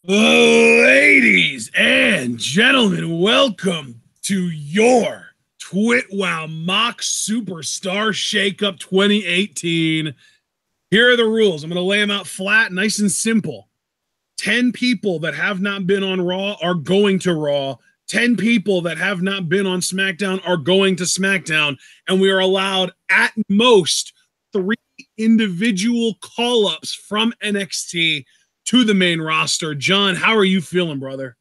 Ladies and gentlemen, welcome to your TWitWoW Mock Superstar Shakeup 2018. Here are the rules. I'm going to lay them out flat, nice and simple. 10 people that have not been on Raw are going to Raw. 10 people that have not been on SmackDown are going to SmackDown. And we are allowed at most 3 individual call-ups from NXT to the main roster. John, how are you feeling, brother?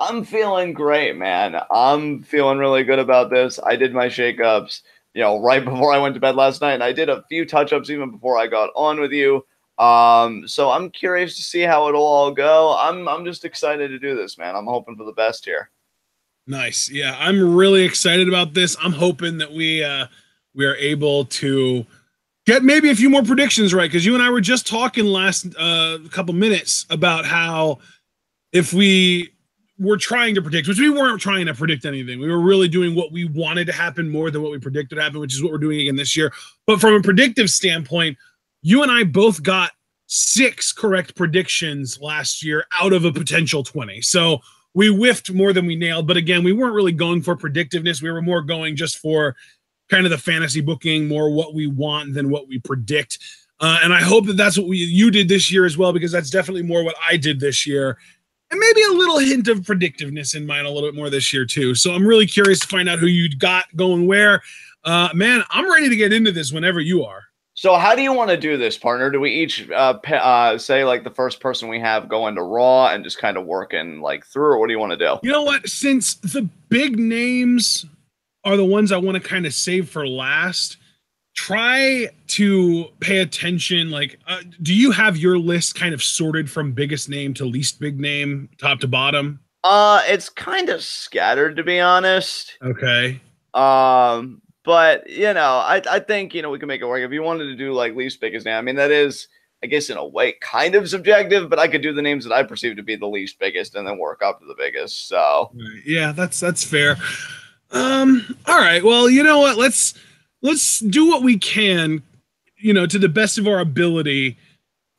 I'm feeling great, man. I'm feeling really good about this. I did my shakeups, right before I went to bed last night, and I did a few touch-ups even before I got on with you. So I'm curious to see how it'll all go. I'm just excited to do this, man. I'm hoping for the best here. Nice. Yeah, I'm really excited about this. I'm hoping that we are able to get maybe a few more predictions right, because you and I were just talking last couple minutes about how if we were trying to predict, which we weren't trying to predict anything, we were really doing what we wanted to happen more than what we predicted happen, which is what we're doing again this year. But from a predictive standpoint, you and I both got 6 correct predictions last year out of a potential 20. So we whiffed more than we nailed. But again, we weren't really going for predictiveness. We were more going just for kind of the fantasy booking, more what we want than what we predict. And I hope that that's what you did this year as well, because that's definitely more what I did this year. And maybe a little hint of predictiveness in mine a little bit more this year too. So I'm really curious to find out who you got going where. Man, I'm ready to get into this whenever you are. So how do you want to do this, partner? Do we each say like the first person we have going to Raw and just kind of working like through, or what do you want to do? You know what? Since the big names are the ones I want to kind of save for last, try to pay attention. Like, do you have your list kind of sorted from biggest name to least big name, top to bottom? It's kind of scattered, to be honest. Okay. But I think we can make it work. If you wanted to do like least biggest name, I mean that is, I guess in a way, kind of subjective. But I could do the names that I perceive to be the least biggest and then work up to the biggest. So yeah, that's fair. All right. Well, you know what? Let's do what we can, to the best of our ability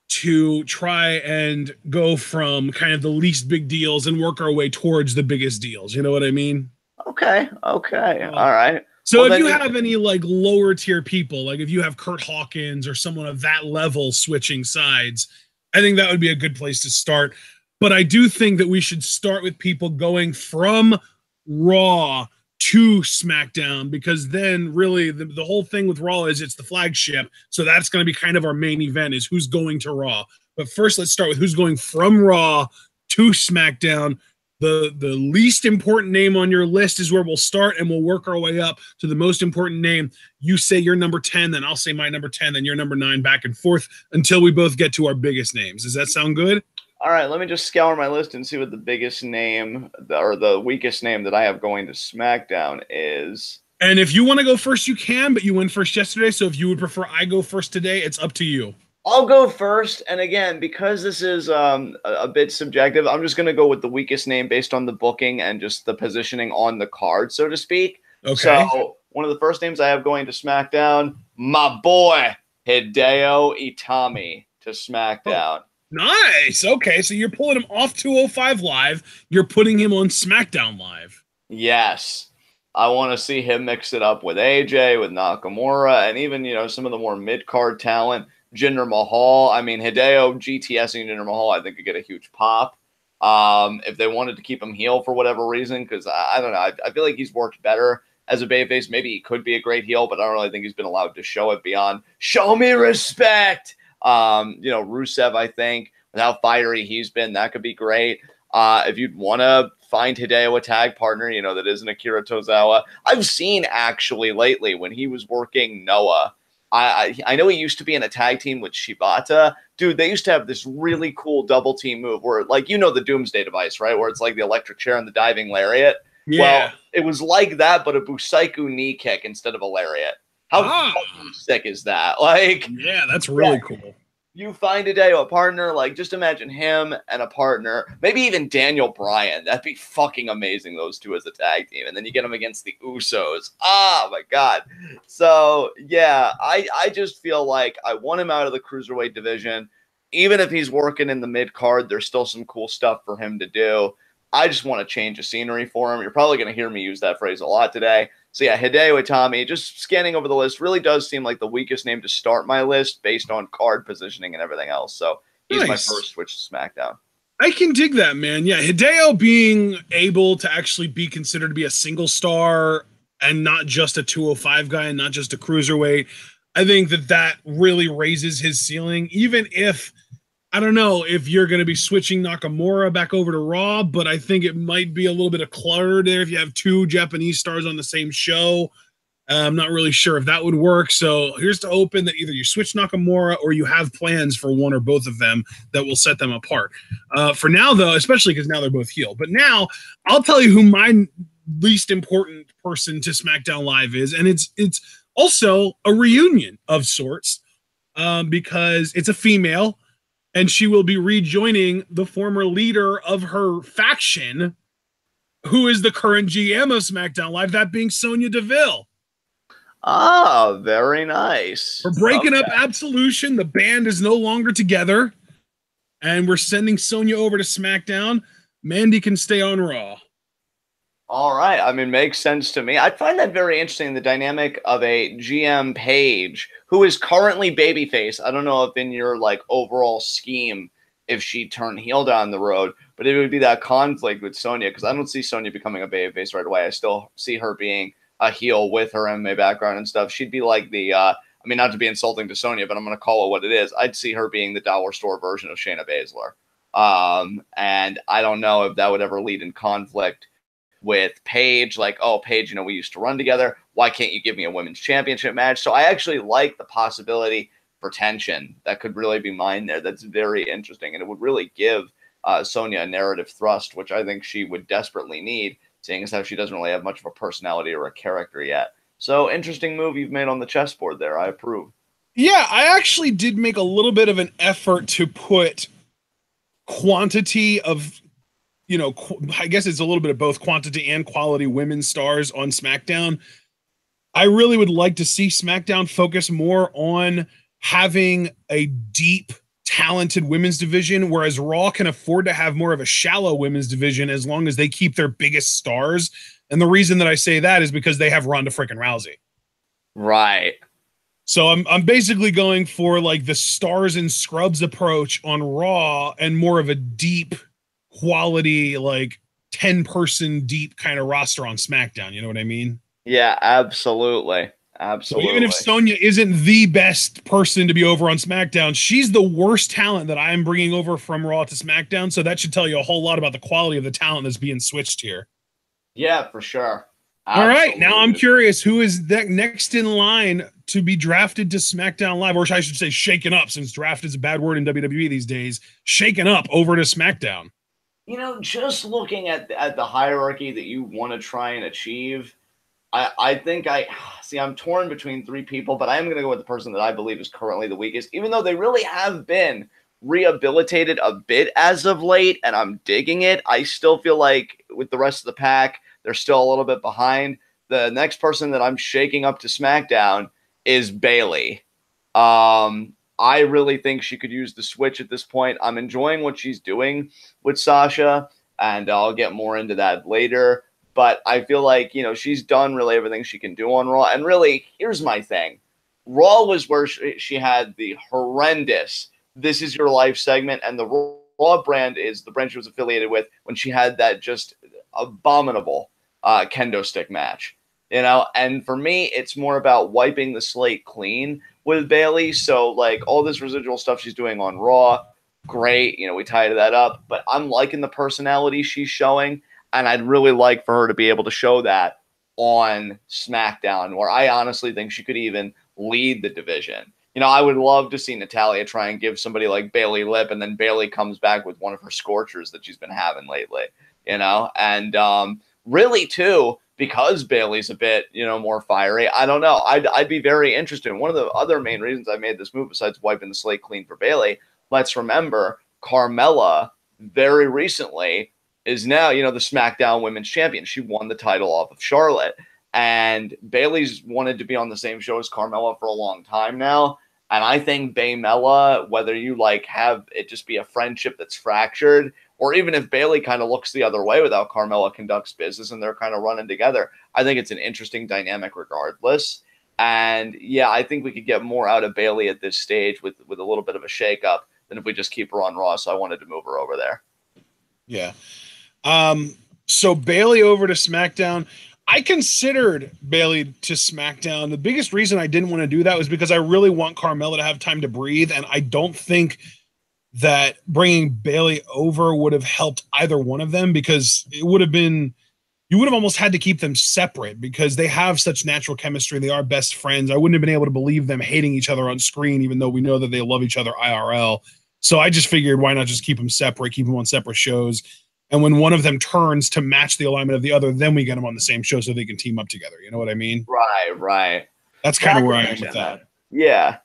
to try and go from kind of the least big deals and work our way towards the biggest deals. You know what I mean? Okay. All right. So if you have any like lower tier people, like if you have Kurt Hawkins or someone of that level switching sides, I think that would be a good place to start. But I do think that we should start with people going from Raw to SmackDown, because then really the whole thing with Raw is it's the flagship. So that's going to be kind of our main event, is who's going to Raw. But first, let's start with who's going from Raw to SmackDown. The least important name on your list is where we'll start, and we'll work our way up to the most important name. You say your number 10, then I'll say my number 10, then your number 9, back and forth until we both get to our biggest names. Does that sound good? All right, let me just scour my list and see what the biggest name or the weakest name that I have going to SmackDown is. And if you want to go first, you can, but you went first yesterday, so if you would prefer I go first today, it's up to you. I'll go first, and again, because this is a bit subjective, I'm just going to go with the weakest name based on the booking and just the positioning on the card, so to speak. Okay. So one of the first names I have going to SmackDown, my boy, Hideo Itami to SmackDown. Oh, nice. Okay, so you're pulling him off 205 Live. You're putting him on SmackDown Live. Yes. I want to see him mix it up with AJ, with Nakamura, and even, some of the more mid-card talent. Jinder Mahal. I mean, Hideo GTSing Jinder Mahal, I think could get a huge pop. If they wanted to keep him heel for whatever reason, because I don't know, I feel like he's worked better as a babyface. Maybe he could be a great heel, but I don't really think he's been allowed to show it beyond show me respect. Rusev, I think, with how fiery he's been, that could be great. If you'd want to find Hideo a tag partner, that isn't Akira Tozawa. I've seen actually lately when he was working Noah. I know he used to be in a tag team with Shibata. Dude, they used to have this really cool double team move where, like, the Doomsday device, right? Where it's like the electric chair and the diving lariat. Yeah. Well, it was like that, but a Busaiku knee kick instead of a lariat. How sick is that? Like, yeah, that's really cool. You find a partner, like, just imagine him and a partner, maybe even Daniel Bryan. That'd be fucking amazing, those two as a tag team. And then you get them against the Usos. Oh, my God. So, yeah, I just feel like I want him out of the Cruiserweight division. even if he's working in the mid card, there's still some cool stuff for him to do. I just want to change the scenery for him. You're probably going to hear me use that phrase a lot today. So yeah, Hideo Itami, just scanning over the list, really does seem like the weakest name to start my list based on card positioning and everything else. So he's my first switch to SmackDown. I can dig that, man. Yeah, Hideo being able to actually be considered to be a single star and not just a 205 guy and not just a cruiserweight, I think that really raises his ceiling, even if, I don't know if you're going to be switching Nakamura back over to Raw, but I think it might be a little bit of clutter there if you have two Japanese stars on the same show. I'm not really sure if that would work. So here's to open that either you switch Nakamura or you have plans for one or both of them that will set them apart. For now, though, especially because now they're both heel. But now I'll tell you who my least important person to SmackDown Live is, and it's also a reunion of sorts because it's a female, and she will be rejoining the former leader of her faction, who is the current GM of SmackDown Live, that being Sonya Deville. Ah, very nice. We're breaking up Absolution. The band is no longer together. And we're sending Sonya over to SmackDown. Mandy can stay on Raw. All right. I mean, makes sense to me. I find that very interesting, the dynamic of a GM Paige, who is currently babyface. I don't know if in your like overall scheme, if she turned heel down the road, but it would be that conflict with Sonya, because I don't see Sonya becoming a babyface right away. I still see her being a heel with her MMA background and stuff. She'd be like the, I mean, not to be insulting to Sonya, but I'm going to call it what it is. I'd see her being the dollar store version of Shayna Baszler. And I don't know if that would ever lead in conflict with Paige. Like, oh, Paige, you know, we used to run together. Why can't you give me a women's championship match? So I actually like the possibility for tension. That could really be mine there. That's very interesting. And it would really give Sonya a narrative thrust, which I think she would desperately need, seeing as how she doesn't really have much of a personality or a character yet. So interesting move you've made on the chessboard there. I approve. Yeah, I actually did make a little bit of an effort to put quantity of, you know, I guess it's a little bit of both quantity and quality women's stars on SmackDown. I really would like to see SmackDown focus more on having a deep, talented women's division, whereas Raw can afford to have more of a shallow women's division as long as they keep their biggest stars. And the reason that I say that is because they have Ronda freaking Rousey. Right. So I'm basically going for like the stars and scrubs approach on Raw and more of a deep quality, like 10-person deep kind of roster on SmackDown. You know what I mean? Yeah, absolutely. Absolutely. So even if Sonya isn't the best person to be over on SmackDown, she's the worst talent that I'm bringing over from Raw to SmackDown. So that should tell you a whole lot about the quality of the talent that's being switched here. Yeah, for sure. Absolutely. All right. Now I'm curious, who is that next in line to be drafted to SmackDown Live? Or I should say shaken up, since draft is a bad word in WWE these days. Shaken up over to SmackDown. You know, just looking at the hierarchy that you want to try and achieve, I think I'm torn between three people, but I am going to go with the person that I believe is currently the weakest, even though they really have been rehabilitated a bit as of late, and I'm digging it. I still feel like with the rest of the pack, they're still a little bit behind. The next person that I'm shaking up to SmackDown is Bayley. I really think she could use the switch at this point. I'm enjoying what she's doing with Sasha, and I'll get more into that later. But I feel like, you know, she's done really everything she can do on Raw. And really, here's my thing. Raw was where she had the horrendous This Is Your Life segment, and the Raw brand is the brand she was affiliated with when she had that just abominable kendo stick match. You know, and for me, it's more about wiping the slate clean with Bayley. So, like, all this residual stuff she's doing on Raw, great. You know, we tied that up. But I'm liking the personality she's showing. And I'd really like for her to be able to show that on SmackDown, where I honestly think she could even lead the division. You know, I would love to see Natalya try and give somebody like Bayley lip, and then Bayley comes back with one of her scorchers that she's been having lately, you know? And really, too, because Bayley's a bit, you know, more fiery, I don't know. I'd be very interested. One of the other main reasons I made this move, besides wiping the slate clean for Bayley, let's remember Carmella very recently is now, you know, the SmackDown Women's Champion. She won the title off of Charlotte. And Bayley's wanted to be on the same show as Carmella for a long time now. And I think Baymella, whether you like have it just be a friendship that's fractured, or even if Bailey kind of looks the other way without Carmella conducts business and they're kind of running together, I think it's an interesting dynamic regardless. And yeah, I think we could get more out of Bailey at this stage with a little bit of a shakeup than if we just keep her on Raw. So I wanted to move her over there. Yeah. So Bailey over to SmackDown. I considered Bailey to SmackDown. The biggest reason I didn't want to do that was because I really want Carmella to have time to breathe, and I don't think that bringing Bailey over would have helped either one of them, because it would have been, you would have almost had to keep them separate because they have such natural chemistry. They are best friends. I wouldn't have been able to believe them hating each other on screen, even though we know that they love each other IRL. So I just figured, why not just keep them separate, keep them on separate shows. And when one of them turns to match the alignment of the other, then we get them on the same show so they can team up together. You know what I mean? Right. That's kind of where I am with that. Yeah.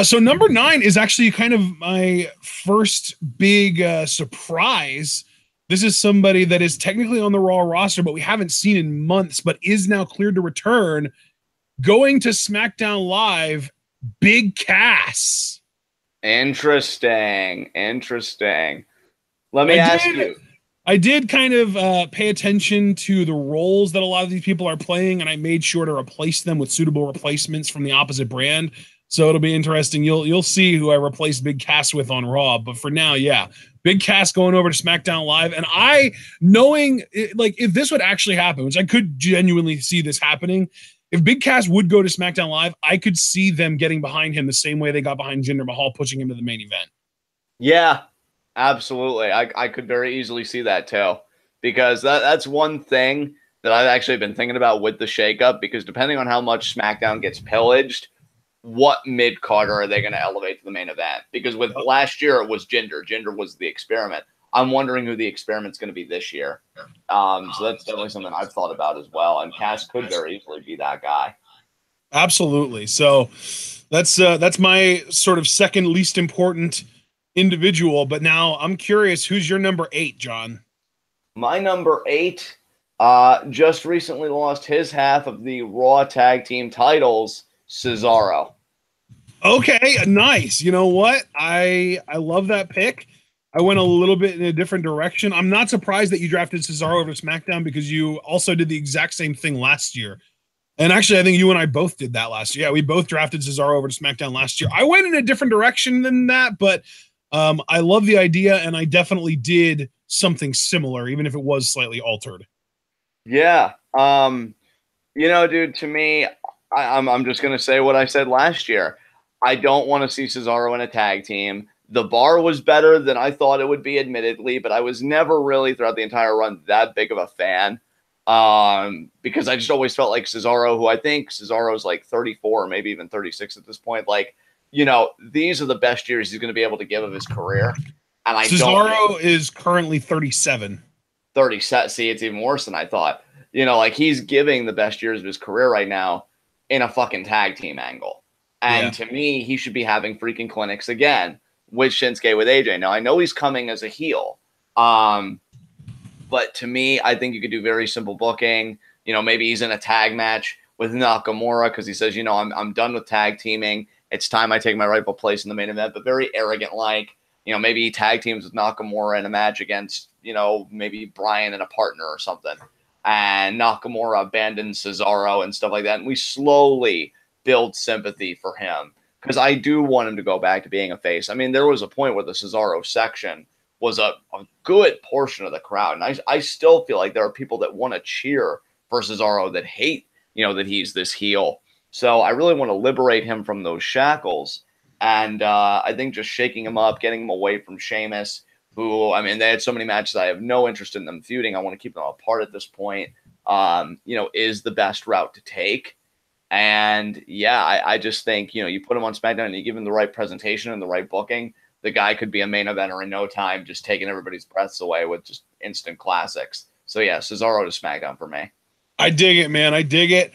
So number 9 is actually kind of my first big surprise. This is somebody that is technically on the Raw roster, but we haven't seen in months, but is now cleared to return. Going to SmackDown Live, Big Cass. Interesting. Let me ask you. I did kind of pay attention to the roles that a lot of these people are playing, and I made sure to replace them with suitable replacements from the opposite brand. So it'll be interesting. You'll see who I replaced Big Cass with on Raw. But for now, yeah, Big Cass going over to SmackDown Live. And I, knowing, like, if this would actually happen, which I could genuinely see this happening, if Big Cass would go to SmackDown Live, I could see them getting behind him the same way they got behind Jinder Mahal, pushing him to the main event. Yeah. Absolutely. I could very easily see that too, because that's one thing that I've actually been thinking about with the shakeup, because depending on how much SmackDown gets pillaged, what mid-carder are they going to elevate to the main event? Because with last year, it was Jinder. Jinder was the experiment. I'm wondering who the experiment's going to be this year. So that's definitely something I've thought about as well. And Cass could very easily be that guy. Absolutely. So that's my sort of second least important individual. But now I'm curious, who's your number 8, John? My number 8 just recently lost his half of the Raw Tag Team titles, Cesaro. Okay, nice. You know what? I love that pick. I went a little bit in a different direction. I'm not surprised that you drafted Cesaro over SmackDown, because you also did the exact same thing last year. And actually, I think you and I both did that last year. Yeah, we both drafted Cesaro over to SmackDown last year. I went in a different direction than that, but I love the idea, and I definitely did something similar, even if it was slightly altered. Yeah. Dude, to me, I'm just going to say what I said last year. I don't want to see Cesaro in a tag team. The bar was better than I thought it would be, admittedly, but I was never really, throughout the entire run, that big of a fan. Because I just always felt like Cesaro, who I think Cesaro's like 34 or maybe even 36 at this point, like, these are the best years he's going to be able to give of his career. And Cesaro is currently 37. 37. See, it's even worse than I thought. Like, he's giving the best years of his career right now in a fucking tag team angle. And to me, he should be having freaking clinics again with Shinsuke, with AJ. Now, I know he's coming as a heel. But to me, I think you could do very simple booking. Maybe he's in a tag match with Nakamura because he says, I'm done with tag teaming. It's time I take my rightful place in the main event, but very arrogant like. Maybe he tag teams with Nakamura in a match against, maybe Bryan and a partner or something. And Nakamura abandons Cesaro and stuff like that. And we slowly build sympathy for him, because I do want him to go back to being a face. I mean, there was a point where the Cesaro section was a good portion of the crowd. And I still feel like there are people that want to cheer for Cesaro that hate, that he's this heel. So I really want to liberate him from those shackles. And I think just shaking him up, getting him away from Sheamus, who, I mean, they had so many matches. I have no interest in them feuding. I want to keep them apart at this point, is the best route to take. And yeah, I just think, you put him on SmackDown and you give him the right presentation and the right booking, the guy could be a main eventer in no time, just taking everybody's breaths away with just instant classics. So yeah, Cesaro to SmackDown for me. I dig it, man. I dig it.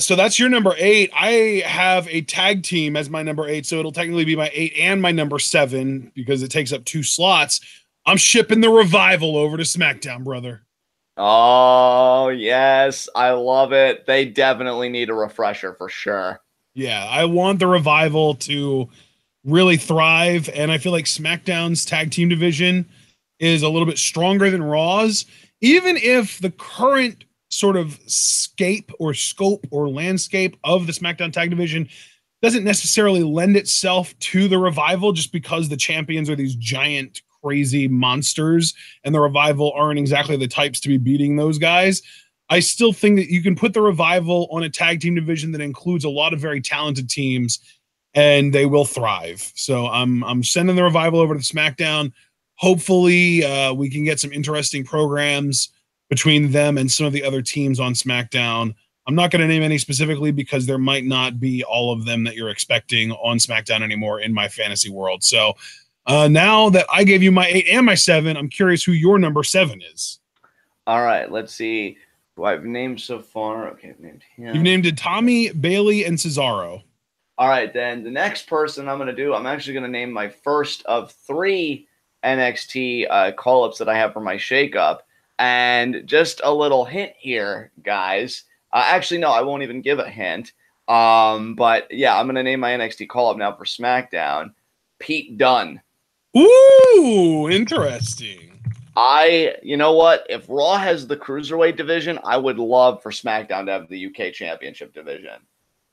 So that's your number 8. I have a tag team as my number 8, so it'll technically be my 8 and my number 7 because it takes up 2 slots. I'm shipping the Revival over to SmackDown, brother. Oh, yes. I love it. They definitely need a refresher for sure. Yeah, I want the Revival to really thrive, and I feel like SmackDown's tag team division is a little bit stronger than Raw's, even if the current sort of scope or landscape of the SmackDown tag division doesn't necessarily lend itself to the Revival, just because the champions are these giant crazy monsters and the Revival aren't exactly the types to be beating those guys. I still think that you can put the Revival on a tag team division that includes a lot of very talented teams, and they will thrive. So I'm sending the Revival over to SmackDown. Hopefully, we can get some interesting programs between them and some of the other teams on SmackDown. I'm not going to name any specifically because there might not be all of them that you're expecting on SmackDown anymore in my fantasy world. So now that I gave you my 8 and my 7, I'm curious who your number 7 is. All right, let's see who I've named so far. Okay, I've named him. You've named it Tommy, Bailey, and Cesaro. All right, then the next person I'm going to do, I'm actually going to name my first of 3 NXT call-ups that I have for my shakeup. And just a little hint here, guys. Actually, no, I won't even give a hint. But yeah, I'm going to name my NXT call-up now for SmackDown. Pete Dunne. Ooh, interesting. You know what? If Raw has the Cruiserweight division, I would love for SmackDown to have the UK Championship division.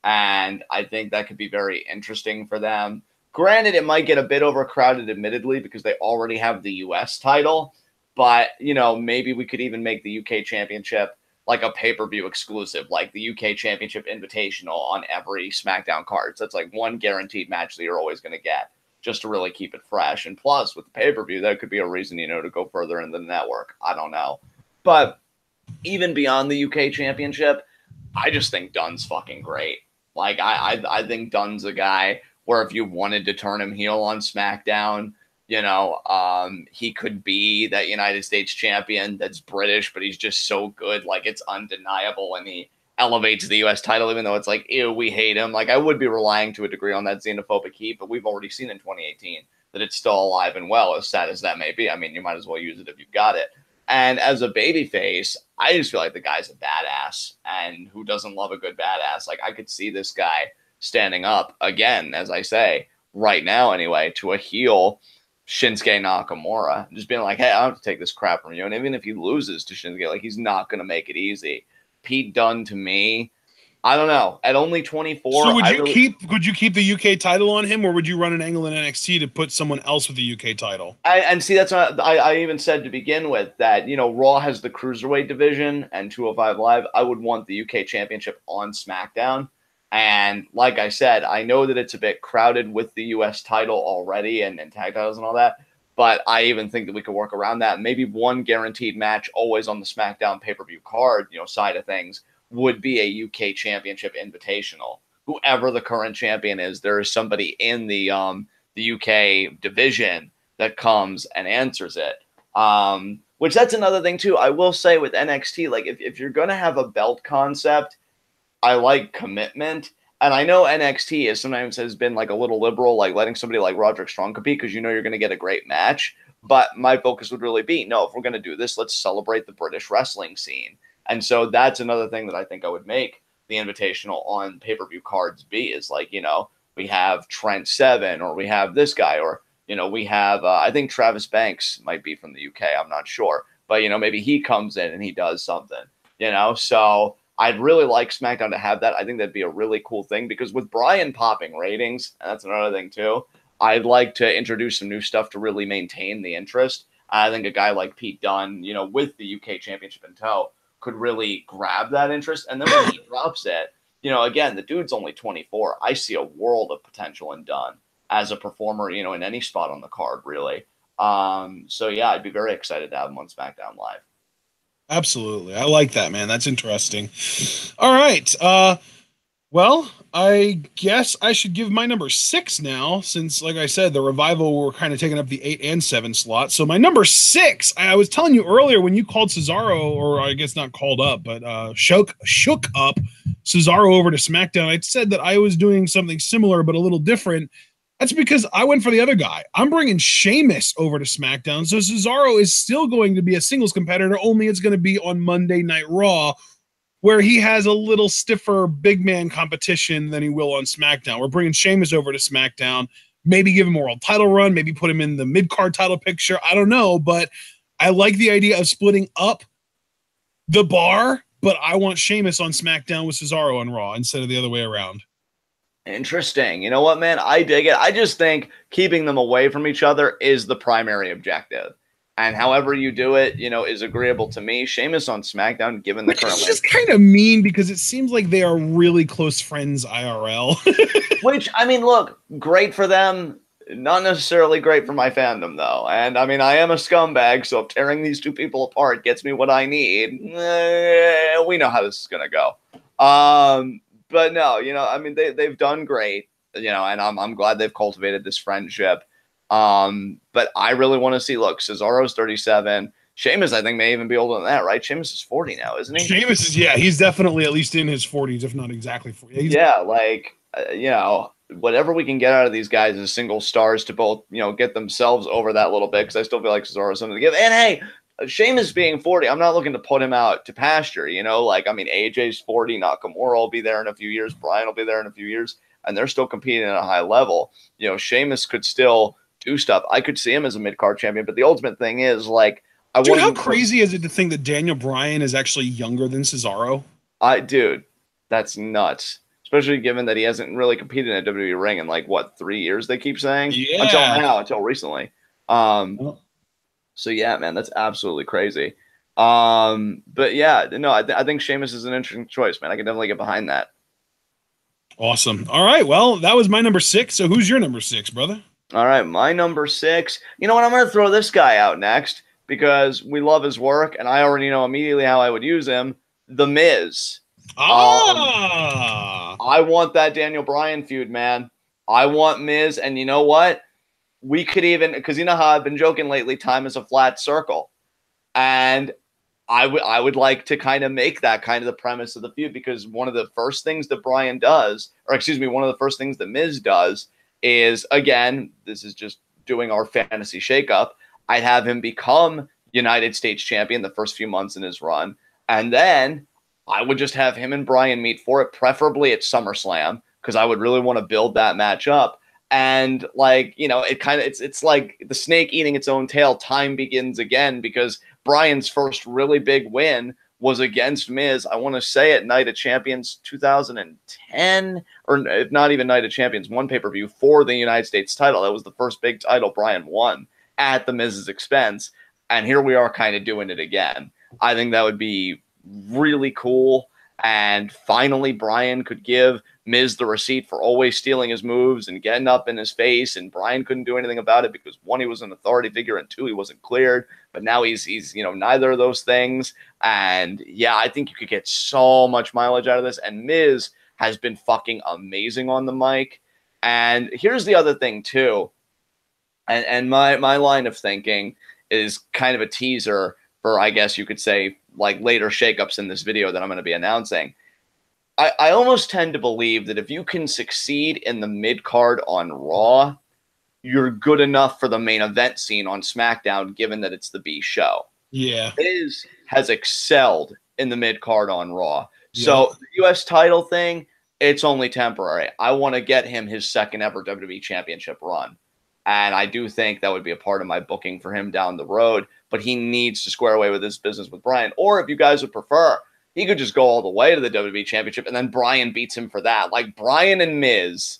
And I think that could be very interesting for them. Granted, it might get a bit overcrowded, admittedly, because they already have the US title. But, you know, maybe we could even make the UK Championship like a pay-per-view exclusive, like the UK Championship Invitational on every SmackDown card. So that's like one guaranteed match that you're always going to get, just to really keep it fresh. And plus, with the pay-per-view, that could be a reason, you know, to go further in the network. I don't know. But even beyond the UK Championship, I just think Dunne's fucking great. Like, I think Dunne's a guy where if you wanted to turn him heel on SmackDown, you know, he could be that United States champion that's British, but he's just so good. Like, it's undeniable when he elevates the U.S. title, even though it's like, ew, we hate him. Like, I would be relying to a degree on that xenophobic heat, but we've already seen in 2018 that it's still alive and well, as sad as that may be. I mean, you might as well use it if you've got it. And as a babyface, I just feel like the guy's a badass. And who doesn't love a good badass? Like, I could see this guy standing up again, as I say, right now anyway, to a heel Shinsuke Nakamura. Just being like, hey, I don't have to take this crap from you. And even if he loses to Shinsuke, like, he's not going to make it easy. Pete Dunne, to me, I don't know. At only 24, so would you keep the UK title on him, or would you run an angle in NXT to put someone else with the UK title? And see, that's not. I even said to begin with that, you know, Raw has the Cruiserweight division and 205 Live. I would want the UK Championship on SmackDown. And like I said, I know that it's a bit crowded with the US title already and tag titles and all that. But I even think that we could work around that. Maybe one guaranteed match always on the SmackDown pay-per-view card, you know, side of things, would be a UK Championship Invitational. Whoever the current champion is, there is somebody in the UK division that comes and answers it. Which that's another thing too. I will say with NXT, like if you're gonna have a belt concept, I like commitment. And I know NXT is sometimes has been like a little liberal, like letting somebody like Roderick Strong compete because you know you're going to get a great match. But my focus would really be, no, if we're going to do this, let's celebrate the British wrestling scene. And so that's another thing that I think I would make the Invitational on pay-per-view cards be is like, you know, we have Trent Seven or we have this guy or, you know, we have, I think Travis Banks might be from the UK. I'm not sure. But, you know, maybe he comes in and he does something, you know, so I'd really like SmackDown to have that. I think that'd be a really cool thing because with Bryan popping ratings, and that's another thing too, I'd like to introduce some new stuff to really maintain the interest. I think a guy like Pete Dunne, you know, with the UK Championship in tow, could really grab that interest. And then when he drops it, you know, again, the dude's only 24. I see a world of potential in Dunne as a performer, you know, in any spot on the card, really. So yeah, I'd be very excited to have him on SmackDown Live. Absolutely. I like that, man. That's interesting. All right. Well, I guess I should give my number 6 now, since, like I said, the Revival were kind of taking up the 8 and 7 slot. So my number 6, I was telling you earlier when you called Cesaro, or I guess not called up, but shook up Cesaro over to SmackDown. I said that I was doing something similar, but a little different. That's because I went for the other guy. I'm bringing Sheamus over to SmackDown. So Cesaro is still going to be a singles competitor, only it's going to be on Monday Night Raw, where he has a little stiffer big man competition than he will on SmackDown. We're bringing Sheamus over to SmackDown, maybe give him a world title run, maybe put him in the mid-card title picture. I don't know, but I like the idea of splitting up the bar, but I want Sheamus on SmackDown with Cesaro on Raw instead of the other way around. Interesting. You know what, man? I dig it. I just think keeping them away from each other is the primary objective. And however you do it, you know, is agreeable to me. Sheamus on SmackDown, given the current Which is just kind of mean because it seems like they are really close friends IRL. Which, I mean, look, great for them. Not necessarily great for my fandom, though. And, I mean, I am a scumbag, so if tearing these two people apart gets me what I need, we know how this is going to go. But no, you know, I mean, they've done great, you know, and I'm glad they've cultivated this friendship. But I really want to see, look, Cesaro's 37. Sheamus, I think, may even be older than that, right? Sheamus is 40 now, isn't he? Sheamus is, yeah, he's definitely at least in his 40s, if not exactly 40. Yeah, like, you know, whatever we can get out of these guys as single stars to both, you know, get themselves over that little bit, because I still feel like Cesaro has something to give. And hey, Sheamus being 40, I'm not looking to put him out to pasture, you know, like, I mean, AJ's 40, Nakamura will be there in a few years, Bryan will be there in a few years, and they're still competing at a high level. You know, Sheamus could still do stuff. I could see him as a mid-card champion, but the ultimate thing is, like, dude, how crazy is it to think that Daniel Bryan is actually younger than Cesaro? Dude, that's nuts. Especially given that he hasn't really competed in a WWE ring in, like, what, 3 years, they keep saying? Yeah. Until now, until recently. So, yeah, man, that's absolutely crazy. But, yeah, no, I think Sheamus is an interesting choice, man. I can definitely get behind that. Awesome. All right, well, that was my number 6. So who's your number 6, brother? All right, my number 6. You know what? I'm going to throw this guy out next because we love his work, and I already know immediately how I would use him. The Miz. I want that Daniel Bryan feud, man. I want Miz, and you know what? We could even, because you know how I've been joking lately, time is a flat circle. And I would like to kind of make that kind of the premise of the feud, because one of the first things that Bryan does, or excuse me, one of the first things that Miz does is, again, this is just doing our fantasy shakeup, I'd have him become United States champion the first few months in his run. And then I would just have him and Bryan meet for it, preferably at SummerSlam, because I would really want to build that match up. And, like, you know, it kind of, it's like the snake eating its own tail. Time begins again, because Bryan's first really big win was against Miz. I want to say at Night of Champions 2010, or if not even Night of Champions, one pay-per-view for the United States title. That was the first big title Bryan won at the Miz's expense. And here we are kind of doing it again. I think that would be really cool. And finally, Bryan could give Miz the receipt for always stealing his moves and getting up in his face, and Bryan couldn't do anything about it because, one, he was an authority figure, and two, he wasn't cleared. But now he's you know, neither of those things. And yeah, I think you could get so much mileage out of this. And Miz has been fucking amazing on the mic. And here's the other thing too. And my line of thinking is kind of a teaser for, I guess you could say, like, later shakeups in this video that I'm going to be announcing. I almost tend to believe that if you can succeed in the mid-card on Raw, you're good enough for the main event scene on SmackDown, given that it's the B show. Yeah. Miz has excelled in the mid-card on Raw. Yeah. So the U.S. title thing, it's only temporary. I want to get him his second ever WWE Championship run. And I do think that would be a part of my booking for him down the road. But he needs to square away with this business with Bryan. Or if you guys would prefer, he could just go all the way to the WWE Championship and then Bryan beats him for that. Like, Bryan and Miz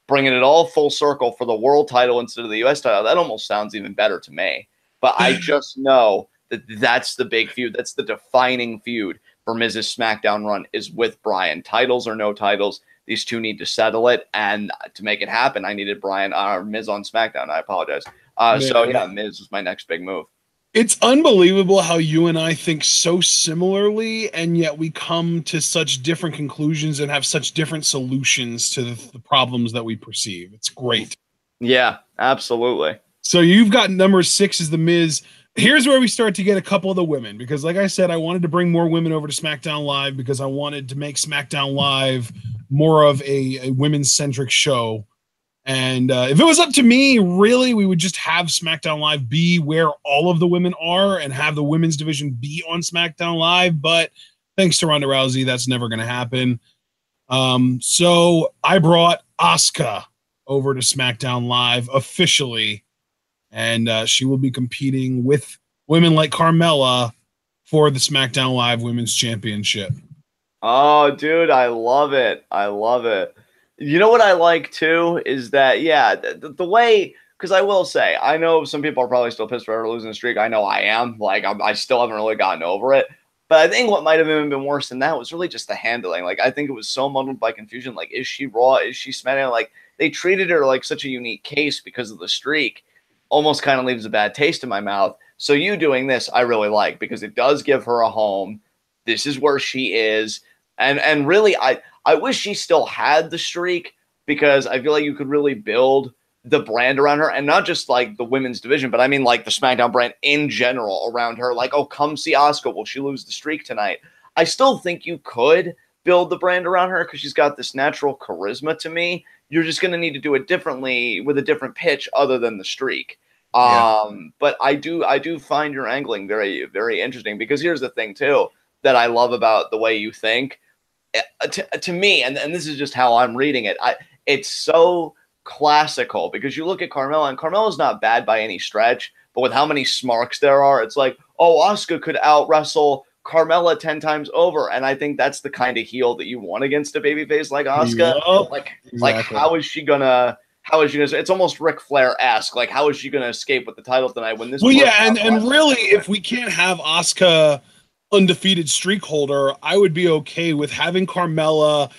bringing it all full circle for the world title instead of the U.S. title. That almost sounds even better to me. But I just know that that's the big feud. That's the defining feud for Miz's SmackDown run, is with Bryan. Titles or no titles, these two need to settle it. And to make it happen, I needed Miz on SmackDown. I apologize. So yeah, Miz was my next big move. It's unbelievable how you and I think so similarly, and yet we come to such different conclusions and have such different solutions to the problems that we perceive. It's great. Yeah, absolutely. So you've got number 6 is the Miz. Here's where we start to get a couple of the women, because like I said, I wanted to bring more women over to SmackDown Live because I wanted to make SmackDown Live more of a women-centric show. And if it was up to me, really, we would just have SmackDown Live be where all of the women are and have the women's division be on SmackDown Live. But thanks to Ronda Rousey, that's never going to happen. So I brought Asuka over to SmackDown Live officially, and she will be competing with women like Carmella for the SmackDown Live Women's Championship. Oh, dude, I love it. I love it. You know what I like too is that, yeah, the way, because I will say, I know some people are probably still pissed for her losing the streak. I know I am. Like, I still haven't really gotten over it. But I think what might have even been worse than that was really just the handling. Like, I think it was so muddled by confusion. Like, is she Raw? Is she SmackDown? Like, they treated her like such a unique case because of the streak. Almost kind of leaves a bad taste in my mouth. So you doing this, I really like, because it does give her a home. This is where she is. And really, I wish she still had the streak, because I feel like you could really build the brand around her, and not just like the women's division, but I mean like the SmackDown brand in general around her. Like, oh, come see Asuka. Will she lose the streak tonight? I still think you could build the brand around her because she's got this natural charisma to me. You're just going to need to do it differently with a different pitch other than the streak. But I do find your angling very, very interesting, because here's the thing too that I love about the way you think. To me, and this is just how I'm reading it, it's so classical, because you look at Carmella, and Carmella's not bad by any stretch, but with how many smarks there are, it's like, oh, Asuka could out wrestle Carmella 10 times over. And I think that's the kind of heel that you want against a babyface like Asuka. Yep, like how is she gonna it's almost Ric Flair-esque. Like, how is she gonna escape with the title tonight when this? Well, yeah, and really, if we can't have Asuka undefeated streak holder, I would be okay with having Carmella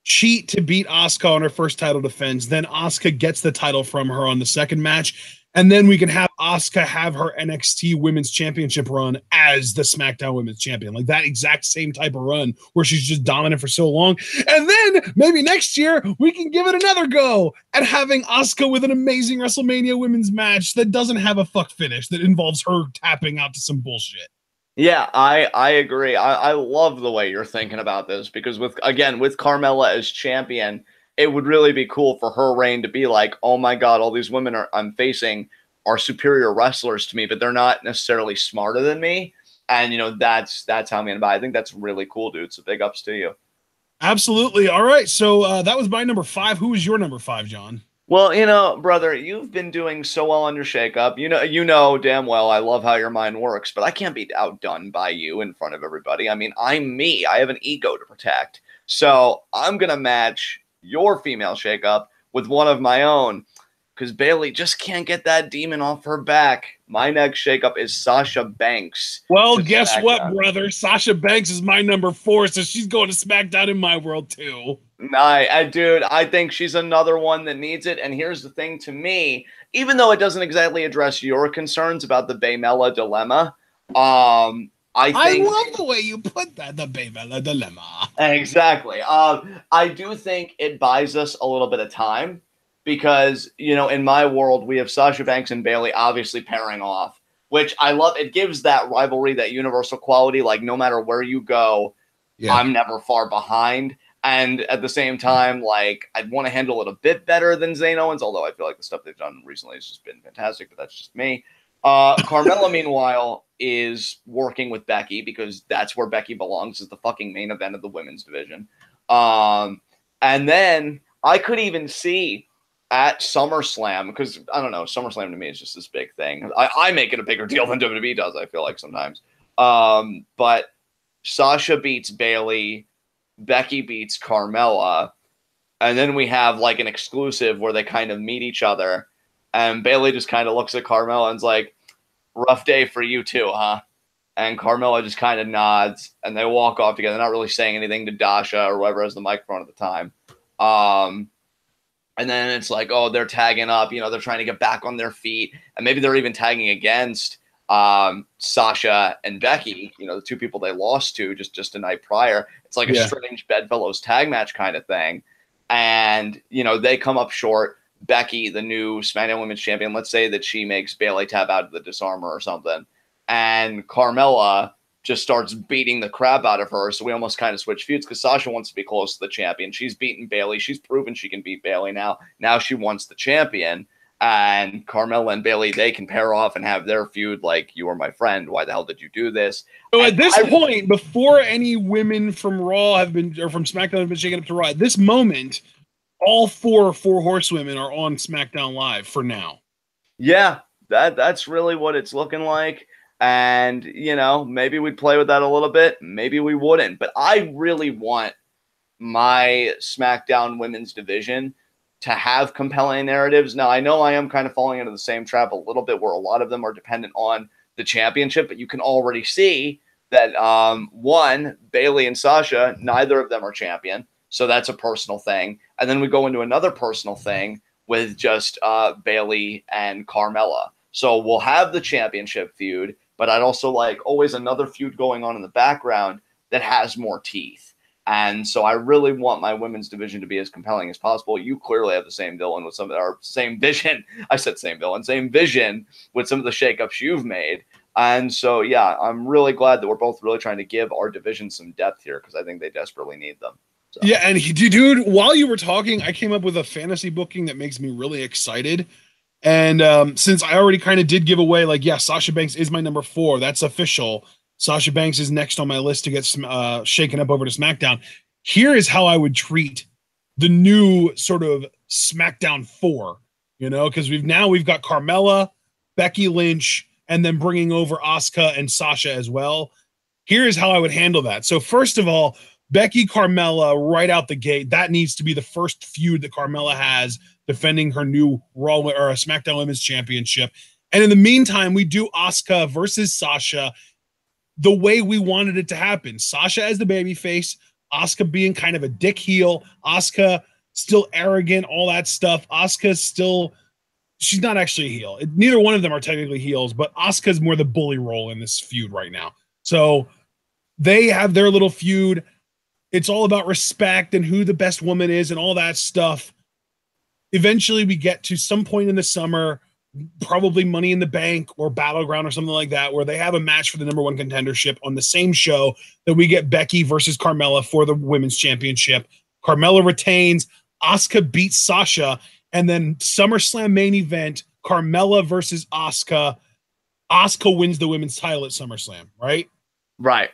cheat to beat Asuka on her first title defense. Then Asuka gets the title from her on the second match. And then we can have Asuka have her NXT Women's Championship run as the SmackDown Women's Champion. Like that exact same type of run where she's just dominant for so long. And then maybe next year we can give it another go at having Asuka with an amazing WrestleMania women's match that doesn't have a fuck finish, that involves her tapping out to some bullshit. Yeah, I agree. I love the way you're thinking about this, because with Carmella as champion, it would really be cool for her reign to be like, oh my God, all these women I'm facing are superior wrestlers to me, but they're not necessarily smarter than me. And that's how I'm gonna buy. I think that's really cool, dude. So big ups to you. Absolutely. All right. So that was my number 5. Who was your number 5, John? Well, brother, you've been doing so well on your shakeup. You know damn well I love how your mind works, but I can't be outdone by you in front of everybody. I mean, I'm me. I have an ego to protect. So I'm going to match your female shakeup with one of my own, because Bayley just can't get that demon off her back. My next shakeup is Sasha Banks. Well, guess what, brother? Sasha Banks is my number 4, so she's going to SmackDown in my world too. Dude, I think she's another one that needs it. And here's the thing to me, even though it doesn't exactly address your concerns about the Baymella dilemma, I love the way you put that, the Baymella dilemma. Exactly. I do think it buys us a little bit of time, because, in my world, we have Sasha Banks and Bayley obviously pairing off, which I love. It gives that rivalry, that universal quality, like no matter where you go, I'm never far behind. And at the same time, like, I'd want to handle it a bit better than Zayn Owens, although I feel like the stuff they've done recently has just been fantastic, but that's just me. Carmella, meanwhile, is working with Becky, because that's where Becky belongs, is the fucking main event of the women's division. And then I could even see at SummerSlam, because, I don't know, SummerSlam to me is just this big thing. I make it a bigger deal than WWE does, I feel like sometimes. But Sasha beats Bayley, Becky beats Carmella, and then we have like an exclusive where they kind of meet each other, and Bayley just kind of looks at Carmella and's like, rough day for you too, huh? And Carmella just kind of nods, and they walk off together, not really saying anything to Dasha or whoever has the microphone at the time. And then it's like, oh, they're tagging up, they're trying to get back on their feet, and maybe they're even tagging against Sasha and Becky, the two people they lost to just a night prior. It's like a strange bedfellows tag match kind of thing. And, they come up short. Becky, the new SmackDown Women's Champion, let's say that she makes Bayley tap out of the disarmer or something. And Carmella just starts beating the crap out of her. So we almost kind of switch feuds, because Sasha wants to be close to the champion. She's beaten Bayley. She's proven she can beat Bayley now. Now she wants the champion. and Carmella and Bayley, they can pair off and have their feud like, you are my friend. Why the hell did you do this? So and at this point, before any women from Raw have been, or from SmackDown have been shaken up to Raw, at this moment, all four horsewomen are on SmackDown Live for now. Yeah, that's really what it's looking like. And, you know, maybe we'd play with that a little bit. Maybe we wouldn't. But I really want my SmackDown women's division to have compelling narratives. Now, I know I am kind of falling into the same trap a little bit where a lot of them are dependent on the championship, but you can already see that, one, Bayley and Sasha, neither of them are champion. So that's a personal thing. And then we go into another personal thing with just Bayley and Carmella. So we'll have the championship feud, but I'd also like always another feud going on in the background that has more teeth. And so I really want my women's division to be as compelling as possible. You clearly have the same villain with some of our same vision. I said same villain, same vision with some of the shakeups you've made. And so, yeah, I'm really glad that we're both really trying to give our division some depth here because I think they desperately need them. So. Yeah, and dude, while you were talking, I came up with a fantasy booking that makes me really excited. And since I already kind of did give away, like, yeah, Sasha Banks is my number 4. That's official. Sasha Banks is next on my list to get shaken up over to SmackDown. Here is how I would treat the new sort of SmackDown 4, you know, because we've got Carmella, Becky Lynch, and then bringing over Asuka and Sasha as well. Here is how I would handle that. So first of all, Becky Carmella right out the gate. That needs to be the first feud that Carmella has defending her new Raw or SmackDown Women's Championship. And in the meantime, we do Asuka versus Sasha the way we wanted it to happen. Sasha as the babyface, Asuka being kind of a dick heel, Asuka still arrogant, all that stuff. Asuka's still, she's not actually a heel. Neither one of them are technically heels, but Asuka's more the bully role in this feud right now. So they have their little feud. It's all about respect and who the best woman is and all that stuff. Eventually we get to some point in the summer, probably Money in the Bank or Battleground or something like that, where they have a match for the number 1 contendership on the same show that we get Becky versus Carmella for the women's championship. Carmella retains, Asuka beats Sasha, and then SummerSlam main event, Carmella versus Asuka. Asuka wins the women's title at SummerSlam, right? Right.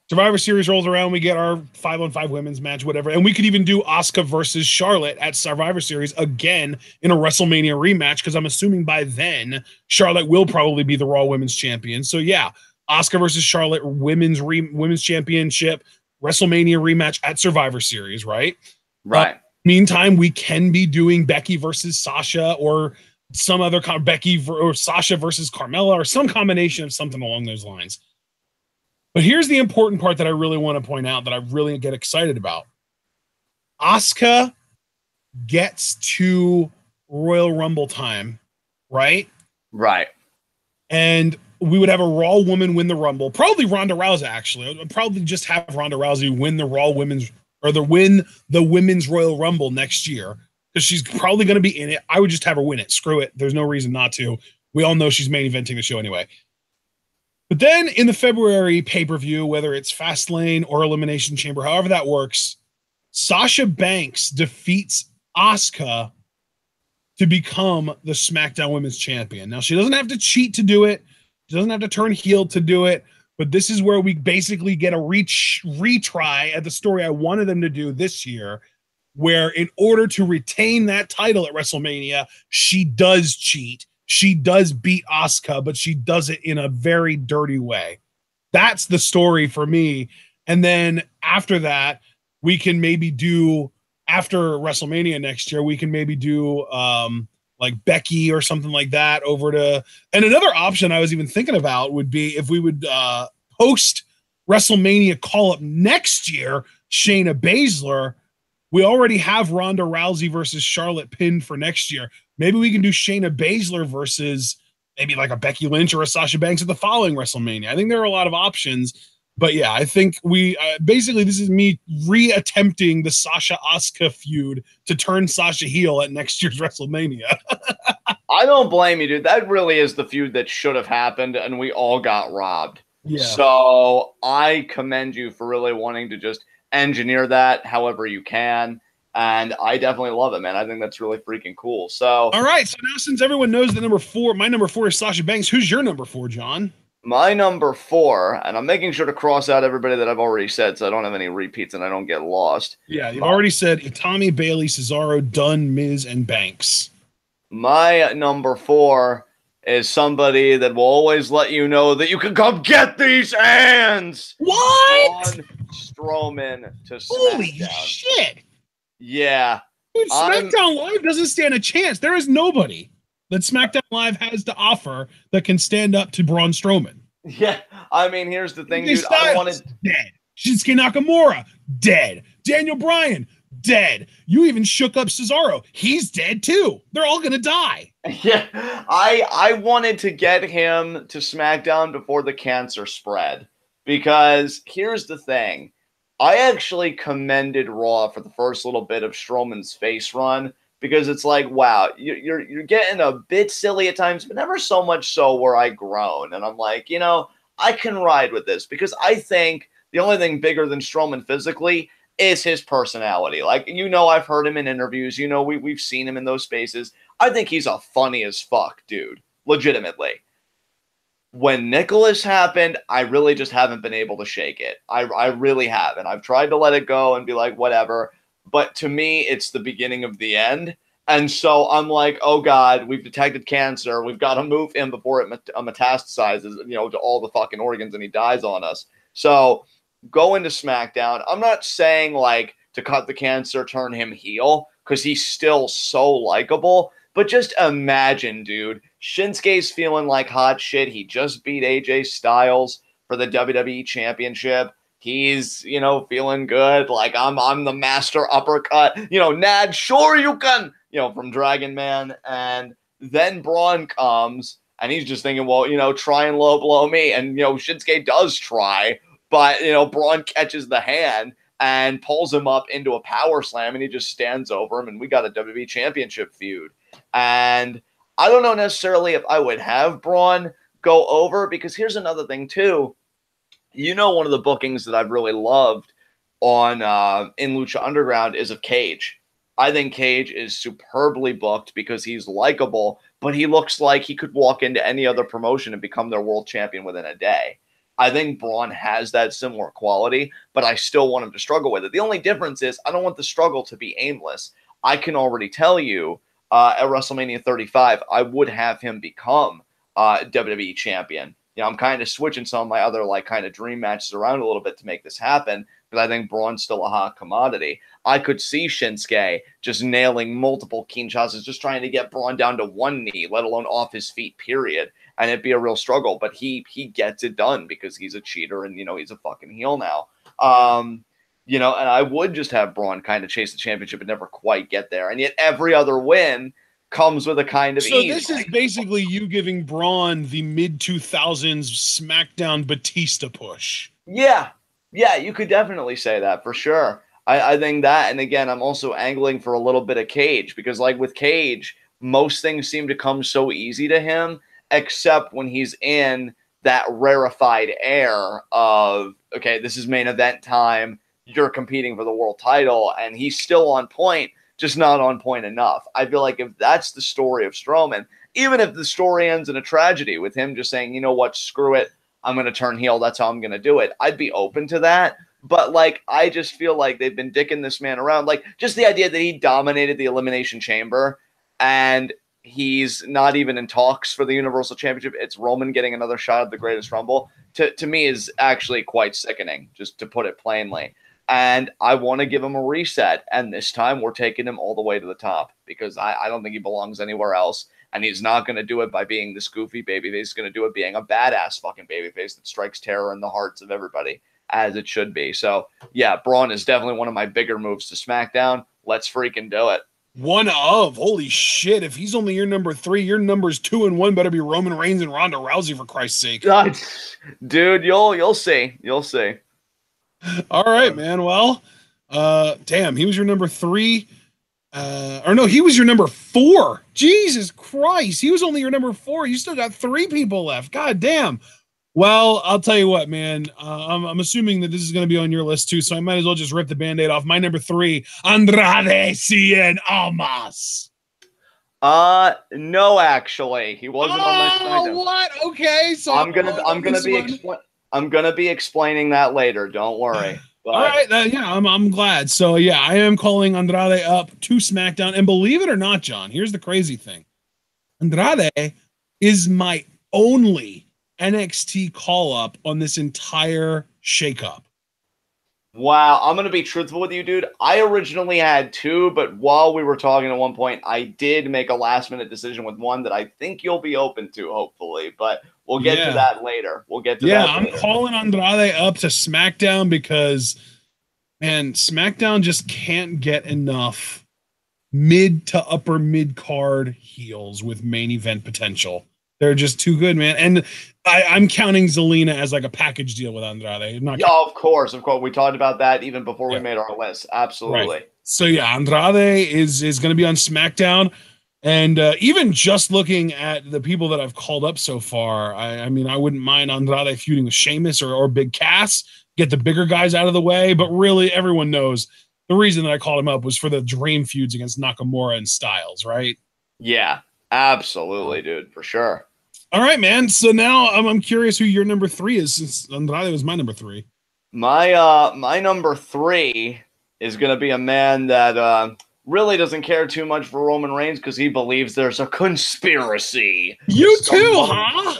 Survivor Series rolls around, we get our 5-on-5 women's match, whatever. And we could even do Asuka versus Charlotte at Survivor Series again in a WrestleMania rematch, because I'm assuming by then Charlotte will probably be the Raw Women's Champion. So yeah, Asuka versus Charlotte women's championship, WrestleMania rematch at Survivor Series, right? Right. Meantime, we can be doing Becky versus Sasha or some other Becky or Sasha versus Carmella or some combination of something along those lines. But here's the important part that I really want to point out that I really get excited about. Asuka gets to Royal Rumble time, right? Right. And we would have a Raw woman win the Rumble. Probably Ronda Rousey, actually. I'd probably just have Ronda Rousey win the Raw women's or win the women's Royal Rumble next year, because she's probably going to be in it. I would just have her win it. Screw it. There's no reason not to. We all know she's main eventing the show anyway. But then in the February pay-per-view, whether it's Fastlane or Elimination Chamber, however that works, Sasha Banks defeats Asuka to become the SmackDown Women's Champion. Now, she doesn't have to cheat to do it. She doesn't have to turn heel to do it. But this is where we basically get a retry at the story I wanted them to do this year, where in order to retain that title at WrestleMania, she does cheat. She does beat Asuka, but she does it in a very dirty way. That's the story for me. And then after that, we can maybe do, after WrestleMania next year, we can maybe do like Becky or something like that over to, and another option I was even thinking about would be if we would post WrestleMania call up next year, Shayna Baszler. We already have Ronda Rousey versus Charlotte pinned for next year. Maybe we can do Shayna Baszler versus maybe like a Becky Lynch or a Sasha Banks at the following WrestleMania. I think there are a lot of options. But yeah, I think we basically, this is me re-attempting the Sasha Asuka feud to turn Sasha heel at next year's WrestleMania. I don't blame you, dude. That really is the feud that should have happened, and we all got robbed. Yeah. So I commend you for really wanting to just engineer that however you can. And I definitely love it, man. I think that's really freaking cool. So, all right. So now, since everyone knows that number 4, my number 4 is Sasha Banks. Who's your number 4, John? my number 4, and I'm making sure to cross out everybody that I've already said so I don't have any repeats and I don't get lost. Yeah, you've already said Itami, Bailey, Cesaro, Dunn, Miz, and Banks. My number 4 is somebody that will always let you know that you can come get these hands. What? Braun Strowman to SmackDown. Holy shit. Yeah. Dude, SmackDown Live doesn't stand a chance. There is nobody that SmackDown Live has to offer that can stand up to Braun Strowman. Yeah. I mean, here's the thing, dude. Styles, dead. Shinsuke Nakamura, dead. Daniel Bryan, dead. You even shook up Cesaro. He's dead too. They're all gonna die. Yeah, I wanted to get him to SmackDown before the cancer spread, because here's the thing. I actually commended Raw for the first little bit of Strowman's face run, because it's like, wow, you're getting a bit silly at times, but never so much so where I groan. And I'm like, you know, I can ride with this, because I think the only thing bigger than Strowman physically is his personality. Like, you know, I've heard him in interviews. You know, we've seen him in those spaces. I think he's a funny as fuck dude, legitimately. When Nicholas happened, I really just haven't been able to shake it. I really haven't. I've tried to let it go and be like, whatever. But to me, it's the beginning of the end. And so I'm like, oh, God, we've detected cancer. We've got to move him before it metastasizes, you know, to all the fucking organs and he dies on us. So go into SmackDown. I'm not saying, like, to cut the cancer, turn him heel, because he's still so likable. But just imagine, dude, Shinsuke's feeling like hot shit. He just beat AJ Styles for the WWE Championship. He's, you know, feeling good. Like, I'm the master uppercut. You know, Nad, sure you can, you know, from Dragon Man. And then Braun comes, and he's just thinking, well, you know, try and low blow me. And, you know, Shinsuke does try, but, you know, Braun catches the hand and pulls him up into a power slam, and he just stands over him, and we got a WWE Championship feud. And I don't know necessarily if I would have Braun go over, because here's another thing too. You know, one of the bookings that I've really loved on in Lucha Underground is of Cage. I think Cage is superbly booked because he's likable, but he looks like he could walk into any other promotion and become their world champion within a day. I think Braun has that similar quality, but I still want him to struggle with it. The only difference is I don't want the struggle to be aimless. I can already tell you at WrestleMania 35, I would have him become WWE champion. You know, I'm kind of switching some of my other, like, kind of dream matches around a little bit to make this happen, because I think Braun's still a hot commodity. I could see Shinsuke just nailing multiple Kinsha's, just trying to get Braun down to one knee, let alone off his feet, period. And it'd be a real struggle, but he gets it done because he's a cheater and, you know, he's a fucking heel now. You know, and I would just have Braun kind of chase the championship and never quite get there. And yet every other win comes with a kind of ease. So this is basically you giving Braun the mid-2000s SmackDown Batista push. Yeah. Yeah, you could definitely say that for sure. I think that, and again, I'm also angling for a little bit of Cage, because, like, with Cage, most things seem to come so easy to him, except when he's in that rarefied air of, okay, this is main event time, you're competing for the world title, and he's still on point, just not on point enough. I feel like if that's the story of Strowman, even if the story ends in a tragedy with him just saying, you know what, screw it, I'm going to turn heel, that's how I'm going to do it, I'd be open to that. But, like, I just feel like they've been dicking this man around. Like, just the idea that he dominated the Elimination Chamber and he's not even in talks for the Universal Championship. It's Roman getting another shot at the Greatest Rumble. To me is actually quite sickening, just to put it plainly. And I want to give him a reset. And this time we're taking him all the way to the top, because I don't think he belongs anywhere else. And he's not going to do it by being this goofy babyface. He's going to do it being a badass fucking babyface that strikes terror in the hearts of everybody, as it should be. So, yeah, Braun is definitely one of my bigger moves to SmackDown. Let's freaking do it. One of, holy shit, if he's only your number 3, your numbers 2 and 1 better be Roman Reigns and Ronda Rousey, for Christ's sake. Dude, you'll see. You'll see. All right, man. Well, damn, he was your number 3. Or no, he was your number 4. Jesus Christ. He was only your number 4. You still got 3 people left. God damn. Well, I'll tell you what, man. I'm assuming that this is going to be on your list too, so I might as well just rip the Band-Aid off. My number 3, Andrade Cien Almas. No, actually, he wasn't on my SmackDown. What? Okay, so I'm gonna be explaining that later. Don't worry. But, all right, yeah, I'm glad. So yeah, I am calling Andrade up to SmackDown, and believe it or not, John, here's the crazy thing: Andrade is my only NXT call up on this entire shakeup. wow, I'm gonna be truthful with you, dude. I originally had 2, but while we were talking at one point, I did make a last minute decision with one that I think you'll be open to, hopefully. But we'll get to that later. We'll get to that. Yeah, I'm calling Andrade up to SmackDown because, man, SmackDown just can't get enough mid to upper mid card heels with main event potential. They're just too good, man. And I'm counting Zelina as like a package deal with Andrade. Of course. We talked about that even before we made our list. Absolutely. Right. So yeah, Andrade is going to be on SmackDown, and even just looking at the people that I've called up so far, I mean, I wouldn't mind Andrade feuding with Sheamus or Big Cass, get the bigger guys out of the way. But really, everyone knows the reason that I called him up was for the dream feuds against Nakamura and Styles, right? Yeah, absolutely, dude, for sure. All right, man. So now I'm curious who your number 3 is, since Andrade was my number 3. My number 3 is going to be a man that really doesn't care too much for Roman Reigns because he believes there's a conspiracy. You too, huh?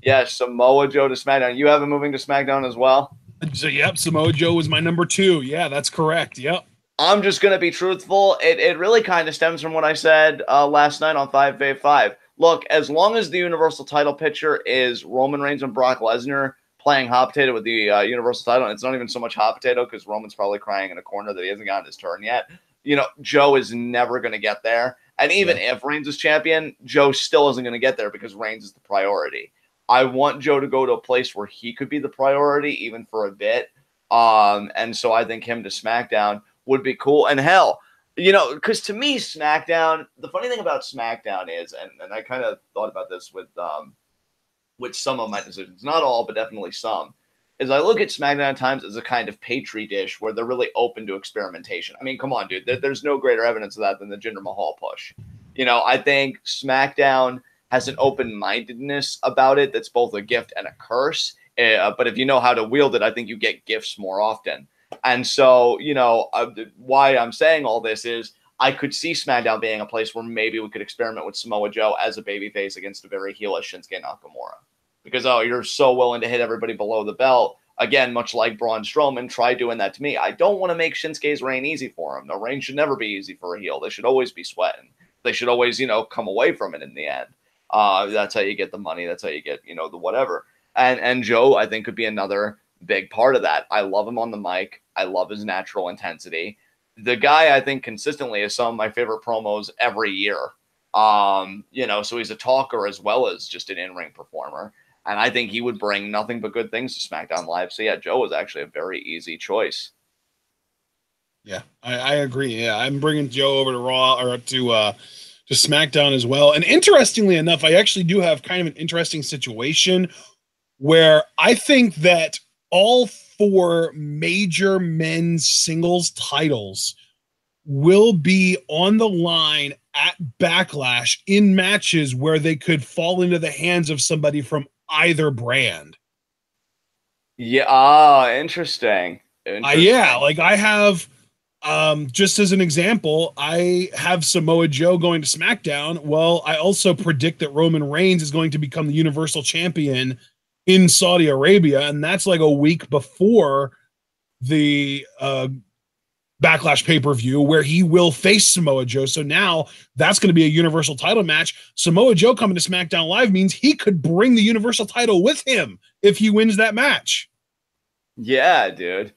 Yeah, Samoa Joe to SmackDown. You have him moving to SmackDown as well? So, yep, Samoa Joe was my number 2. Yeah, that's correct. Yep. I'm just going to be truthful. It really kind of stems from what I said last night on 5v5. Look, as long as the Universal title picture is Roman Reigns and Brock Lesnar playing hot potato with the Universal title, and it's not even so much hot potato because Roman's probably crying in a corner that he hasn't gotten his turn yet. You know, Joe is never going to get there. And even if Reigns is champion, Joe still isn't going to get there because Reigns is the priority. I want Joe to go to a place where he could be the priority even for a bit. And so I think him to SmackDown would be cool. And hell, you know, because to me, SmackDown, the funny thing about SmackDown is, and I kind of thought about this with some of my decisions, not all, but definitely some, is I look at SmackDown at times as a kind of Petri dish where they're really open to experimentation. I mean, come on, dude. There's no greater evidence of that than the Jinder Mahal push. You know, I think SmackDown has an open-mindedness about it that's both a gift and a curse. But if you know how to wield it, I think you get gifts more often. And so, you know, why I'm saying all this is I could see SmackDown being a place where maybe we could experiment with Samoa Joe as a babyface against a very heelish Shinsuke Nakamura. Because, oh, you're so willing to hit everybody below the belt. Again, much like Braun Strowman, try doing that to me. I don't want to make Shinsuke's reign easy for him. The reign should never be easy for a heel. They should always be sweating. They should always, you know, come away from it in the end. That's how you get the money. That's how you get, you know, the whatever. And Joe, I think, could be another big part of that. I love him on the mic. I love his natural intensity. The guy, I think, consistently is some of my favorite promos every year. You know, so he's a talker as well as just an in-ring performer. And I think he would bring nothing but good things to SmackDown Live. So, yeah, Joe was actually a very easy choice. Yeah, I agree. Yeah, I'm bringing Joe over to Raw or to SmackDown as well. And interestingly enough, I actually do have kind of an interesting situation where I think that all 4 major men's singles titles will be on the line at Backlash in matches where they could fall into the hands of somebody from either brand. Yeah, interesting. Yeah, like I have, just as an example, I have Samoa Joe going to SmackDown. Well, I also predict that Roman Reigns is going to become the Universal Champion in Saudi Arabia, and that's like a week before the Backlash pay-per-view where he will face Samoa Joe. So now that's going to be a Universal title match. Samoa Joe coming to SmackDown Live means he could bring the Universal title with him if he wins that match. Yeah, dude.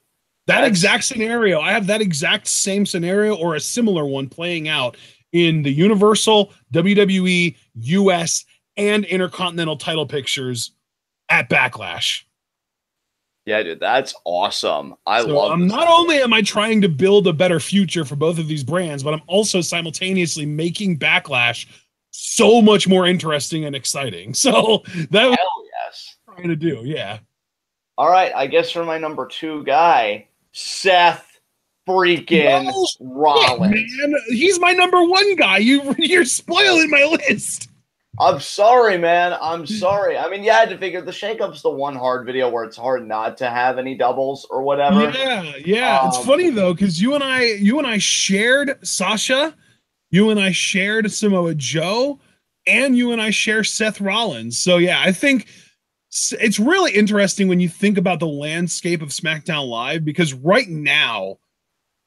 That exact scenario. I have that exact same scenario or a similar one playing out in the Universal, WWE, US, and Intercontinental title pictures at Backlash. Yeah, dude, that's awesome. I love this. Not only am I trying to build a better future for both of these brands, but I'm also simultaneously making Backlash so much more interesting and exciting. So that hell yes. trying to do. Yeah. All right, I guess for my number 2 guy, Seth freaking Well, shit, Rollins. man. He's my number 1 guy. You're spoiling my list. I'm sorry, man. I'm sorry. I mean, you had to figure the Shakeup's the one hard video where it's hard not to have any doubles or whatever. Yeah, yeah. It's funny though, because you and I shared Sasha, you and I shared Samoa Joe, and you and I share Seth Rollins. So yeah, I think it's really interesting when you think about the landscape of SmackDown Live, because right now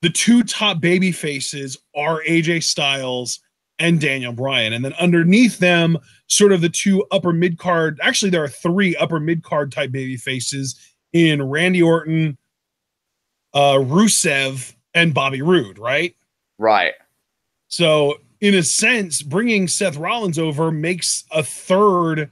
the 2 top baby faces are AJ Styles and Daniel Bryan, and then underneath them, sort of the 2 upper mid card. Actually, there are 3 upper mid card type baby faces in Randy Orton, Rusev, and Bobby Roode, right? Right. So, in a sense, bringing Seth Rollins over makes a 3rd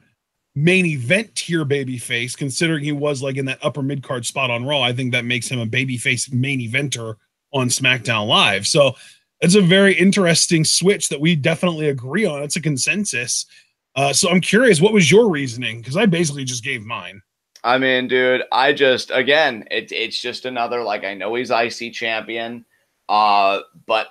main event tier babyface, considering he was like in that upper mid card spot on Raw. I think that makes him a babyface main eventer on SmackDown Live. So, it's a very interesting switch that we definitely agree on. It's a consensus. So, I'm curious, what was your reasoning? Because I basically just gave mine. I mean, dude, I just, again, it's just another, like, I know he's IC champion, but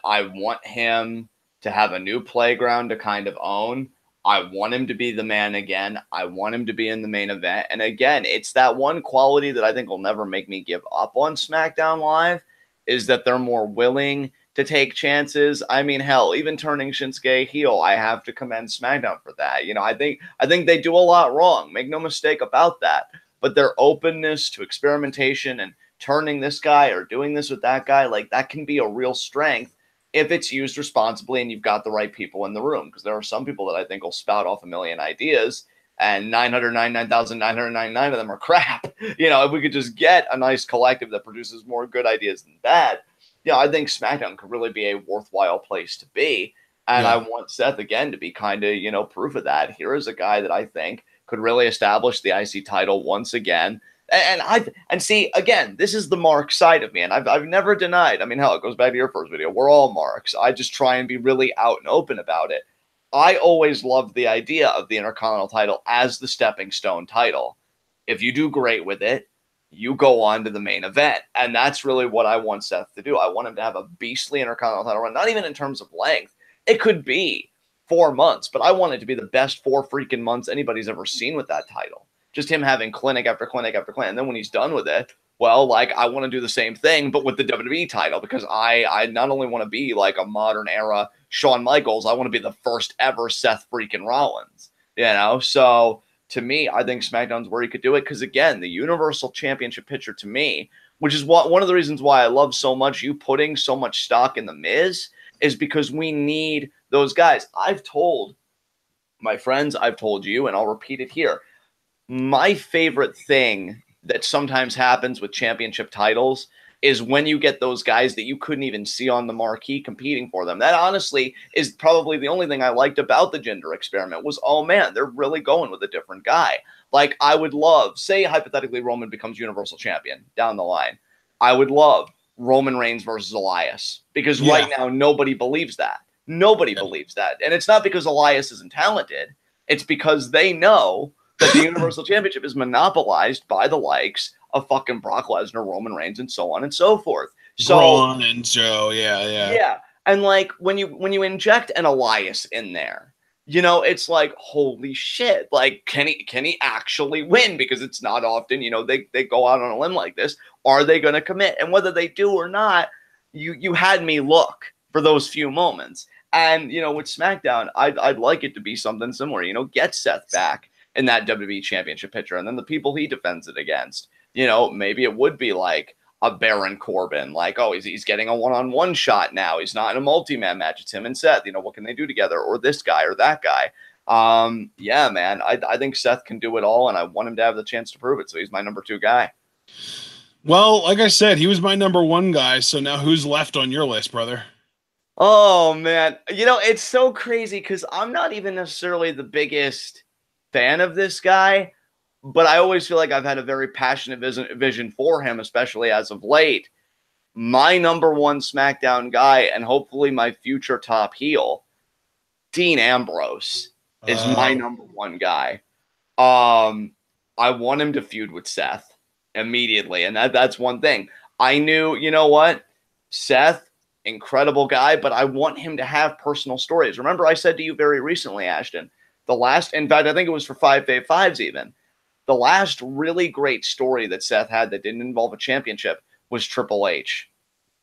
I want him to have a new playground to kind of own. I want him to be the man again. I want him to be in the main event. And again, it's that one quality that I think will never make me give up on SmackDown Live, is that they're more willing to take chances. I mean, hell, even turning Shinsuke heel, I have to commend SmackDown for that. You know, I think they do a lot wrong. Make no mistake about that. But their openness to experimentation and turning this guy or doing this with that guy, like, that can be a real strength if it's used responsibly and you've got the right people in the room. Because there are some people that I think will spout off a million ideas, and 999,999 of them are crap. You know, if we could just get a nice collective that produces more good ideas than bad, yeah, I think SmackDown could really be a worthwhile place to be. And I want Seth, again, to be kind of, you know, proof of that. Here is a guy that I think could really establish the IC title once again. And see, again, this is the Mark side of me, and I've never denied. I mean, hell, it goes back to your first video. We're all Marks. I just try and be really out and open about it. I always loved the idea of the Intercontinental title as the stepping stone title. If you do great with it, you go on to the main event. And that's really what I want Seth to do. I want him to have a beastly Intercontinental title run, not even in terms of length. It could be 4 months, but I want it to be the best 4 freaking months anybody's ever seen with that title. Just him having clinic after clinic after clinic. And then when he's done with it, well, like, I want to do the same thing, but with the WWE title, because I not only want to be like a modern era Shawn Michaels, I want to be the first ever Seth freaking Rollins, you know? So to me, I think SmackDown's where he could do it. Because again, the Universal Championship picture to me, which is one of the reasons why I love so much you putting so much stock in The Miz, is because we need those guys. I've told my friends, I've told you, and I'll repeat it here. My favorite thing that sometimes happens with championship titles is when you get those guys that you couldn't even see on the marquee competing for them. That honestly is probably the only thing I liked about the gender experiment was, oh man, they're really going with a different guy. Like, I would love, say hypothetically Roman becomes Universal Champion down the line. I would love Roman Reigns versus Elias, because right now nobody believes that. Nobody believes that. And it's not because Elias isn't talented. It's because they know that the Universal Championship is monopolized by the likes of fucking Brock Lesnar, Roman Reigns, and so on and so forth. So Braun and Joe, yeah. And like when you inject an Elias in there, you know, it's like, holy shit! Like, can he actually win? Because it's not often, you know, they go out on a limb like this. Are they going to commit? And whether they do or not, you had me look for those few moments. And you know, with SmackDown, I'd like it to be something similar. You know, get Seth back in that WWE Championship picture, and then the people he defends it against. You know, maybe it would be like a Baron Corbin, like, oh, he's getting a one-on-one shot now. He's not in a multi-man match. It's him and Seth. You know, what can they do together? Or this guy or that guy. Yeah, man, I think Seth can do it all, and I want him to have the chance to prove it. So he's my number 2 guy. Well, like I said, he was my number 1 guy. So now who's left on your list, brother? Oh, man. You know, it's so crazy because I'm not even necessarily the biggest fan of this guy, but I always feel like I've had a very passionate vision for him, especially as of late. My number 1 SmackDown guy, and hopefully my future top heel, Dean Ambrose, is my number 1 guy. I want him to feud with Seth immediately. And that's one thing. I knew, you know what? Seth, incredible guy, but I want him to have personal stories. Remember, I said to you very recently, Ashton, in fact, I think it was for 5v5s even, the last really great story that Seth had that didn't involve a championship was Triple H.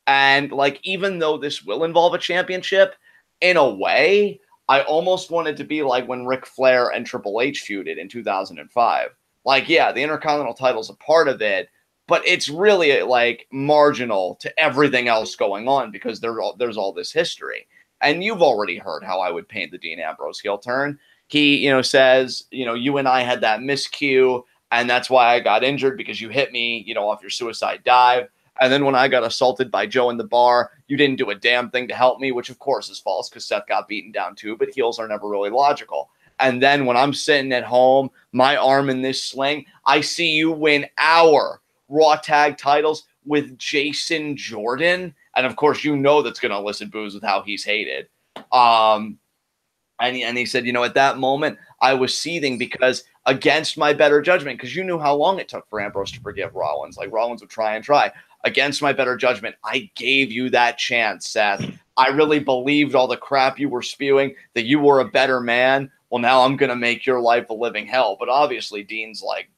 And like, even though this will involve a championship, in a way, I almost want it to be like when Ric Flair and Triple H feuded in 2005. Like, yeah, the Intercontinental title's a part of it, but it's really like marginal to everything else going on because there's all this history. And you've already heard how I would paint the Dean Ambrose heel turn. He, says, you and I had that miscue, and that's why I got injured because you hit me, off your suicide dive. And then when I got assaulted by Joe in the bar, you didn't do a damn thing to help me, which of course is false because Seth got beaten down too, but heels are never really logical. And then when I'm sitting at home, my arm in this sling, I see you win our Raw Tag titles with Jason Jordan. And of course, that's going to elicit boos with how he's hated. And he said, at that moment, I was seething because against my better judgment, because you knew how long it took for Ambrose to forgive Rollins. Like Rollins would try and try. Against my better judgment, I gave you that chance, Seth. I really believed all the crap you were spewing, that you were a better man. Well, now I'm going to make your life a living hell. But obviously, Dean's like,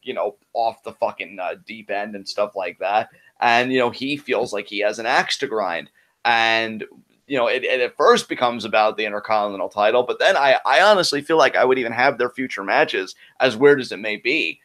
off the fucking deep end and stuff like that. And, he feels like he has an axe to grind. And, it at first becomes about the Intercontinental title. But then I honestly feel like I would even have their future matches, as weird as it may be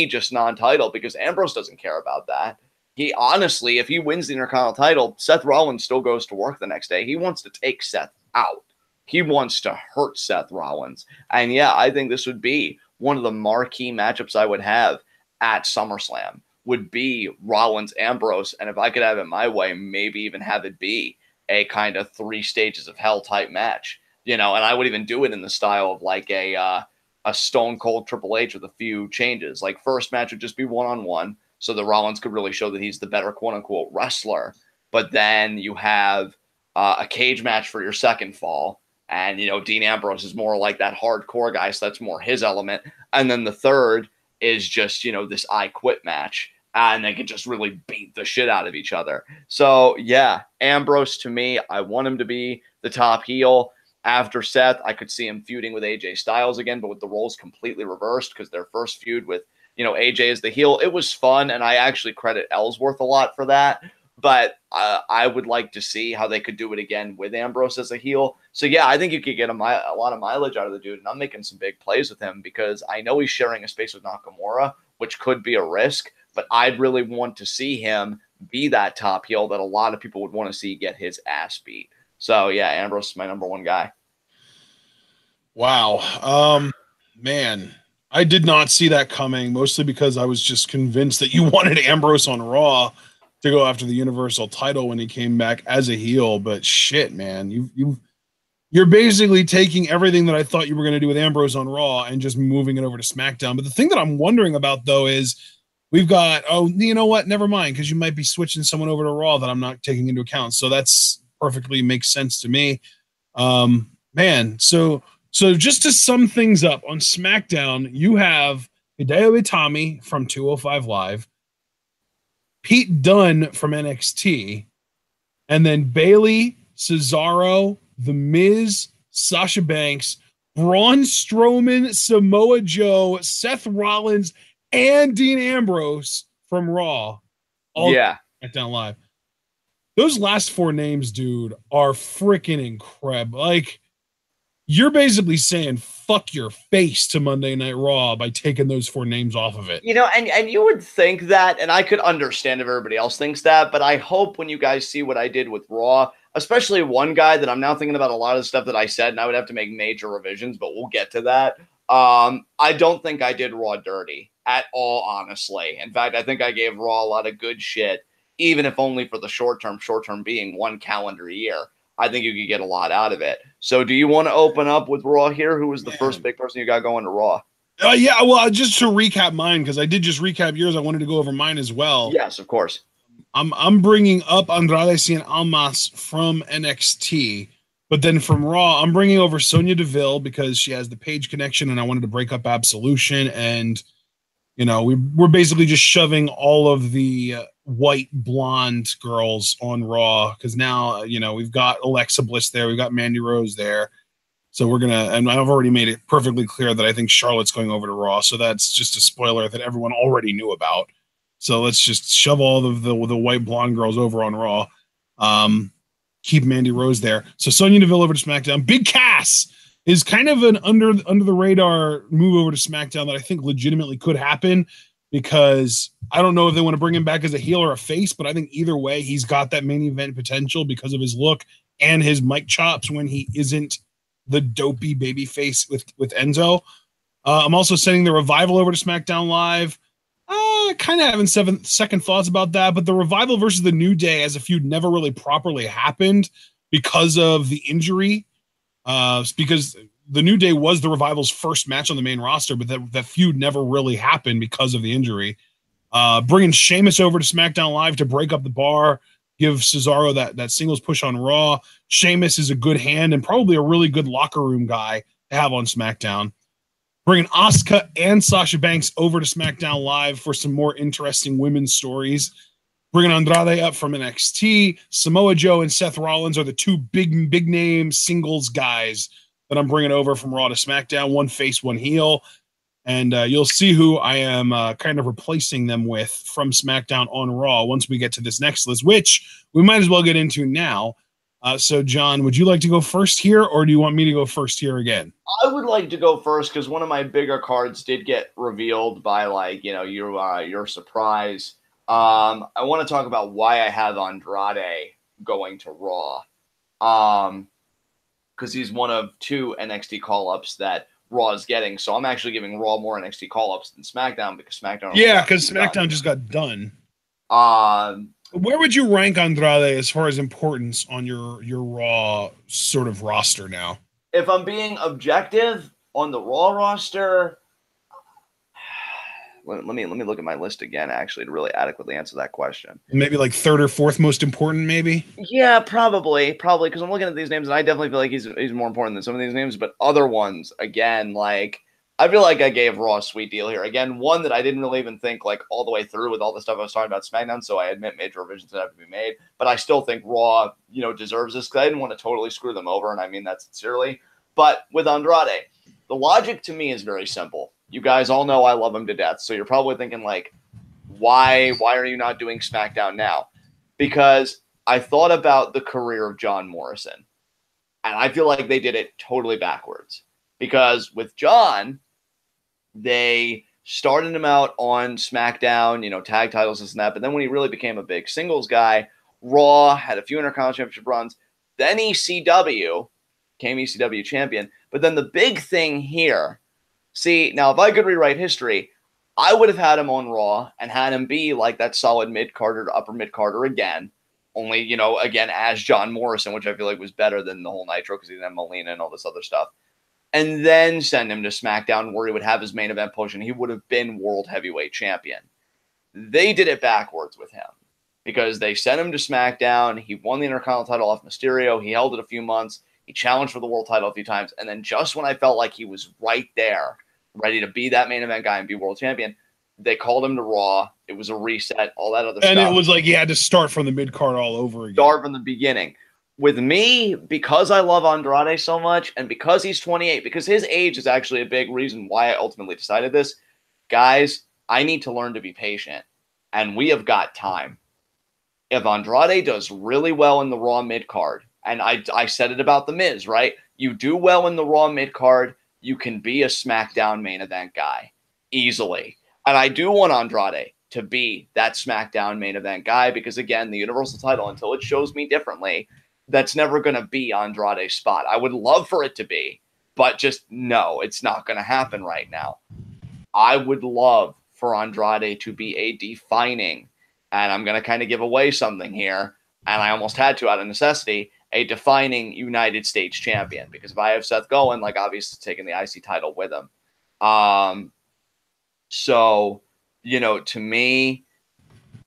just non-title because Ambrose doesn't care about that. He honestly, if he wins the Intercontinental title, Seth Rollins still goes to work the next day. He wants to take Seth out. He wants to hurt Seth Rollins. And yeah, I think this would be one of the marquee matchups I would have at SummerSlam would be Rollins Ambrose. And if I could have it my way, maybe even have it be a kind of 3 stages of hell type match, and I would even do it in the style of like a Stone Cold Triple H with a few changes. Like first match would just be 1-on-1. So the Rollins could really show that he's the better quote-unquote wrestler. But then you have a cage match for your second fall. And, Dean Ambrose is more like that hardcore guy, so that's more his element. And then the third is just, this I Quit match. And they can just really beat the shit out of each other. So, yeah, Ambrose, to me, I want him to be the top heel. After Seth, I could see him feuding with AJ Styles again, but with the roles completely reversed because their first feud with AJ as the heel. It was fun, and I actually credit Ellsworth a lot for that. But I would like to see how they could do it again with Ambrose as a heel. So, yeah, I think you could get a lot of mileage out of the dude, and I'm making some big plays with him because I know he's sharing a space with Nakamura, which could be a risk, but I'd really want to see him be that top heel that a lot of people would want to see get his ass beat. So, yeah, Ambrose is my number one guy. Wow. Man. I did not see that coming, mostly because I was just convinced that you wanted Ambrose on Raw to go after the Universal title when he came back as a heel. But shit, man, you're basically taking everything that I thought you were going to do with Ambrose on Raw and just moving it over to SmackDown. But the thing that I'm wondering about, though, is we've got, you know what? Never mind, because you might be switching someone over to Raw that I'm not taking into account. So that's perfectly makes sense to me. Man, so just to sum things up, on SmackDown, you have Hideo Itami from 205 Live, Pete Dunne from NXT, and then Bayley, Cesaro, The Miz, Sasha Banks, Braun Strowman, Samoa Joe, Seth Rollins, and Dean Ambrose from Raw. All SmackDown Live. Those last 4 names, dude, are freaking incredible. Like, you're basically saying fuck your face to Monday Night Raw by taking those 4 names off of it. And you would think that, and I could understand if everybody else thinks that, but I hope when you guys see what I did with Raw, especially one guy that I'm now thinking about a lot of the stuff that I said, and I would have to make major revisions, but we'll get to that. I don't think I did Raw dirty at all, honestly. In fact, I think I gave Raw a lot of good shit, even if only for the short term being 1 calendar year. I think you could get a lot out of it. So do you want to open up with Raw here? Who was the first big person you got going to Raw? Yeah, well, just to recap mine, because I did just recap yours. I wanted to go over mine as well. Yes, of course. I'm bringing up Andrade Cien Almas from NXT, but then from Raw, I'm bringing over Sonya Deville because she has the Page connection, and I wanted to break up Absolution. And You know, we're basically just shoving all of the white blonde girls on Raw because now, you know, we've got Alexa Bliss there, we've got Mandy Rose there. So we're gonna, and I've already made it perfectly clear that I think Charlotte's going over to Raw. So that's just a spoiler that everyone already knew about. So let's just shove all of the white blonde girls over on Raw. Keep Mandy Rose there. So Sonya Deville over to SmackDown. Big Cass is kind of an under the radar move over to SmackDown that I think legitimately could happen, because I don't know if they want to bring him back as a heel or a face, but I think either way he's got that main event potential because of his look and his mic chops when he isn't the dopey baby face with Enzo. I'm also sending the Revival over to SmackDown Live. Kind of having second thoughts about that, but the Revival versus the New Day as a feud never really properly happened because of the injury. Because the New Day was the Revival's first match on the main roster, but that feud never really happened because of the injury. Bringing Sheamus over to SmackDown Live to break up the bar, give Cesaro that singles push on Raw. Sheamus is a good hand and probably a really good locker room guy to have on SmackDown. Bringing Asuka and Sasha Banks over to SmackDown Live for some more interesting women's stories. Bringing Andrade up from NXT. Samoa Joe and Seth Rollins are the two big name singles guys that I'm bringing over from Raw to SmackDown. One face, one heel. And you'll see who I am kind of replacing them with from SmackDown on Raw once we get to this next list, which we might as well get into now. So, John, would you like to go first here, or do you want me to go first here again? I would like to go first because one of my bigger cards did get revealed by, like, you know, your surprise. I want to talk about why I have Andrade going to Raw. Because he's one of two NXT call-ups that Raw is getting. So I'm actually giving Raw more NXT call-ups than SmackDown because SmackDown. Yeah, because SmackDown just got done. Where would you rank Andrade as far as importance on your Raw sort of roster now? If I'm being objective on the Raw roster, let me look at my list again, actually, to really adequately answer that question. Maybe like third or fourth most important, maybe? Yeah, probably, because I'm looking at these names, and I definitely feel like he's more important than some of these names, but other ones, again, like, I feel like I gave Raw a sweet deal here. Again, one that I didn't really even think, like, all the way through with all the stuff I was talking about SmackDown, so I admit major revisions that have to be made, but I still think Raw, you know, deserves this, because I didn't want to totally screw them over, and I mean that sincerely. But with Andrade, the logic to me is very simple. You guys all know I love him to death, so you're probably thinking, like, why are you not doing SmackDown now? Because I thought about the career of John Morrison, and I feel like they did it totally backwards. Because with John, they started him out on SmackDown, you know, tag titles, this and that, but then when he really became a big singles guy, Raw had a few Intercontinental Championship runs, then ECW, became ECW champion. But then the big thing here, see, now if I could rewrite history, I would have had him on Raw and had him be like that solid mid-carder to upper mid-carder again. Only, you know, again, as John Morrison, which I feel like was better than the whole Nitro because he didn't have Molina and all this other stuff. And then send him to SmackDown where he would have his main event push and he would have been World Heavyweight Champion. They did it backwards with him because they sent him to SmackDown. He won the Intercontinental title off Mysterio. He held it a few months. He challenged for the world title a few times. And then just when I felt like he was right there, ready to be that main event guy and be world champion, they called him to Raw. It was a reset, all that other stuff. And it was like he had to start from the mid-card all over again. Start from the beginning. With me, because I love Andrade so much, and because he's 28, because his age is actually a big reason why I ultimately decided this, guys, I need to learn to be patient. And we have got time. If Andrade does really well in the Raw mid-card, and I said it about The Miz, right? You do well in the Raw mid-card, you can be a SmackDown main event guy easily. And I do want Andrade to be that SmackDown main event guy because, again, the Universal title, until it shows me differently, that's never going to be Andrade's spot. I would love for it to be, but just no, it's not going to happen right now. I would love for Andrade to be a defining, and I'm going to kind of give away something here, and I almost had to out of necessity, a defining United States champion. Because if I have Seth going, like, obviously taking the IC title with him. So, you know, to me,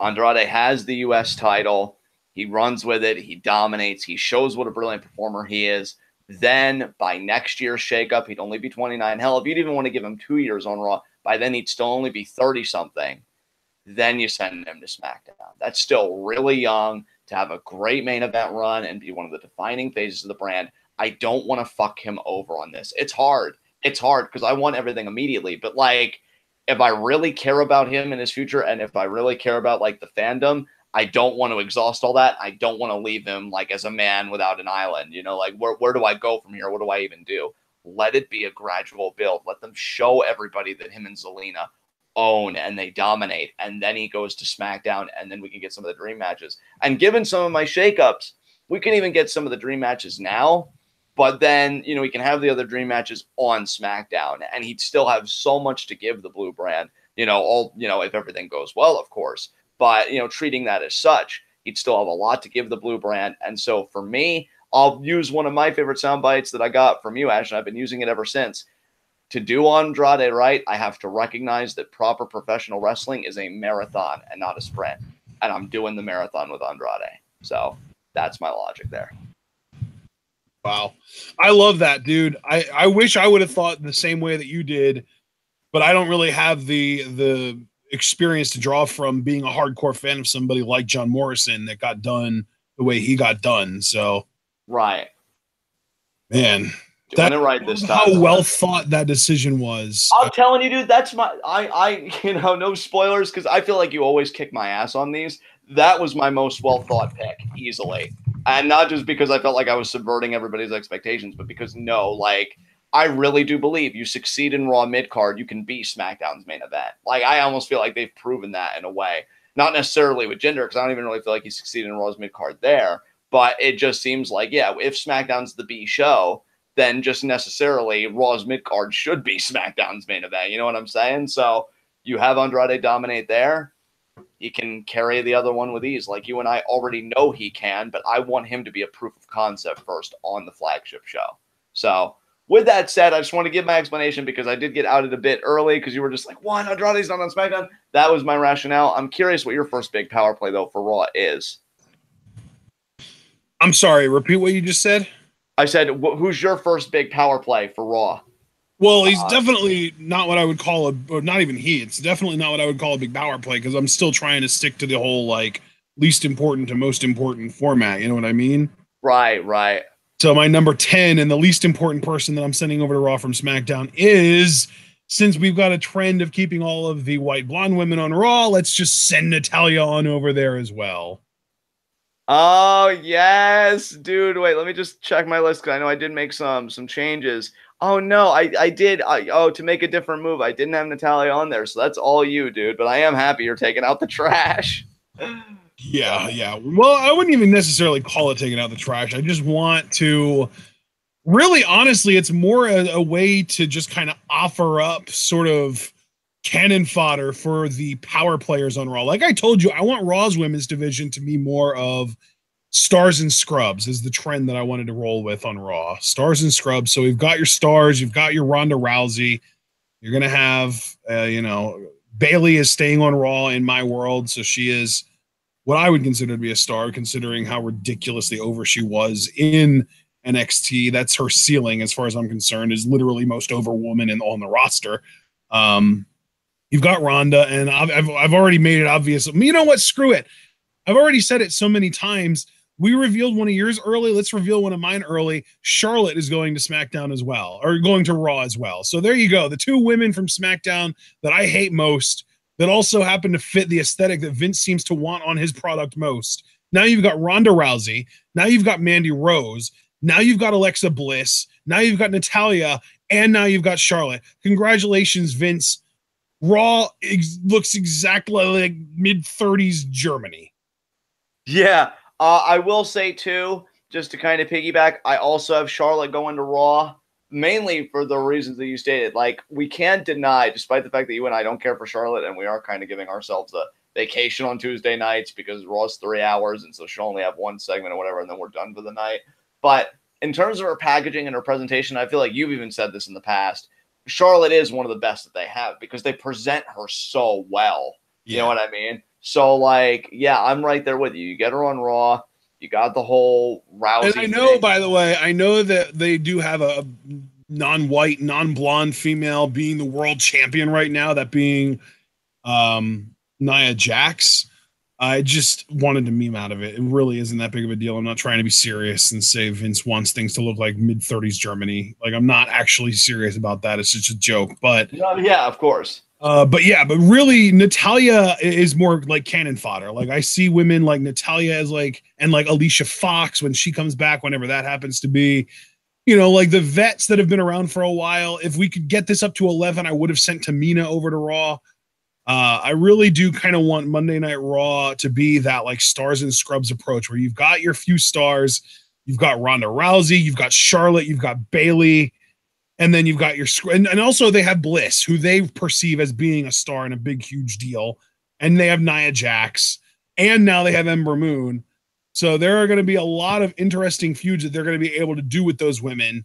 Andrade has the U.S. title. He runs with it. He dominates. He shows what a brilliant performer he is. Then by next year's shakeup, he'd only be 29. Hell, if you'd even want to give him 2 years on Raw, by then he'd still only be 30-something, then you send him to SmackDown. That's still really young to have a great main event run and be one of the defining phases of the brand. I don't want to fuck him over on this. It's hard. It's hard because I want everything immediately. But, like, if I really care about him and his future, and if I really care about, like, the fandom, I don't want to exhaust all that. I don't want to leave him, like, as a man without an island. You know, like, where do I go from here? What do I even do? Let it be a gradual build. Let them show everybody that him and Zelina own and they dominate. And then he goes to SmackDown, and then we can get some of the dream matches. And given some of my shakeups, we can even get some of the dream matches now. But then, you know, he can have the other dream matches on SmackDown, and he'd still have so much to give the Blue brand, you know, if everything goes well, of course. But, you know, treating that as such, he'd still have a lot to give the Blue brand. And so for me, I'll use one of my favorite sound bites that I got from you, Ash, and I've been using it ever since. To do Andrade right, I have to recognize that proper professional wrestling is a marathon and not a sprint. And I'm doing the marathon with Andrade. So that's my logic there. Wow. I love that, dude. I wish I would have thought the same way that you did, but I don't really have the experience to draw from being a hardcore fan of somebody like John Morrison that got done the way he got done. So, right. Man. Doing it right this time. How well thought that decision was. I'm telling you, dude, that's you know, no spoilers, because I feel like you always kick my ass on these. That was my most well thought pick, easily. And not just because I felt like I was subverting everybody's expectations, but because, no, like, I really do believe you succeed in Raw mid-card, you can be SmackDown's main event. Like, I almost feel like they've proven that in a way. Not necessarily with Jinder, because I don't even really feel like he succeeded in Raw's mid-card there. But it just seems like, yeah, if SmackDown's the B show, then just necessarily Raw's mid-card should be SmackDown's main event. You know what I'm saying? So you have Andrade dominate there. He can carry the other one with ease. Like you and I already know he can, but I want him to be a proof of concept first on the flagship show. So with that said, I just want to give my explanation because I did get outed a bit early because you were just like, what? Andrade's not on SmackDown? That was my rationale. I'm curious what your first big power play, though, for Raw is. I'm sorry. Repeat what you just said. I said, who's your first big power play for Raw? Well, he's definitely not what I would call or not even he. It's definitely not what I would call a big power play because I'm still trying to stick to the whole, like, least important to most important format. You know what I mean? Right, right. So my number 10 and the least important person that I'm sending over to Raw from SmackDown is, since we've got a trend of keeping all of the white blonde women on Raw, let's just send Natalya on over there as well. Oh, yes, dude. Wait, let me just check my list because I know I did make some changes. Oh, no, I did. To make a different move, I didn't have Natalya on there, so that's all you, dude. But I am happy you're taking out the trash. Yeah. Well, I wouldn't even necessarily call it taking out the trash. I just want to really, honestly, it's more a way to just kind of offer up sort of cannon fodder for the power players on Raw. Like I told you, I want Raw's women's division to be more of stars and scrubs is the trend that I wanted to roll with on Raw. Stars and scrubs. So we've got your stars, you've got your Ronda Rousey. You're going to have, Bayley is staying on Raw in my world. So she is what I would consider to be a star, considering how ridiculously over she was in NXT. That's her ceiling, as far as I'm concerned, is literally most over woman on the roster. You've got Ronda, and I've already made it obvious. You know what? Screw it. I've already said it so many times. We revealed one of yours early. Let's reveal one of mine early. Charlotte is going to SmackDown as well, or going to Raw as well. So there you go. The two women from SmackDown that I hate most, that also happen to fit the aesthetic that Vince seems to want on his product most. Now you've got Ronda Rousey. Now you've got Mandy Rose. Now you've got Alexa Bliss. Now you've got Natalya. And now you've got Charlotte. Congratulations, Vince. Raw looks exactly like mid-30s Germany. Yeah, I will say, too, just to kind of piggyback, I also have Charlotte going to Raw, mainly for the reasons that you stated. Like, we can't deny, despite the fact that you and I don't care for Charlotte, and we are kind of giving ourselves a vacation on Tuesday nights because Raw's 3 hours, and so she'll only have one segment or whatever, and then we're done for the night. But in terms of her packaging and her presentation, I feel like you've even said this in the past, Charlotte is one of the best that they have because they present her so well. You know what I mean? So, like, yeah, I'm right there with you. You get her on Raw. You got the whole Rousey And I know, thing. by the way, I know that they do have a non-white, non-blonde female being the world champion right now, that being Nia Jax. I just wanted to meme out of it. It really isn't that big of a deal. I'm not trying to be serious and say Vince wants things to look like mid-30s Germany. Like, I'm not actually serious about that. It's just a joke. But yeah, of course. But really, Natalya is more like cannon fodder. Like, I see women like Natalya as like, and like Alicia Fox when she comes back, whenever that happens to be. You know, like the vets that have been around for a while. If we could get this up to 11, I would have sent Tamina over to Raw. I really do kind of want Monday Night Raw to be that like stars and scrubs approach where you've got your few stars, you've got Ronda Rousey, you've got Charlotte, you've got Bayley, and then you've got your and also they have Bliss, who they perceive as being a star and a big, huge deal, and they have Nia Jax, and now they have Ember Moon. So there are going to be a lot of interesting feuds that they're going to be able to do with those women.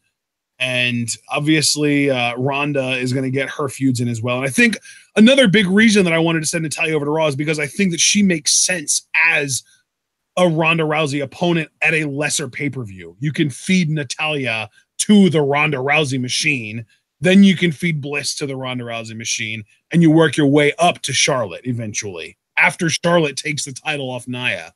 And obviously, Ronda is going to get her feuds in as well. And I think another big reason that I wanted to send Natalya over to Raw is because I think that she makes sense as a Ronda Rousey opponent at a lesser pay-per-view. You can feed Natalya to the Ronda Rousey machine, then you can feed Bliss to the Ronda Rousey machine, and you work your way up to Charlotte eventually, after Charlotte takes the title off Nia.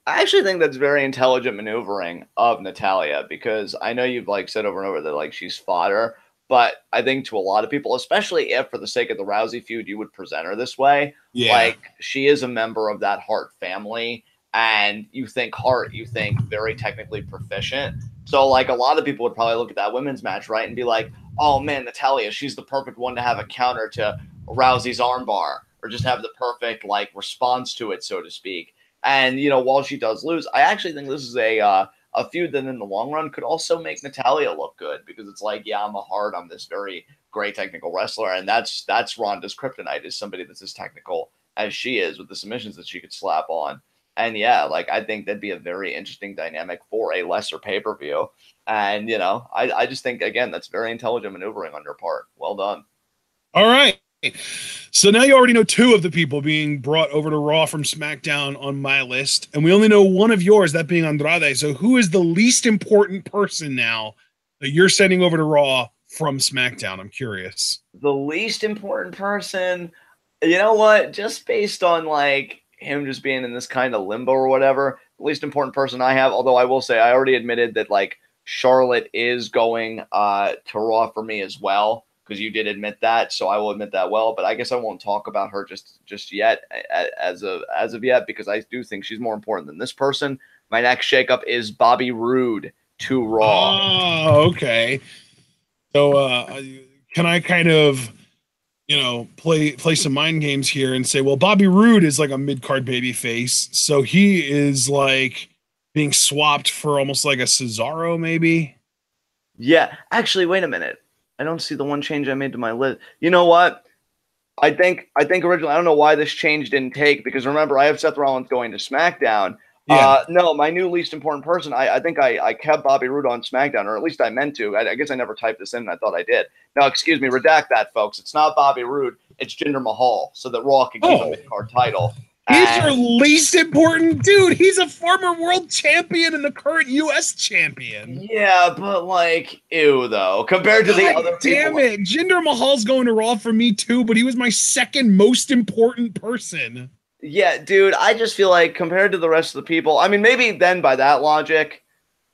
I actually think that's very intelligent maneuvering of Natalya, because I know you've like said over and over that like she's fodder, but I think to a lot of people, especially if for the sake of the Rousey feud, you would present her this way. Yeah. Like, she is a member of that Hart family, and you think Hart, you think very technically proficient. So like a lot of people would probably look at that women's match, right, and be like, oh man, Natalya, she's the perfect one to have a counter to Rousey's armbar, or just have the perfect like response to it, so to speak. And, you know, while she does lose, I actually think this is a feud that in the long run could also make Natalya look good, because it's like, yeah, I'm this very great technical wrestler. And that's Ronda's kryptonite, is somebody that's as technical as she is with the submissions that she could slap on. And yeah, like, I think that'd be a very interesting dynamic for a lesser pay-per-view. And, you know, I just think, again, that's very intelligent maneuvering on your part. Well done. All right. So now you already know two of the people being brought over to Raw from SmackDown on my list, and we only know one of yours, that being Andrade. So who is the least important person now that you're sending over to Raw from SmackDown? I'm curious. The least important person, you know what? Just based on like him just being in this kind of limbo or whatever, the least important person I have, although I will say I already admitted that like Charlotte is going to Raw for me as well, because you did admit that, so I will admit that well. But I guess I won't talk about her just yet, as of yet, because I do think she's more important than this person. My next shakeup is Bobby Roode to Raw. Oh, okay. So can I kind of, you know, play some mind games here and say, well, Bobby Roode is like a mid-card baby face, so he is like being swapped for almost like a Cesaro, maybe? Yeah, actually, wait a minute. I don't see the one change I made to my list. You know what? I think originally, I don't know why this change didn't take, because remember, I have Seth Rollins going to SmackDown. Yeah. No, my new least important person, I think I kept Bobby Roode on SmackDown, or at least I meant to. I guess I never typed this in, and I thought I did. No, excuse me, redact that, folks. It's not Bobby Roode. It's Jinder Mahal, so that Raw can keep a mid-card title. He's your least important dude. He's a former world champion and the current U.S. champion. Yeah, but like, ew, though. Compared to the other people. Damn it. Jinder Mahal's going to Raw for me, too, but he was my second most important person. Yeah, dude, I just feel like compared to the rest of the people, I mean, maybe then by that logic,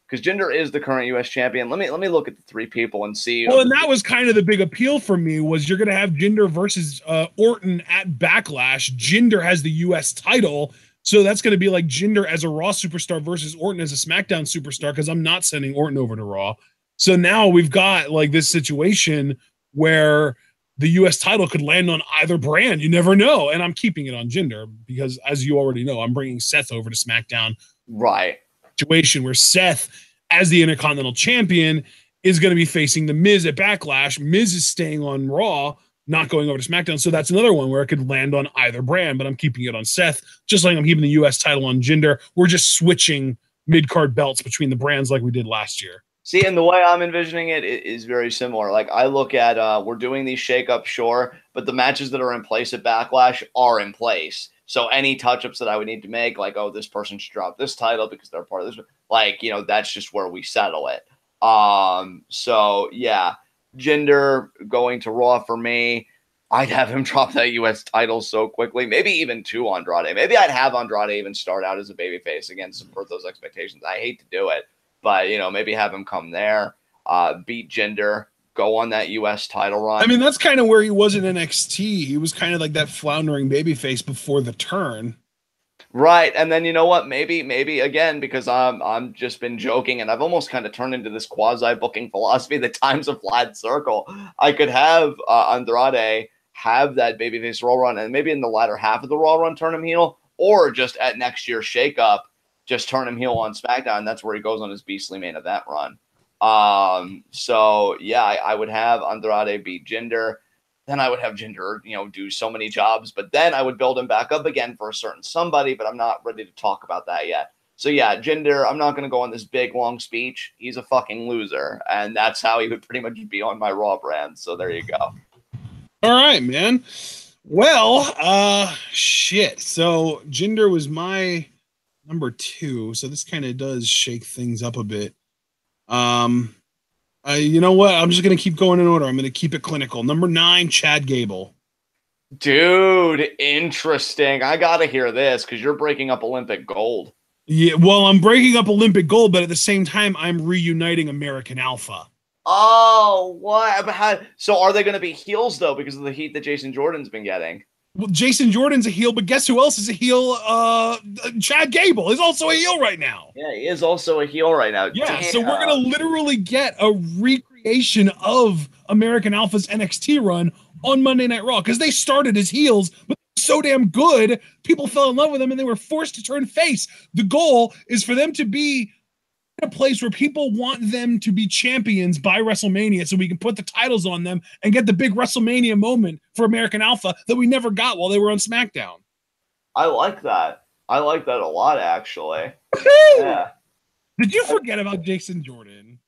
because Jinder is the current U.S. champion. Let me look at the three people and see. Well, and that was kind of the big appeal for me, was you're going to have Jinder versus Orton at Backlash. Jinder has the U.S. title, so that's going to be like Jinder as a Raw superstar versus Orton as a SmackDown superstar, because I'm not sending Orton over to Raw. So now we've got like this situation where the U.S. title could land on either brand. You never know. And I'm keeping it on Jinder because, as you already know, I'm bringing Seth over to SmackDown. Right. Situation where Seth, as the Intercontinental Champion, is going to be facing The Miz at Backlash. Miz is staying on Raw, not going over to SmackDown. So that's another one where it could land on either brand, but I'm keeping it on Seth, just like I'm keeping the U.S. title on Jinder. We're just switching mid-card belts between the brands like we did last year. See, and the way I'm envisioning it is very similar. Like, I look at, we're doing these shakeups, sure, but the matches that are in place at Backlash are in place. So any touch-ups that I would need to make, like, oh, this person should drop this title because they're part of this, like, you know, that's just where we settle it. So yeah, Jinder going to Raw for me. I'd have him drop that U.S. title so quickly. Maybe even to Andrade. Maybe I'd have Andrade even start out as a babyface again, support those expectations. I hate to do it, but maybe have him come there, beat Jinder, go on that U.S. title run. I mean, that's kind of where he was in NXT. He was kind of like that floundering babyface before the turn. Right, and then you know what? Maybe again, because I'm just been joking, and I've almost kind of turned into this quasi booking philosophy. The time's a flat circle. I could have Andrade have that babyface Raw run, and maybe in the latter half of the Raw run turn him heel, or just at next year's Shakeup, just turn him heel on SmackDown. And that's where he goes on his beastly main event run. So yeah, I would have Andrade beat Jinder. Then I would have Jinder, do so many jobs, but then I would build him back up again for a certain somebody, but I'm not ready to talk about that yet. So yeah, Jinder, I'm not going to go on this big, long speech. He's a fucking loser, and that's how he would pretty much be on my Raw brand. So there you go. All right, man. Well, shit. So Jinder was my number 2, so this kind of does shake things up a bit. You know what? I'm just going to keep going in order. I'm going to keep it clinical. Number 9, Chad Gable. Dude, interesting. I got to hear this because you're breaking up Olympic gold. Yeah, well, I'm breaking up Olympic gold, but at the same time, I'm reuniting American Alpha. Oh, what? So are they going to be heels, though, because of the heat that Jason Jordan's been getting? Well, Jason Jordan's a heel, but guess who else is a heel? Chad Gable is also a heel right now. Yeah, he is also a heel right now. Yeah, so we're going to literally get a recreation of American Alpha's NXT run on Monday Night Raw, because they started as heels, but so damn good, people fell in love with them, and they were forced to turn face. The goal is for them to be a place where people want them to be champions by WrestleMania, so we can put the titles on them and get the big WrestleMania moment for American Alpha that we never got while they were on SmackDown. I like that. I like that a lot, actually. Yeah. Did you forget about Jason Jordan?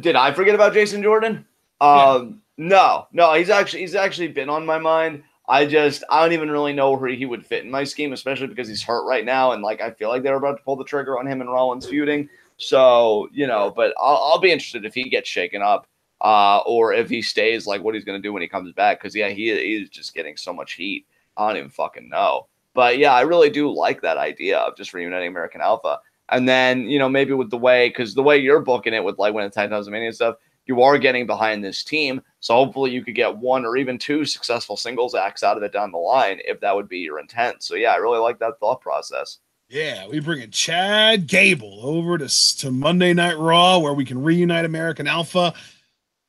Did I forget about Jason Jordan? Yeah. No, he's actually been on my mind. I don't even really know where he would fit in my scheme, especially because he's hurt right now, and I feel like they're about to pull the trigger on him and Rollins feuding. So, but I'll be interested if he gets shaken up, or if he stays, what he's going to do when he comes back. Because, yeah, he is just getting so much heat. I don't even fucking know. But, yeah, I really do like that idea of just reuniting American Alpha. And then, maybe with the way you're booking it with, when it's Titano's and stuff, you are getting behind this team. So hopefully you could get 1 or even 2 successful singles acts out of it down the line, if that would be your intent. So, yeah, I really like that thought process. Yeah, we bring in Chad Gable over to Monday Night Raw, where we can reunite American Alpha.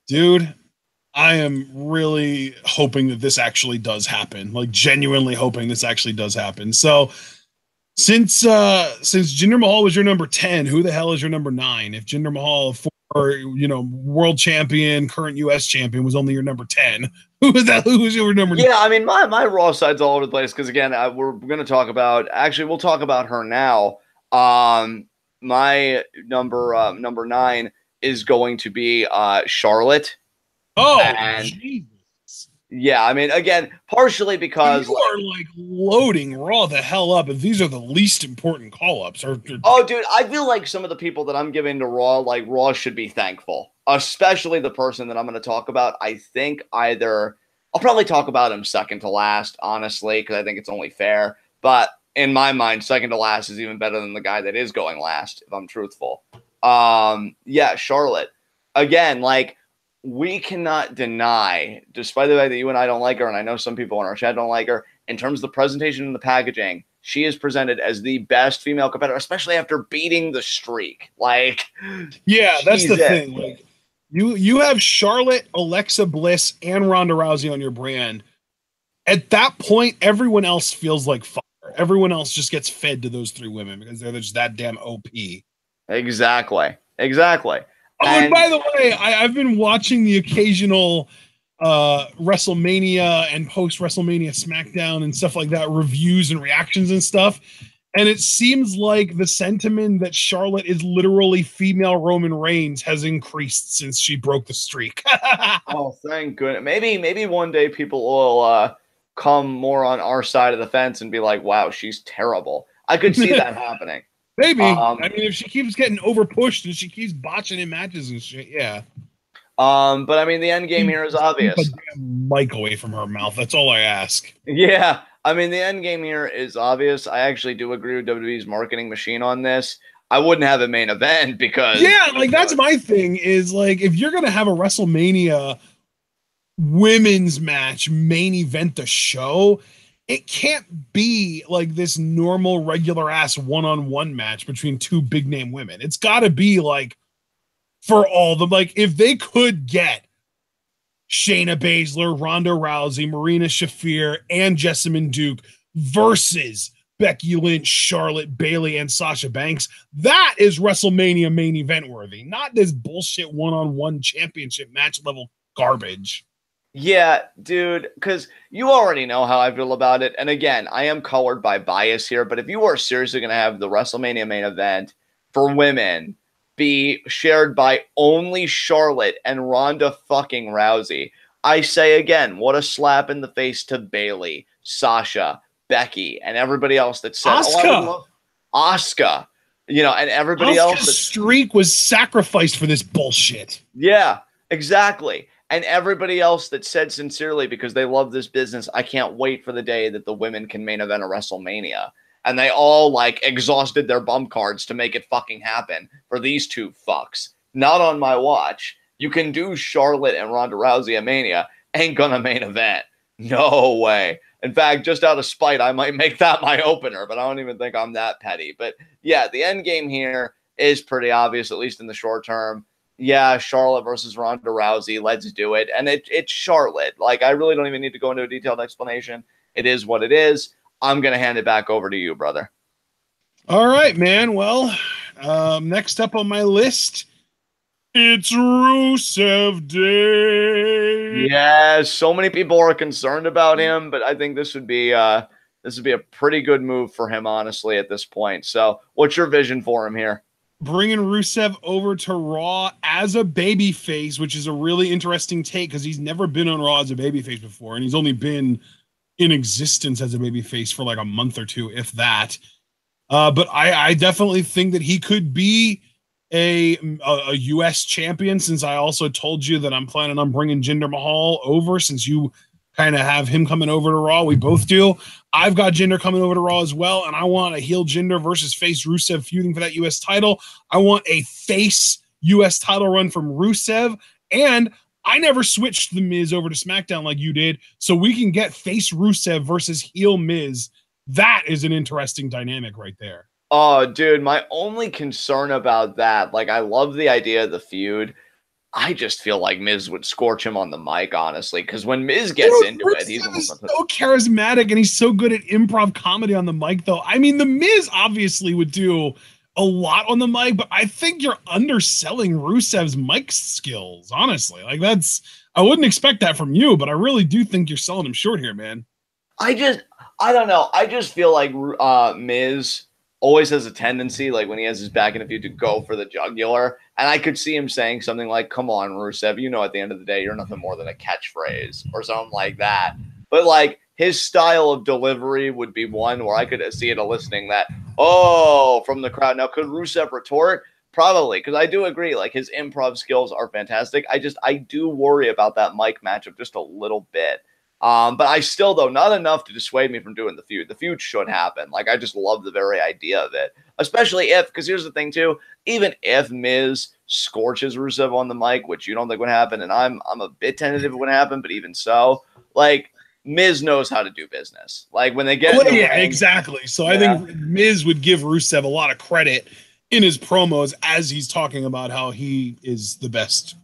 Dude, I am really hoping that this actually does happen. Genuinely hoping this actually does happen. So, since Jinder Mahal was your number 10, who the hell is your number 9? If Jinder Mahal, world champion, current U.S. champion, was only your number 10, who was your number 9? Yeah, I mean, my Raw side's all over the place because, again, we're going to talk about – actually, we'll talk about her now. My number 9 is going to be Charlotte. Oh, and Jesus. Yeah, I mean, again, partially because you are loading Raw the hell up, and these are the least important call-ups. Oh, dude, I feel like some of the people that I'm giving to Raw, Raw should be thankful, especially the person that I'm going to talk about. I think I'll probably talk about him second to last, honestly, because I think it's only fair. But in my mind, second to last is even better than the guy that is going last, if I'm truthful. Yeah, Charlotte. Again, we cannot deny, despite the fact that you and I don't like her, and I know some people in our chat don't like her, in terms of the presentation and the packaging, she is presented as the best female competitor, especially after beating the streak. Yeah, that's the thing. You have Charlotte, Alexa Bliss, and Ronda Rousey on your brand. At that point, everyone else feels like fire. Everyone else just gets fed to those 3 women because they're just that damn OP. Exactly. Oh, and by the way, I've been watching the occasional WrestleMania and post-WrestleMania SmackDown and stuff like that, reviews and reactions and stuff. And it seems like the sentiment that Charlotte is literally female Roman Reigns has increased since she broke the streak. Oh, thank goodness. Maybe one day people will come more on our side of the fence and be like, wow, she's terrible. I could see that happening. Maybe. I mean, if she keeps getting over pushed and she keeps botching in matches and shit, yeah. But I mean, the end game here is obvious. Keep a damn mic away from her mouth. That's all I ask. Yeah, I mean, the end game here is obvious. I actually do agree with WWE's marketing machine on this. I wouldn't have a main event because that's my thing is like if you're gonna have a WrestleMania women's match main event the show, it can't be like this normal regular ass one-on-one match between two big name women. It's got to be like for all the like if they could get Shayna Baszler, Ronda Rousey, Marina Shafir, and Jessamine Duke versus Becky Lynch, Charlotte, Bayley, and Sasha Banks. That is WrestleMania main event worthy, not this bullshit one-on-one championship match level garbage. Yeah, dude, because you already know how I feel about it. And again, I am colored by bias here, but if you are seriously going to have the WrestleMania main event for women be shared by only Charlotte and Ronda fucking Rousey, I say again, what a slap in the face to Bayley, Sasha, Becky, and everybody else that said Asuka, you know, and everybody else. The streak was sacrificed for this bullshit. Yeah, exactly. And everybody else that said sincerely because they love this business, I can't wait for the day that the women can main event a WrestleMania. And they all like exhausted their bump cards to make it fucking happen for these two fucks. Not on my watch. You can do Charlotte and Ronda Rousey at Mania. Ain't gonna main event. No way. In fact, just out of spite, I might make that my opener, but I don't even think I'm that petty. But yeah, the end game here is pretty obvious, at least in the short term. Yeah, Charlotte versus Ronda Rousey. Let's do it. And it's Charlotte. Like, I really don't even need to go into a detailed explanation. It is what it is. I'm going to hand it back over to you, brother. All right, man. Well, next up on my list, it's Rusev Day. Yes, so many people are concerned about him, but I think this would be a pretty good move for him, honestly, at this point. So what's your vision for him here? Bringing Rusev over to Raw as a babyface, which is a really interesting take because he's never been on Raw as a babyface before, and he's only been in existence as a babyface for like a month or two, if that. But I definitely think that he could be a U.S. champion, since I also told you that I'm planning on bringing Jinder Mahal over, since you kind of have him coming over to Raw. We both do. I've got Jinder coming over to Raw as well, and I want a heel Jinder versus face Rusev feuding for that U.S. title. I want a face U.S. title run from Rusev, and I never switched The Miz over to SmackDown like you did, so we can get face Rusev versus heel Miz. That is an interesting dynamic right there. Oh, dude, my only concern about that, like, I love the idea of the feud. I just feel like Miz would scorch him on the mic, honestly, because when Miz gets into it, he's so charismatic and he's so good at improv comedy on the mic, though. I mean, the Miz obviously would do a lot on the mic, but I think you're underselling Rusev's mic skills, honestly. Like, I wouldn't expect that from you, but I really do think you're selling him short here, man. I don't know. I just feel like Miz always has a tendency, like when he has his back in a feud, to go for the jugular. And I could see him saying something like, come on, Rusev, you know, at the end of the day, you're nothing more than a catchphrase or something like that. But like his style of delivery would be one where I could see it eliciting that, oh, from the crowd. Now, could Rusev retort? Probably, because I do agree, like his improv skills are fantastic. I do worry about that mic matchup just a little bit. But I still, though, not enough to dissuade me from doing the feud. The feud should happen. Like, I just love the very idea of it. Especially if, because here's the thing, too, even if Miz scorches Rusev on the mic, which you don't think would happen, and I'm a bit tentative it would happen, but even so, like, Miz knows how to do business. Like, when they get in the ring, exactly. So I think Miz would give Rusev a lot of credit in his promos as he's talking about how he is the best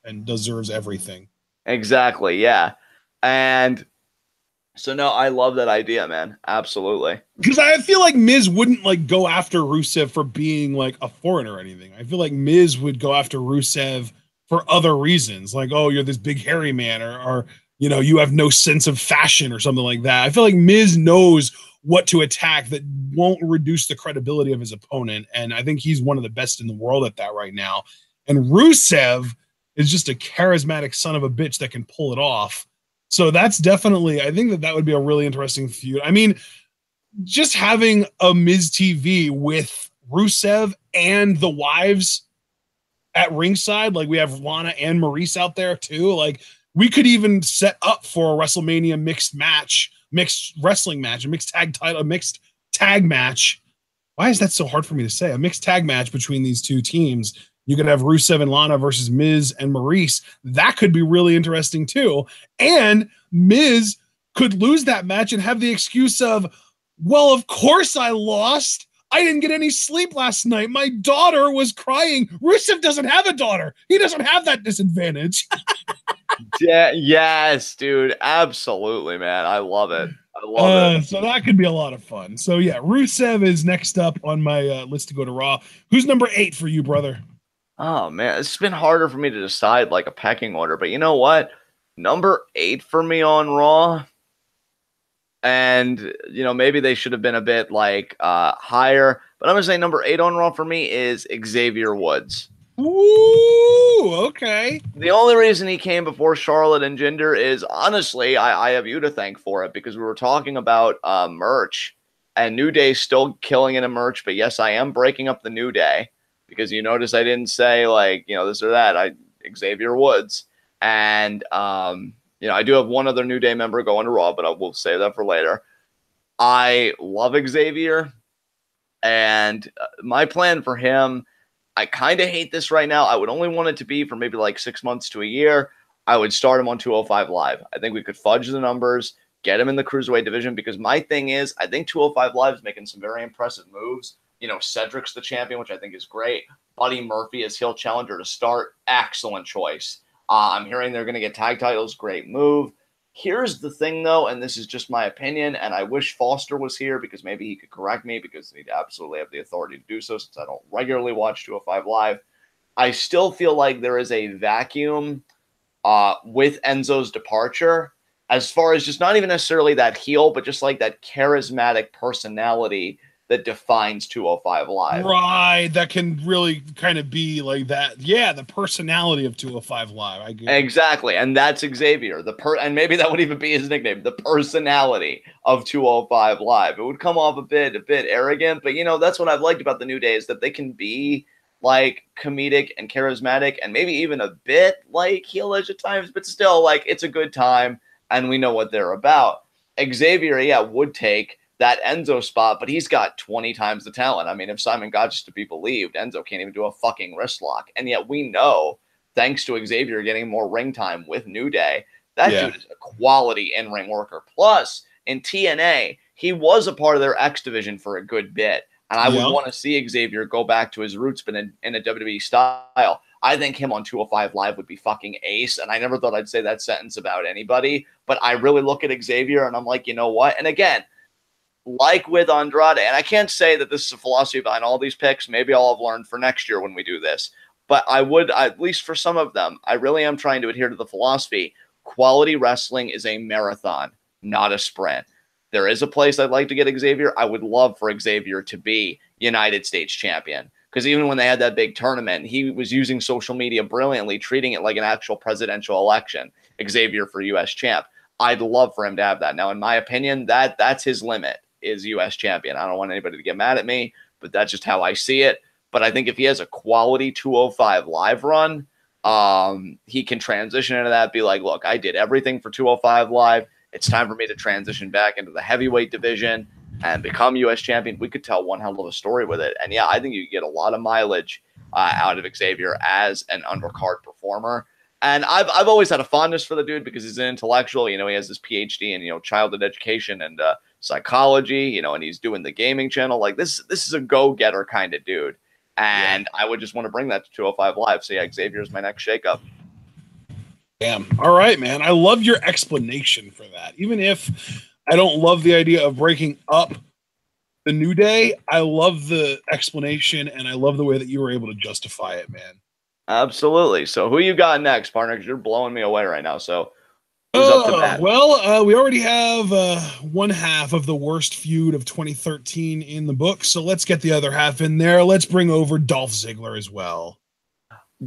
and deserves everything. Exactly, yeah. And so, no, I love that idea, man. Absolutely. Because I feel like Miz wouldn't like go after Rusev for being like a foreigner or anything. I feel like Miz would go after Rusev for other reasons. Like, oh, you're this big hairy man, or you know, you have no sense of fashion or something like that. I feel like Miz knows what to attack that won't reduce the credibility of his opponent. And I think he's one of the best in the world at that right now. And Rusev is just a charismatic son of a bitch that can pull it off. So that's definitely, I think that would be a really interesting feud. I mean, just having a Miz TV with Rusev and the wives at ringside. Like we have Lana and Maurice out there too. Like we could even set up for a WrestleMania mixed wrestling match, a mixed tag match. Why is that so hard for me to say? A mixed tag match between these two teams. You could have Rusev and Lana versus Miz and Maurice. That could be really interesting too. And Miz could lose that match and have the excuse of, well, of course I lost. I didn't get any sleep last night. My daughter was crying. Rusev doesn't have a daughter. He doesn't have that disadvantage. Yeah, yes, dude. Absolutely, man. I love it. I love it. So that could be a lot of fun. So yeah, Rusev is next up on my list to go to Raw. Who's number 8 for you, brother? Oh man, it's been harder for me to decide like a pecking order, but you know what? Number 8 for me on Raw, and you know maybe they should have been a bit like higher, but I'm gonna say number 8 on Raw for me is Xavier Woods. Ooh, okay. The only reason he came before Charlotte and Jinder is honestly, I have you to thank for it, because we were talking about merch, and New Day's still killing it in merch, but yes, I am breaking up the New Day. Because you notice I didn't say like, you know, this or that. Xavier Woods. And, you know, I do have one other New Day member going to Raw, but I will save that for later. I love Xavier. And my plan for him, I kind of hate this right now. I would only want it to be for maybe like 6 months to a year. I would start him on 205 Live. I think we could fudge the numbers, get him in the Cruiserweight division, because my thing is, I think 205 Live is making some very impressive moves. You know, Cedric's the champion, which I think is great. Buddy Murphy is heel challenger to start. Excellent choice. I'm hearing they're going to get tag titles. Great move. Here's the thing, though, and this is just my opinion, and I wish Foster was here because maybe he could correct me, because he'd absolutely have the authority to do so since I don't regularly watch 205 Live. I still feel like there is a vacuum with Enzo's departure, as far as just not even necessarily that heel, but just like that charismatic personality that defines 205 Live. Right, that can really kind of be like that. Yeah, the personality of 205 Live. I get exactly, and that's Xavier. And maybe that would even be his nickname, the personality of 205 Live. It would come off a bit arrogant, but you know that's what I've liked about the New Day, is that they can be like comedic and charismatic, and maybe even a bit like heelish at times, but still like it's a good time, and we know what they're about. Xavier, yeah, would take that Enzo spot, but he's got 20 times the talent. I mean, if Simon Gotch is to be believed, Enzo can't even do a fucking wrist lock. And yet we know, thanks to Xavier getting more ring time with New Day, that dude is a quality in-ring worker. Plus, in TNA, he was a part of their X division for a good bit. And I would want to see Xavier go back to his roots, but in a WWE style. I think him on 205 Live would be fucking ace. And I never thought I'd say that sentence about anybody, but I really look at Xavier and I'm like, you know what? And again, like with Andrade, and I can't say that this is a philosophy behind all these picks. Maybe I'll have learned for next year when we do this. But I would, at least for some of them, I really am trying to adhere to the philosophy. Quality wrestling is a marathon, not a sprint. There is a place I'd like to get Xavier. I would love for Xavier to be United States champion. Because even when they had that big tournament, he was using social media brilliantly, treating it like an actual presidential election. Xavier for U.S. champ. I'd love for him to have that. Now, in my opinion, that's his limit. Is U.S. champion. I don't want anybody to get mad at me, but that's just how I see it. But I think if he has a quality 205 Live run, he can transition into that, be like, look, I did everything for 205 Live. It's time for me to transition back into the heavyweight division and become U.S. champion. We could tell one hell of a story with it. And yeah, I think you could get a lot of mileage out of Xavier as an undercard performer. And I've always had a fondness for the dude because he's an intellectual. You know, he has his PhD in, you know, childhood education and psychology, you know, and he's doing the gaming channel. Like this is a go-getter kind of dude. And I would just want to bring that to 205 Live. So yeah, Xavier's my next shakeup. Damn. All right, man. I love your explanation for that. Even if I don't love the idea of breaking up the New Day, I love the explanation and I love the way that you were able to justify it, man. Absolutely. So who you got next, partner? Because you're blowing me away right now. So who's up to bat? Well, we already have one half of the worst feud of 2013 in the book. So let's get the other half in there. Let's bring over Dolph Ziggler as well.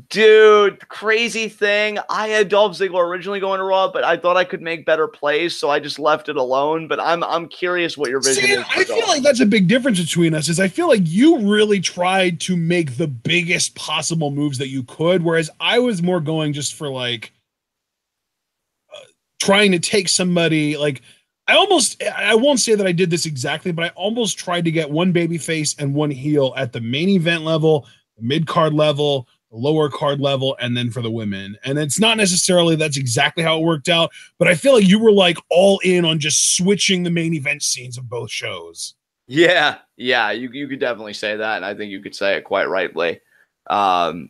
Dude, crazy thing. I had Dolph Ziggler originally going to Raw, but I thought I could make better plays, so I just left it alone. But I'm curious what your vision is. I feel like that's a big difference between us. Is I feel like you really tried to make the biggest possible moves that you could, whereas I was more going just for like trying to take somebody like I won't say that I did this exactly, but I almost tried to get one babyface and one heel at the main event level, the mid card level, the lower card level, and then for the women. And it's not necessarily that's exactly how it worked out, but I feel like you were like all in on just switching the main event scenes of both shows. Yeah, you could definitely say that, and I think you could say it quite rightly.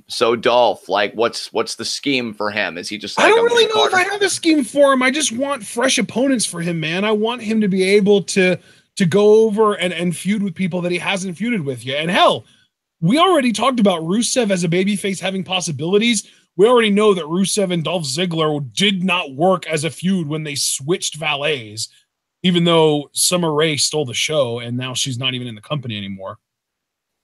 So Dolph, like, what's the scheme for him? Is he just like, I don't really know if I have a scheme for him. I just want fresh opponents for him, man. I want him to be able to go over and feud with people that he hasn't feuded with yet. And hell, we already talked about Rusev as a babyface having possibilities. We already know that Rusev and Dolph Ziggler did not work as a feud when they switched valets, even though Summer Rae stole the show and now she's not even in the company anymore.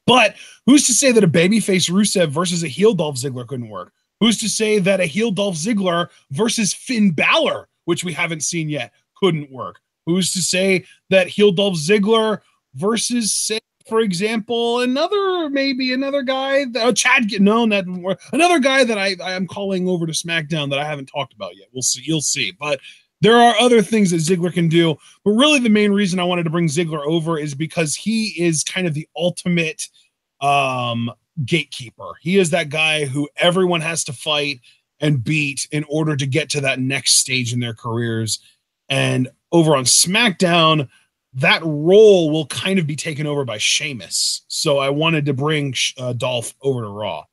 But who's to say that a babyface Rusev versus a heel Dolph Ziggler couldn't work? Who's to say that a heel Dolph Ziggler versus Finn Balor, which we haven't seen yet, couldn't work? Who's to say that heel Dolph Ziggler versus, say, for example, another guy, another guy that I am calling over to SmackDown that I haven't talked about yet. We'll see. You'll see. But there are other things that Ziggler can do. But really the main reason I wanted to bring Ziggler over is because he is kind of the ultimate gatekeeper. He is that guy who everyone has to fight and beat in order to get to that next stage in their careers. And over on SmackDown, that role will kind of be taken over by Sheamus. So I wanted to bring Dolph over to Raw.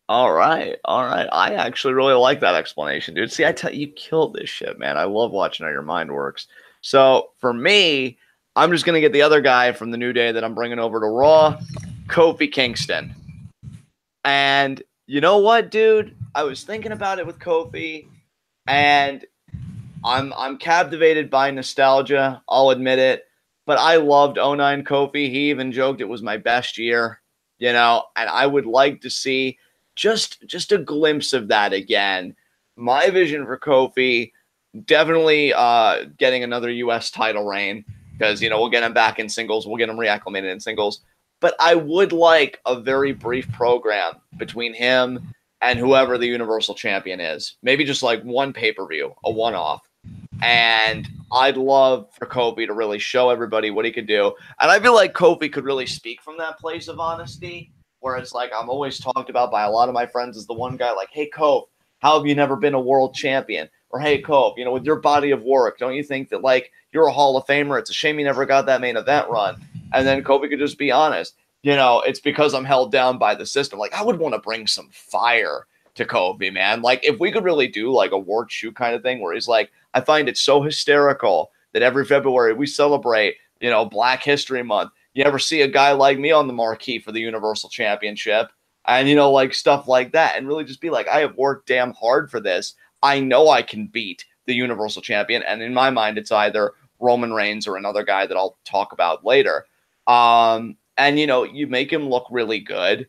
All right. I actually really like that explanation, dude. See, I tell you, killed this shit, man. I love watching how your mind works. So for me, I'm just gonna get the other guy from the New Day that I'm bringing over to Raw, Kofi Kingston. And you know what, dude? I was thinking about it with Kofi, and I'm captivated by nostalgia. I'll admit it, but I loved 09 Kofi. He even joked it was my best year, and I would like to see just a glimpse of that again. My vision for Kofi, definitely getting another U.S. title reign, because we'll get him back in singles, we'll get him reacclimated in singles. But I would like a very brief program between him and whoever the Universal Champion is. Maybe just like one pay-per-view, a one-off. And I'd love for Kofi to really show everybody what he could do. And I feel like Kofi could really speak from that place of honesty, where it's like I'm always talked about by a lot of my friends as the one guy like, hey, Kofi, how have you never been a world champion? Or, hey, Kofi, with your body of work, don't you think that, like, you're a Hall of Famer? It's a shame you never got that main event run. And then Kofi could just be honest. It's because I'm held down by the system. Like, I would want to bring some fire to Kofi, man. Like, if we could really do, like, a Ward Shoe kind of thing where he's like, I find it so hysterical that every February we celebrate, Black History Month. You ever see a guy like me on the marquee for the Universal Championship? And, like, stuff like that. And really just be like, I have worked damn hard for this. I know I can beat the Universal Champion. And in my mind, it's either Roman Reigns or another guy that I'll talk about later. And, you make him look really good.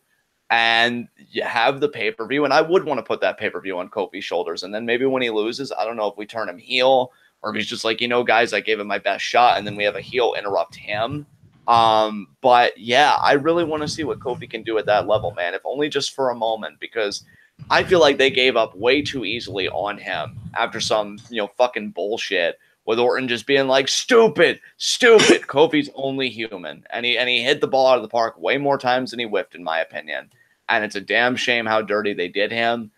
And you have the pay-per-view. And I would want to put that pay-per-view on Kofi's shoulders. And then maybe when he loses, I don't know if we turn him heel or if he's just like, guys, I gave him my best shot. And then we have a heel interrupt him. But yeah, I really want to see what Kofi can do at that level, man, if only just for a moment, because I feel like they gave up way too easily on him after some, fucking bullshit with Orton just being like, stupid. Kofi's only human. And he hit the ball out of the park way more times than he whiffed, in my opinion. And it's a damn shame how dirty they did him.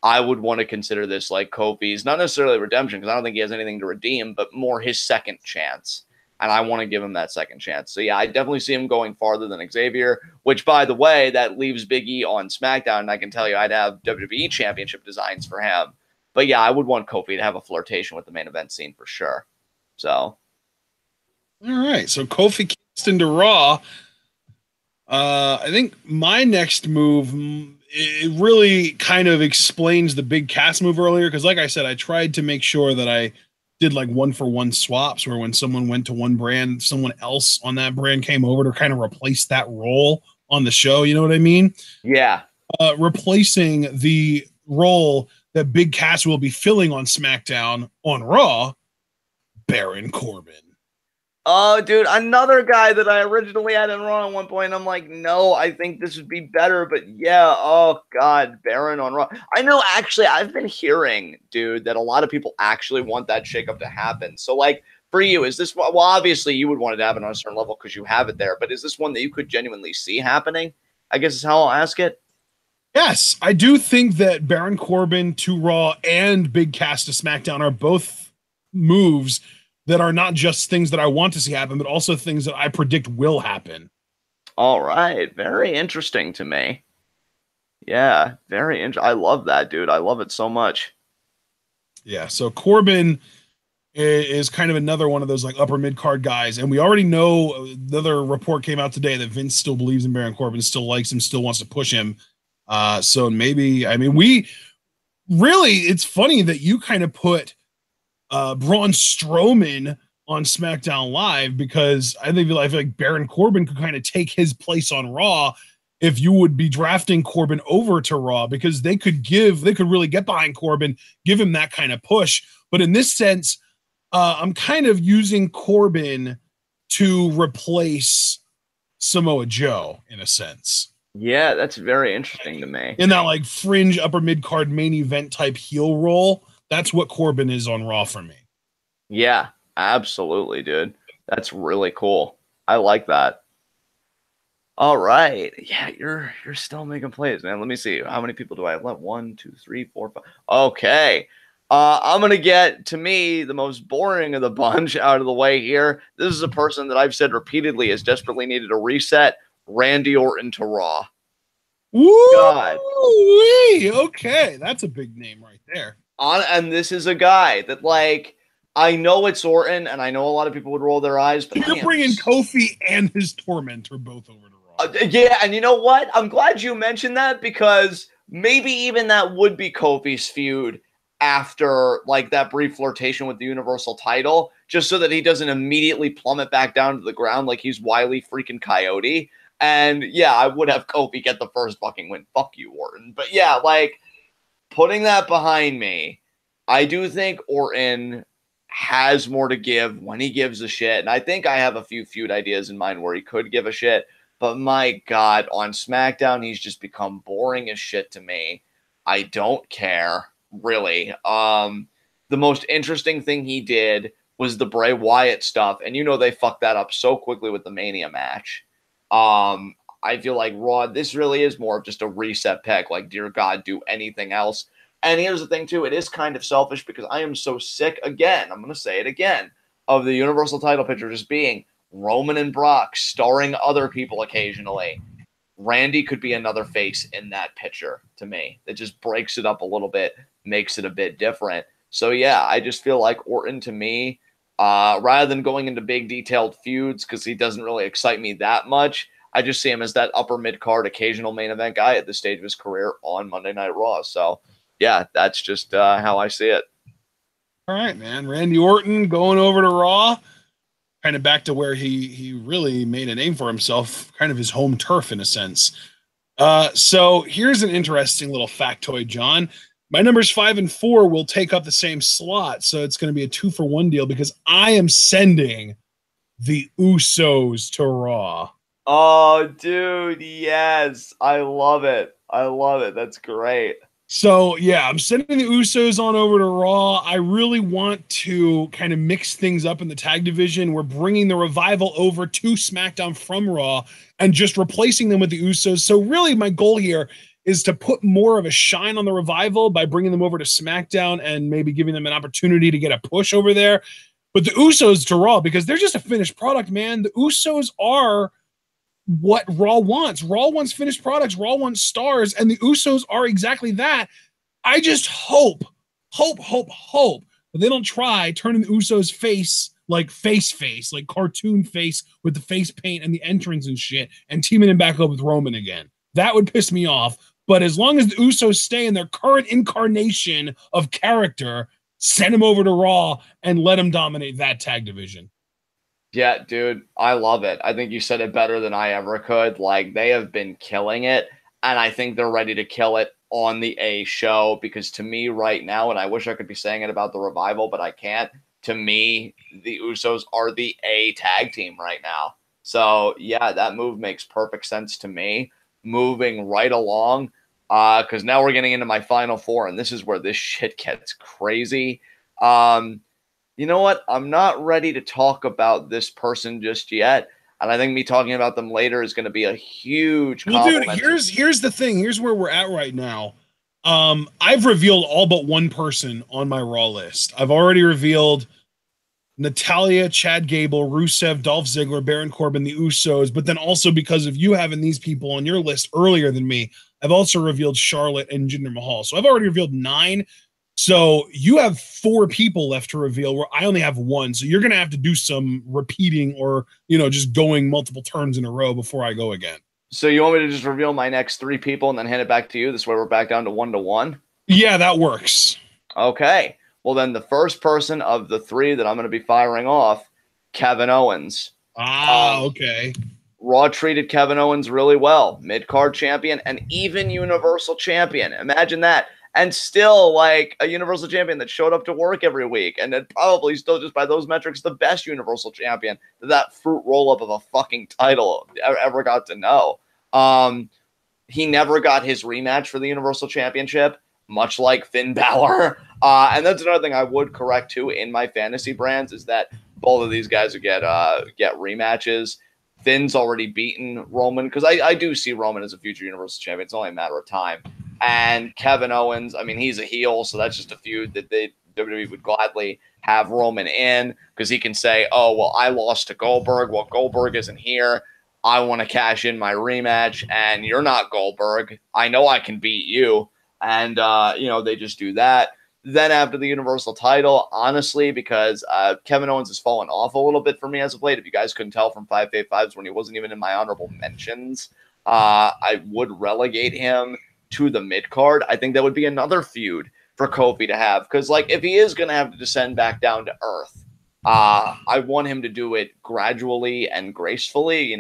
I would want to consider this like Kofi's, not necessarily redemption, because I don't think he has anything to redeem, but more his second chance. And I want to give him that second chance. So, yeah, I definitely see him going farther than Xavier, which, by the way, that leaves Big E on SmackDown. And I can tell you I'd have WWE Championship designs for him. But, yeah, I would want Kofi to have a flirtation with the main event scene for sure. So. All right. So, Kofi Kingston to Raw. I think my next move, it really kind of explains the big cast move earlier. Because, like I said, I tried to make sure that I did like 1-for-1 swaps where when someone went to one brand, someone else on that brand came over to kind of replace that role on the show. You know what I mean? Yeah. replacing the role that Big Cass will be filling on SmackDown on Raw, Baron Corbin. Oh, dude, another guy that I originally had in Raw at one point. I'm like, no, I think this would be better. But yeah, oh, God, Baron on Raw. I know, actually, I've been hearing, dude, that a lot of people actually want that shakeup to happen. So, like, for you, is this, well, obviously you would want it to happen on a certain level because you have it there. But is this one that you could genuinely see happening? I guess is how I'll ask it. Yes, I do think that Baron Corbin to Raw and Big Cass to SmackDown are both moves that are not just things that I want to see happen, but also things that I predict will happen. All right. Very interesting to me. Yeah, very interesting. I love that, dude. I love it so much. Yeah, so Corbin is kind of another one of those like upper mid card guys, and we already know another report came out today that Vince still believes in Baron Corbin, still likes him, still wants to push him. So maybe, I mean, we really, it's funny that you kind of put Braun Strowman on SmackDown Live, because I feel like Baron Corbin could kind of take his place on Raw if you would be drafting Corbin over to Raw, because they could really get behind Corbin, give him that kind of push. But in this sense, I'm kind of using Corbin to replace Samoa Joe in a sense. Yeah, that's very interesting to me. In that like fringe upper mid card main event type heel role, that's what Corbin is on Raw for me. Yeah, absolutely, dude. That's really cool. I like that. All right. Yeah, you're still making plays, man. Let me see. How many people do I have left? 1, 2, 3, 4, 5. Okay. I'm gonna get, to me, the most boring of the bunch out of the way here. This is a person that I've said repeatedly has desperately needed a reset. Randy Orton to Raw. Woo! God. Okay, that's a big name right there. And this is a guy that, like, I know it's Orton, and I know a lot of people would roll their eyes, but you're bringing Kofi and his tormentor both over to Raw. Yeah, and you know what? I'm glad you mentioned that, because maybe even that would be Kofi's feud after like that brief flirtation with the Universal title, just so that he doesn't immediately plummet back down to the ground like he's Wile freaking Coyote. And yeah, I would have Kofi get the first fucking win. Fuck you, Orton. But yeah, like, putting that behind me, I do think Orton has more to give when he gives a shit. And I think I have a few feud ideas in mind where he could give a shit. But my God, on SmackDown, he's just become boring as shit to me. I don't care, really. The most interesting thing he did was the Bray Wyatt stuff. And you know they fucked that up so quickly with the Mania match. I feel like Raw, this really is more of just a reset pick. Like, dear God, do anything else. And here's the thing, too. It is kind of selfish because I am so sick, again, I'm going to say it again, of the Universal title picture just being Roman and Brock starring other people occasionally. Randy could be another face in that picture to me. That just breaks it up a little bit, makes it a bit different. So, yeah, I just feel like Orton, to me, rather than going into big detailed feuds because he doesn't really excite me that much, I just see him as that upper mid-card occasional main event guy at this stage of his career on Monday Night Raw. So, yeah, that's just how I see it. All right, man. Randy Orton going over to Raw, kind of back to where he really made a name for himself, kind of his home turf in a sense. So here's an interesting little factoid, John. My numbers 5 and 4 will take up the same slot, so it's going to be a 2-for-1 deal because I am sending the Usos to Raw. Oh, dude, yes. I love it. I love it. That's great. So, yeah, I'm sending the Usos on over to Raw. I really want to kind of mix things up in the tag division. We're bringing the Revival over to SmackDown from Raw and just replacing them with the Usos. So, really, my goal here is to put more of a shine on the Revival by bringing them over to SmackDown and maybe giving them an opportunity to get a push over there. But the Usos to Raw, because they're just a finished product, man. The Usos are what Raw wants. Raw wants finished products. Raw wants stars, and the Usos are exactly that. I just hope that they don't try turning the Usos face, like cartoon face with the face paint and the entrance and shit, and teaming him back up with Roman again. That would piss me off. But as long as the Usos stay in their current incarnation of character, send him over to Raw and let him dominate that tag division. Yeah, dude, I love it. I think you said it better than I ever could. Like, they have been killing it. And I think they're ready to kill it on the A show, because to me right now, and I wish I could be saying it about the Revival, but I can't, to me, the Usos are the A tag team right now. So, yeah, that move makes perfect sense to me. Moving right along, because now we're getting into my final four, and this is where this shit gets crazy. You know what? I'm not ready to talk about this person just yet. And I think me talking about them later is going to be a huge compliment. Well, dude, here's the thing. Here's where we're at right now. I've revealed all but one person on my Raw list. I've already revealed Natalia, Chad Gable, Rusev, Dolph Ziggler, Baron Corbin, the Usos. But then also, because of you having these people on your list earlier than me, I've also revealed Charlotte and Jinder Mahal. So I've already revealed 9. So you have 4 people left to reveal, where I only have 1. So you're going to have to do some repeating, or, just going multiple turns in a row before I go again. So you want me to just reveal my next 3 people and then hand it back to you? This way we're back down to 1-1? Yeah, that works. Okay. Well, then the first person of the 3 that I'm going to be firing off, Kevin Owens. Okay. Raw treated Kevin Owens really well. Mid-card champion and even Universal champion. Imagine that. And still, like, a Universal champion that showed up to work every week, and then probably still, just by those metrics, the best Universal champion that fruit roll-up of a fucking title ever got to know. He never got his rematch for the Universal Championship, much like Finn Balor. And that's another thing I would correct, too, in my fantasy brands, is that both of these guys would get rematches. Finn's already beaten Roman, because I do see Roman as a future Universal champion. It's only a matter of time. And Kevin Owens, I mean, he's a heel, so that's just a feud that WWE would gladly have Roman in, because he can say, oh, well, I lost to Goldberg. Well, Goldberg isn't here. I want to cash in my rematch, and you're not Goldberg. I know I can beat you. And, they just do that. Then after the Universal title, honestly, because Kevin Owens has fallen off a little bit for me as of late. If you guys couldn't tell from 5v5s when he wasn't even in my honorable mentions, I would relegate him to the mid card. I think that would be another feud for Kofi to have, because like, if he is going to have to descend back down to earth, I want him to do it gradually and gracefully,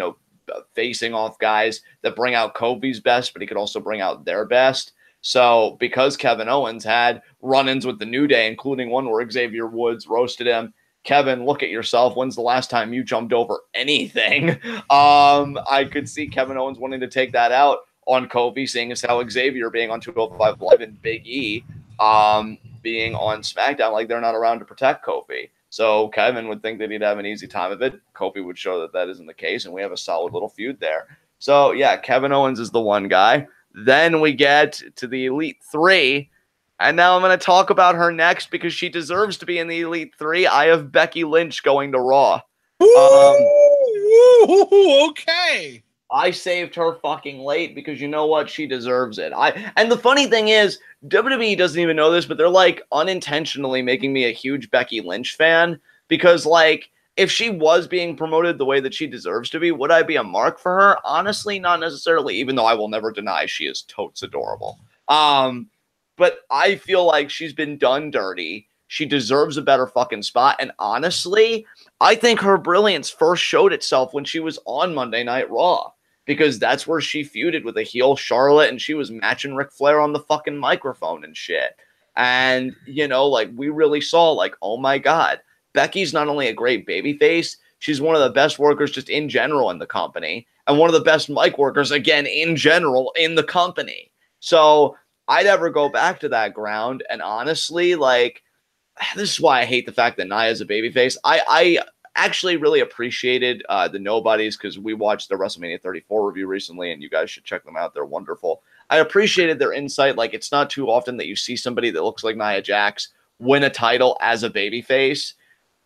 facing off guys that bring out Kofi's best, but he could also bring out their best. So because Kevin Owens had run-ins with the New Day, including one where Xavier Woods roasted him, Kevin, look at yourself. When's the last time you jumped over anything? I could see Kevin Owens wanting to take that out on Kofi, seeing as how Xavier being on 205 Live and Big E being on SmackDown, like, they're not around to protect Kofi. So Kevin would think that he'd have an easy time of it. Kofi would show that that isn't the case, and we have a solid little feud there. So, yeah, Kevin Owens is the one guy. Then we get to the Elite 3, and now I'm going to talk about her next because she deserves to be in the Elite 3. I have Becky Lynch going to Raw. Okay. I saved her fucking late because you know what? She deserves it. And the funny thing is, WWE doesn't even know this, but they're like unintentionally making me a huge Becky Lynch fan, because like, if she was being promoted the way that she deserves to be, would I be a mark for her? Honestly, not necessarily, even though I will never deny she is totes adorable. But I feel like she's been done dirty. She deserves a better fucking spot. And honestly, I think her brilliance first showed itself when she was on Monday Night Raw, because that's where she feuded with a heel Charlotte, and she was matching Ric Flair on the fucking microphone and shit. And, like, we really saw, like, oh my God, Becky's not only a great babyface, she's one of the best workers just in general in the company, and one of the best mic workers, again, in general in the company. So I'd ever go back to that ground. And honestly, like, this is why I hate the fact that Nia's a babyface. I actually really appreciated the Nobodies, because we watched the WrestleMania 34 review recently, and you guys should check them out. They're wonderful. I appreciated their insight. Like, it's not too often that you see somebody that looks like Nia Jax win a title as a babyface.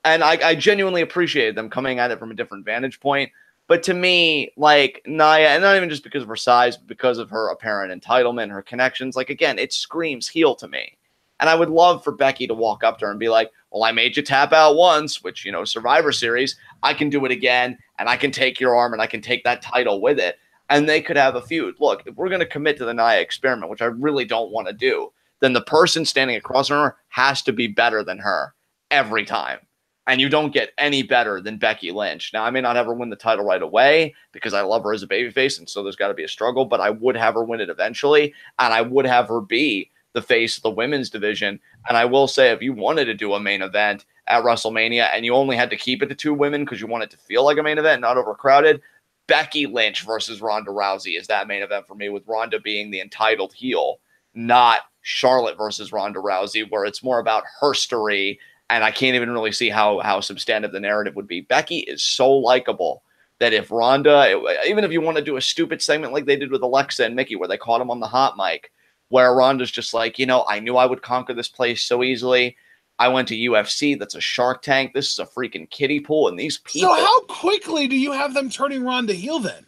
And I genuinely appreciated them coming at it from a different vantage point. But to me, like, Nia, and not even just because of her size, but because of her apparent entitlement, her connections, like, again, it screams heel to me. And I would love for Becky to walk up to her and be like, well, I made you tap out once, which, Survivor Series, I can do it again, and I can take your arm, and I can take that title with it. And they could have a feud. Look, if we're going to commit to the Nia experiment, which I really don't want to do, then the person standing across from her has to be better than her every time. And you don't get any better than Becky Lynch. Now, I may not have her win the title right away because I love her as a babyface, and so there's got to be a struggle, but I would have her win it eventually, and I would have her be the face of the women's division. And I will say, if you wanted to do a main event at WrestleMania and you only had to keep it to 2 women because you want it to feel like a main event, not overcrowded, Becky Lynch versus Ronda Rousey is that main event for me, with Ronda being the entitled heel, not Charlotte versus Ronda Rousey, where it's more about herstory. And I can't even really see how substantive the narrative would be. Becky is so likable that if Ronda, even if you want to do a stupid segment like they did with Alexa and Mickey, where they caught him on the hot mic, where Ronda's just like, I knew I would conquer this place so easily. I went to UFC. That's a Shark Tank. This is a freaking kiddie pool. And these people. So how quickly do you have them turning Ronda heel then?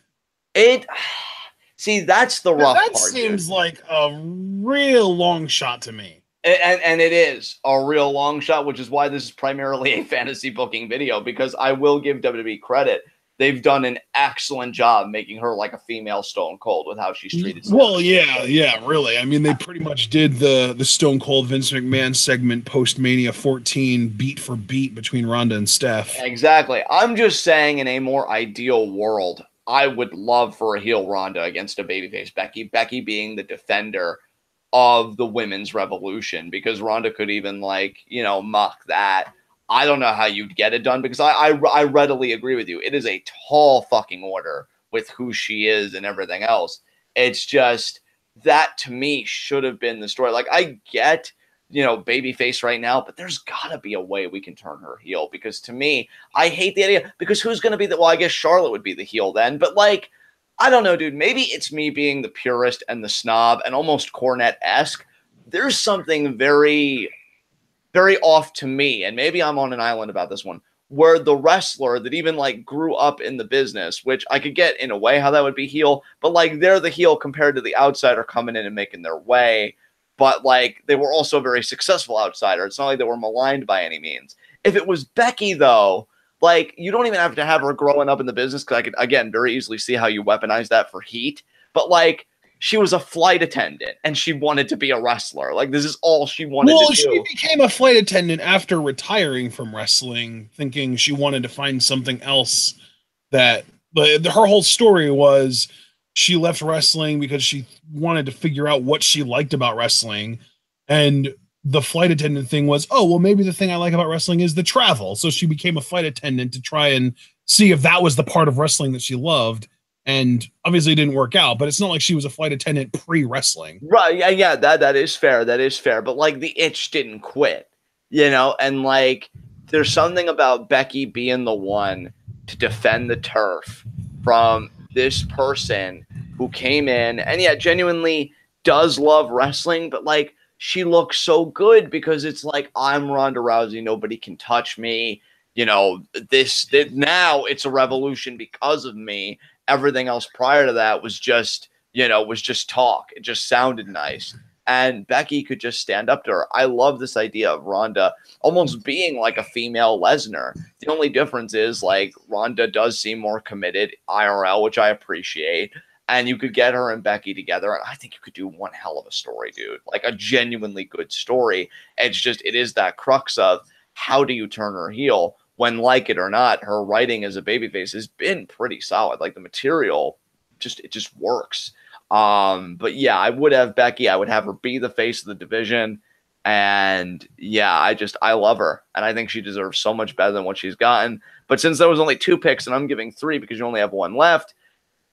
See, that's the rough part. That seems like a real long shot to me. And it is a real long shot, which is why this is primarily a fantasy booking video, because I will give WWE credit. They've done an excellent job making her like a female Stone Cold with how she's treated. Well, yeah, really. I mean, they pretty much did the Stone Cold Vince McMahon segment post Mania 14 beat for beat between Ronda and Steph. Exactly. I'm just saying, in a more ideal world, I would love for a heel Ronda against a babyface Becky. Becky being the defender of the women's revolution, because Ronda could even mock that. I don't know how you'd get it done, because I readily agree with you. It is a tall fucking order with who she is and everything else. It's just that to me should have been the story. Like, I get, babyface right now, but there's gotta be a way we can turn her heel, because to me, I hate the idea, because who's going to be I guess Charlotte would be the heel then, but I don't know, dude. Maybe it's me being the purist and the snob and almost Cornette-esque. There's something very, very off to me, and maybe I'm on an island about this one, where the wrestler that even grew up in the business, which I could get in a way how that would be heel, but they're the heel compared to the outsider coming in and making their way. But they were also a very successful outsider. It's not like they were maligned by any means. If it was Becky, though, you don't even have to have her growing up in the business, because I could, again, very easily see how you weaponize that for heat. But, she was a flight attendant, and she wanted to be a wrestler. This is all she wanted to do. Well, she became a flight attendant after retiring from wrestling, thinking she wanted to find something else that... her whole story was she left wrestling because she wanted to figure out what she liked about wrestling, and the flight attendant thing was, oh, well, maybe the thing I like about wrestling is the travel. So she became a flight attendant to try and see if that was the part of wrestling that she loved. And obviously it didn't work out, but it's not like she was a flight attendant pre-wrestling. Right. Yeah, that is fair. That is fair. But the itch didn't quit, and there's something about Becky being the one to defend the turf from this person who came in and genuinely does love wrestling, but she looks so good because it's I'm Ronda Rousey. Nobody can touch me. Now it's a revolution because of me. Everything else prior to that was just talk. It just sounded nice. And Becky could just stand up to her. I love this idea of Ronda almost being like a female Lesnar. The only difference is Ronda does seem more committed IRL, which I appreciate. And you could get her and Becky together, and I think you could do one hell of a story, dude. A genuinely good story. It is that crux of how do you turn her heel when, like it or not, her writing as a babyface has been pretty solid. The material, it just works. But yeah, I would have Becky. I would have her be the face of the division. And yeah, I love her. And I think she deserves so much better than what she's gotten. But since there was only 2 picks and I'm giving 3 because you only have 1 left,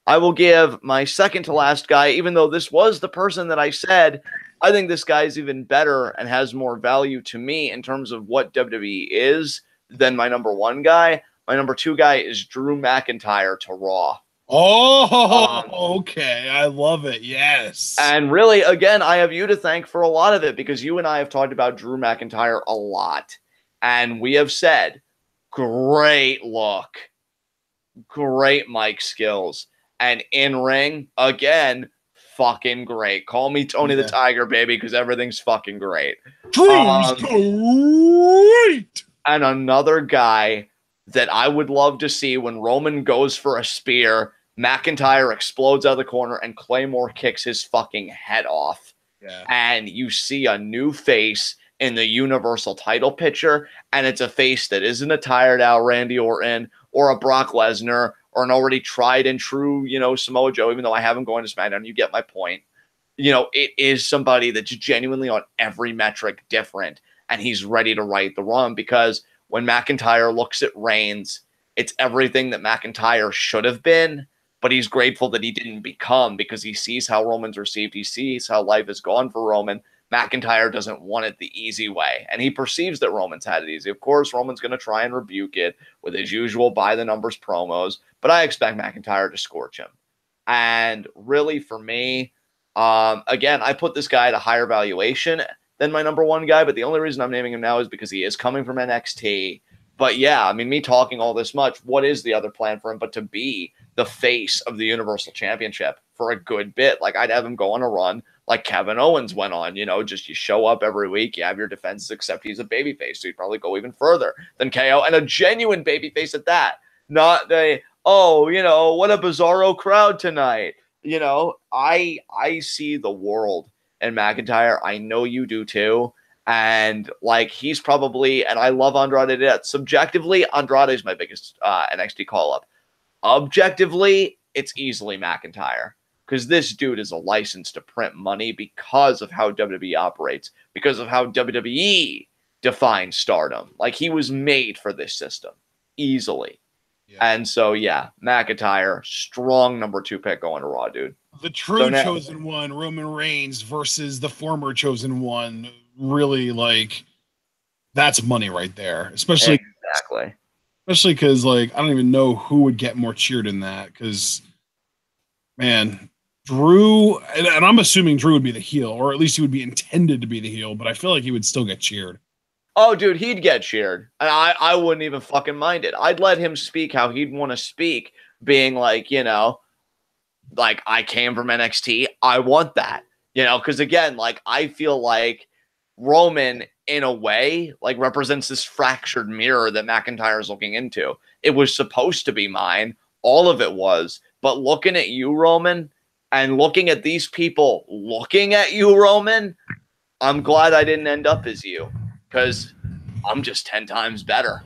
I will give my second to last guy, even though this was the person that I said, I think this guy is even better and has more value to me in terms of what WWE is than my number 1 guy. My number 2 guy is Drew McIntyre to Raw. Oh, okay. I love it. Yes. And really, again, I have you to thank for a lot of it, because you and I have talked about Drew McIntyre a lot. And we have said, great look, great mic skills. And in ring, again, fucking great. Call me Tony the Tiger, baby, because everything's fucking great. Drew's great. And another guy that I would love to see, when Roman goes for a spear, McIntyre explodes out of the corner and Claymore kicks his fucking head off. Yeah. And you see a new face in the Universal title picture, and it's a face that isn't a tired out Randy Orton or a Brock Lesnar or an already tried and true, Samoa Joe, even though I have him going to SmackDown. You get my point. It is somebody that's genuinely on every metric different, and he's ready to right the wrong, because when McIntyre looks at Reigns, it's everything that McIntyre should have been, but he's grateful that he didn't become, because he sees how Roman's received. He sees how life has gone for Roman. McIntyre doesn't want it the easy way, and he perceives that Roman's had it easy. Of course, Roman's going to try and rebuke it with his usual by-the-numbers promos, but I expect McIntyre to scorch him. And really, for me, again, I put this guy at a higher valuation than my number one guy, but the only reason I'm naming him now is because he is coming from NXT. But yeah, I mean, me talking all this much, what is the other plan for him but to be the face of the Universal Championship for a good bit? Like, I'd have him go on a run like Kevin Owens went on, just you show up every week, you have your defenses, except he's a babyface, so he'd probably go even further than KO, and a genuine babyface at that. Not what a bizarro crowd tonight. I see the world in McIntyre. I know you do too. And he's probably, and I love Andrade to death. Subjectively, Andrade is my biggest NXT call-up. Objectively, it's easily McIntyre, because this dude is a license to print money because of how WWE operates, because of how WWE defines stardom. He was made for this system easily. Yeah. And so, yeah, McIntyre, strong number 2 pick going to Raw, dude. The true chosen one, Roman Reigns, versus the former chosen one, really, that's money right there. Especially because, I don't even know who would get more cheered in that, because, man, Drew, and I'm assuming Drew would be the heel, or at least he would be intended to be the heel, but I feel like he would still get cheered. Oh, dude, he'd get cheered. And I wouldn't even fucking mind it. I'd let him speak how he'd want to speak, being I came from NXT. I want that. Because again, I feel like Roman, in a way, represents this fractured mirror that McIntyre is looking into. It was supposed to be mine. All of it was. But looking at you, Roman, and looking at these people looking at you, Roman, I'm glad I didn't end up as you, because I'm just 10 times better.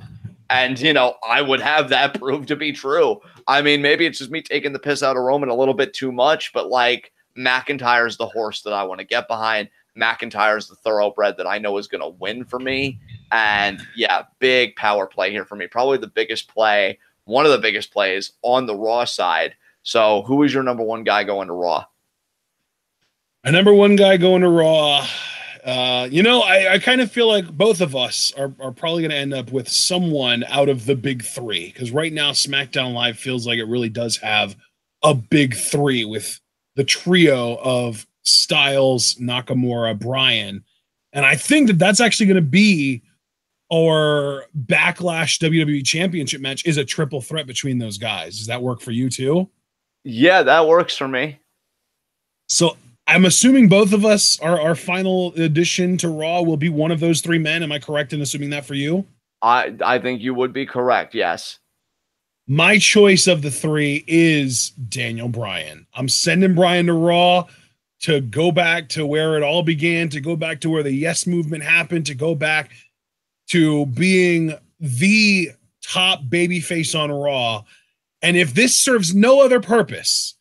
And, I would have that proved to be true. I mean, maybe it's just me taking the piss out of Roman a little bit too much, but McIntyre's the horse that I want to get behind. McIntyre's the thoroughbred that I know is going to win for me. And yeah, big power play here for me. Probably the biggest play, one of the biggest plays on the Raw side. So who is your number 1 guy going to Raw? My number 1 guy going to Raw. I kind of feel like both of us are probably going to end up with someone out of the big 3, because right now SmackDown Live feels like it really does have a big 3 with the trio of Styles, Nakamura, Bryan. And I think that that's actually going to be our Backlash WWE Championship match, is a triple threat between those guys. Does that work for you too? Yeah, that works for me. So I'm assuming both of us, our final addition to Raw will be one of those 3 men. Am I correct in assuming that for you? I think you would be correct, yes. My choice of the 3 is Daniel Bryan. I'm sending Bryan to Raw to go back to where it all began, to go back to where the Yes Movement happened, to go back to being the top babyface on Raw. And if this serves no other purpose,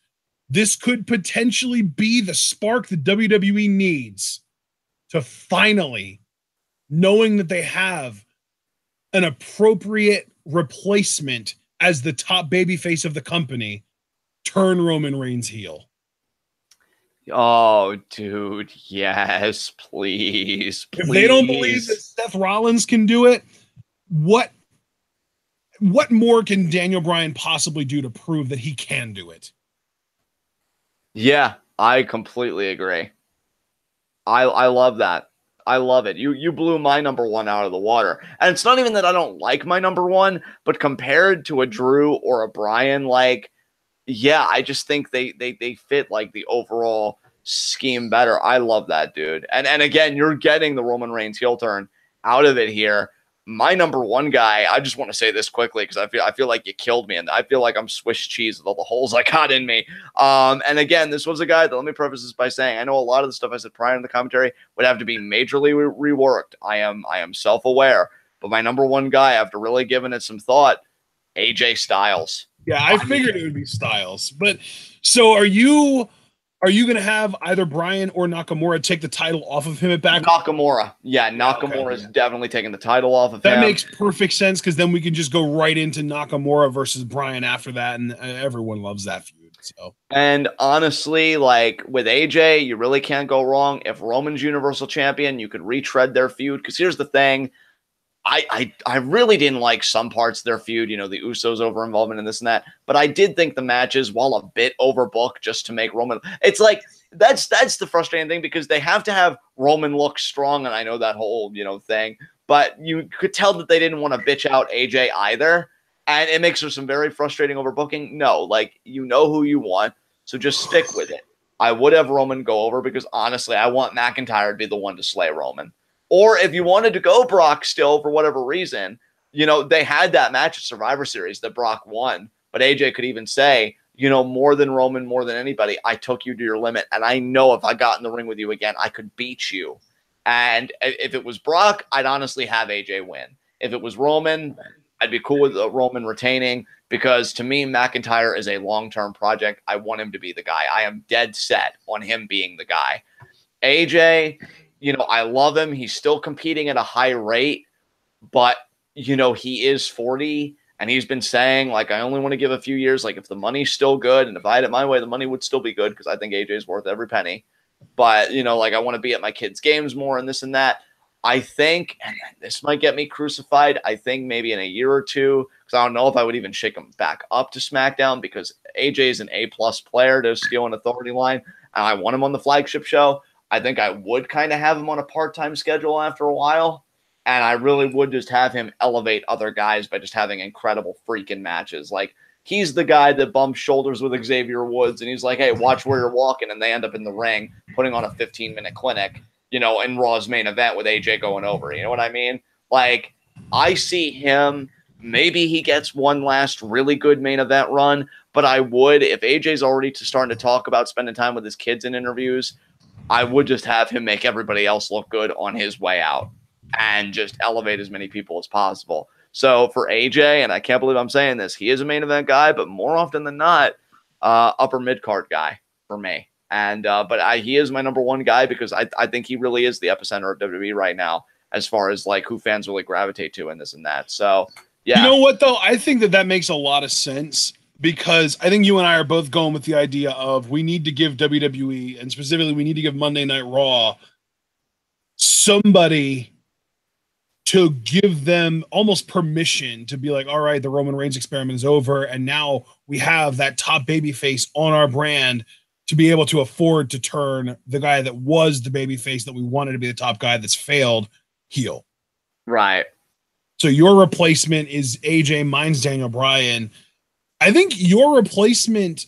this could potentially be the spark that WWE needs to finally, knowing that they have an appropriate replacement as the top babyface of the company, turn Roman Reigns heel. Oh, dude, yes, please. If they don't believe that Seth Rollins can do it, what more can Daniel Bryan possibly do to prove that he can do it? Yeah, I completely agree. I love that. I love it. You blew my number 1 out of the water. And it's not even that I don't like my number 1, but compared to a Drew or a Bryan, yeah, I just think they fit the overall scheme better. I love that, dude. And again, you're getting the Roman Reigns heel turn out of it here. My number one guy, I just want to say this quickly because I feel like you killed me, and I feel like I'm Swiss cheese with all the holes I got in me. And again, this was a guy that, let me preface this by saying, I know a lot of the stuff I said prior in the commentary would have to be majorly reworked. I am self-aware, but my number one guy, after really giving it some thought, AJ Styles. Yeah, I figured it would be Styles. But so are you going to have either Bryan or Nakamura take the title off of him at back? Nakamura. Yeah, Nakamura is definitely taking the title off of him. That makes perfect sense, because then we can just go right into Nakamura versus Bryan after that, and everyone loves that feud. So. And honestly, like with AJ, you really can't go wrong. If Roman's Universal Champion, you could retread their feud, because here's the thing. I really didn't like some parts of their feud, you know, the Usos over involvement in this and that. But I did think the matches, while a bit overbooked just to make Roman, it's like that's the frustrating thing, because they have to have Roman look strong, and I know that whole, you know, thing. But you could tell that they didn't want to bitch out AJ either, and it makes for some very frustrating overbooking. No, like, you know who you want, so just stick with it. I would have Roman go over, because honestly, I want McIntyre to be the one to slay Roman. Or if you wanted to go Brock still for whatever reason, you know, they had that match at Survivor Series that Brock won. But AJ could even say, you know, more than Roman, more than anybody, I took you to your limit. And I know if I got in the ring with you again, I could beat you. And if it was Brock, I'd honestly have AJ win. If it was Roman, I'd be cool with Roman retaining, because to me, McIntyre is a long-term project. I want him to be the guy. I am dead set on him being the guy. AJ, you know, I love him. He's still competing at a high rate, but, you know, he is 40, and he's been saying, like, I only want to give a few years. Like, if the money's still good, and if I had it my way, the money would still be good, because I think AJ's worth every penny. But, you know, like, I want to be at my kids' games more and this and that. I think, and this might get me crucified, I think maybe in a year or two, because I don't know if I would even shake him back up to SmackDown, because AJ is an A-plus player to steal an authority line, and I want him on the flagship show. I think I would kind of have him on a part-time schedule after a while, and I really would just have him elevate other guys by just having incredible freaking matches. Like, he's the guy that bumps shoulders with Xavier Woods, and he's like, hey, watch where you're walking, and they end up in the ring putting on a 15-minute clinic, you know, in Raw's main event with AJ going over. You know what I mean? Like, I see him, maybe he gets one last really good main event run, but I would, if AJ's already starting to talk about spending time with his kids in interviews, I would just have him make everybody else look good on his way out and just elevate as many people as possible. So for AJ, and I can't believe I'm saying this, he is a main event guy, but more often than not, upper mid-card guy for me. And but he is my number one guy, because I think he really is the epicenter of WWE right now, as far as like who fans really gravitate to and this and that. So, yeah. You know what, though? I think that makes a lot of sense, because I think you and I are both going with the idea of we need to give WWE, and specifically we need to give Monday Night Raw, somebody to give them almost permission to be like, all right, the Roman Reigns experiment is over, and now we have that top babyface on our brand to be able to afford to turn the guy that was the babyface that we wanted to be the top guy that's failed heel. Right. So your replacement is AJ, mine's Daniel Bryan. I think your replacement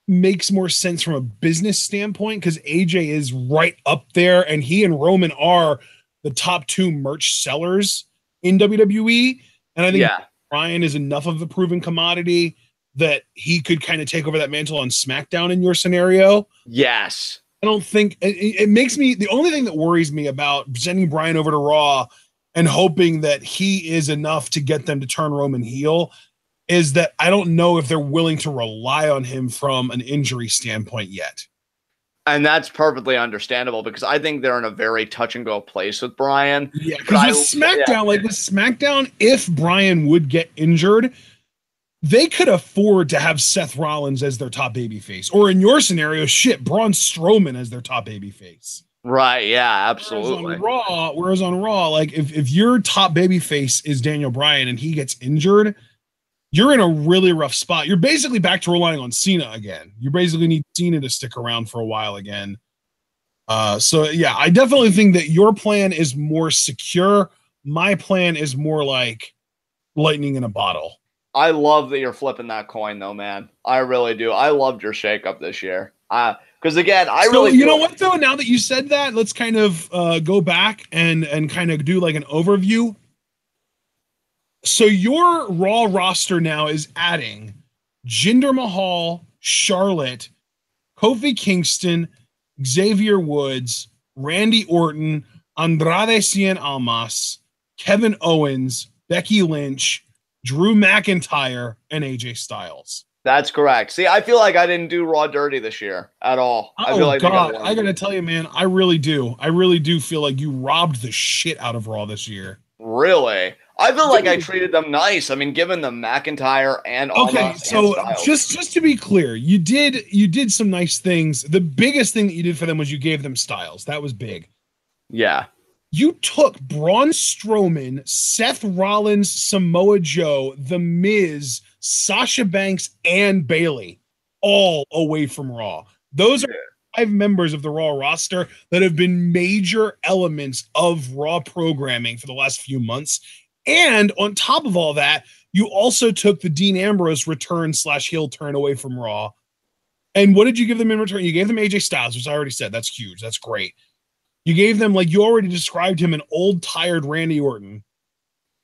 makes more sense from a business standpoint, because AJ is right up there, and he and Roman are the top two merch sellers in WWE. And I think Bryan is enough of a proven commodity that he could kind of take over that mantle on SmackDown in your scenario. Yes. I don't think it makes me, the only thing that worries me about sending Bryan over to Raw and hoping that he is enough to get them to turn Roman heel is that I don't know if they're willing to rely on him from an injury standpoint yet. And that's perfectly understandable, because I think they're in a very touch and go place with Bryan. Yeah, because with SmackDown, like with SmackDown, if Bryan would get injured, they could afford to have Seth Rollins as their top babyface. Or in your scenario, Braun Strowman as their top babyface. Right, yeah, absolutely. Whereas on Raw, like if your top babyface is Daniel Bryan and he gets injured, you're in a really rough spot. You're basically back to relying on Cena again. You basically need Cena to stick around for a while again. So yeah, I definitely think that your plan is more secure. My plan is more like lightning in a bottle. I love that you're flipping that coin, though, man. I really do. I loved your shakeup this year. Because again, you know what though? Now that you said that, let's kind of go back and kind of do like an overview. So your Raw roster now is adding Jinder Mahal, Charlotte, Kofi Kingston, Xavier Woods, Randy Orton, Andrade Cien Almas, Kevin Owens, Becky Lynch, Drew McIntyre, and AJ Styles. That's correct. See, I feel like I didn't do Raw dirty this year at all. I feel Oh like God, I gotta tell you, man, I really do. I really do feel like you robbed the shit out of Raw this year. Really? I feel like I treated them nice. I mean, given them McIntyre and Okay, Almas and so Styles. just to be clear, you did some nice things. The biggest thing that you did for them was you gave them Styles. That was big. Yeah. You took Braun Strowman, Seth Rollins, Samoa Joe, The Miz, Sasha Banks, and Bayley all away from Raw. Those are 5 members of the Raw roster that have been major elements of Raw programming for the last few months. And on top of all that, you also took the Dean Ambrose return / heel turn away from Raw. And what did you give them in return? You gave them AJ Styles, which I already said. That's huge. That's great. You gave them, like you already described him, an old, tired Randy Orton.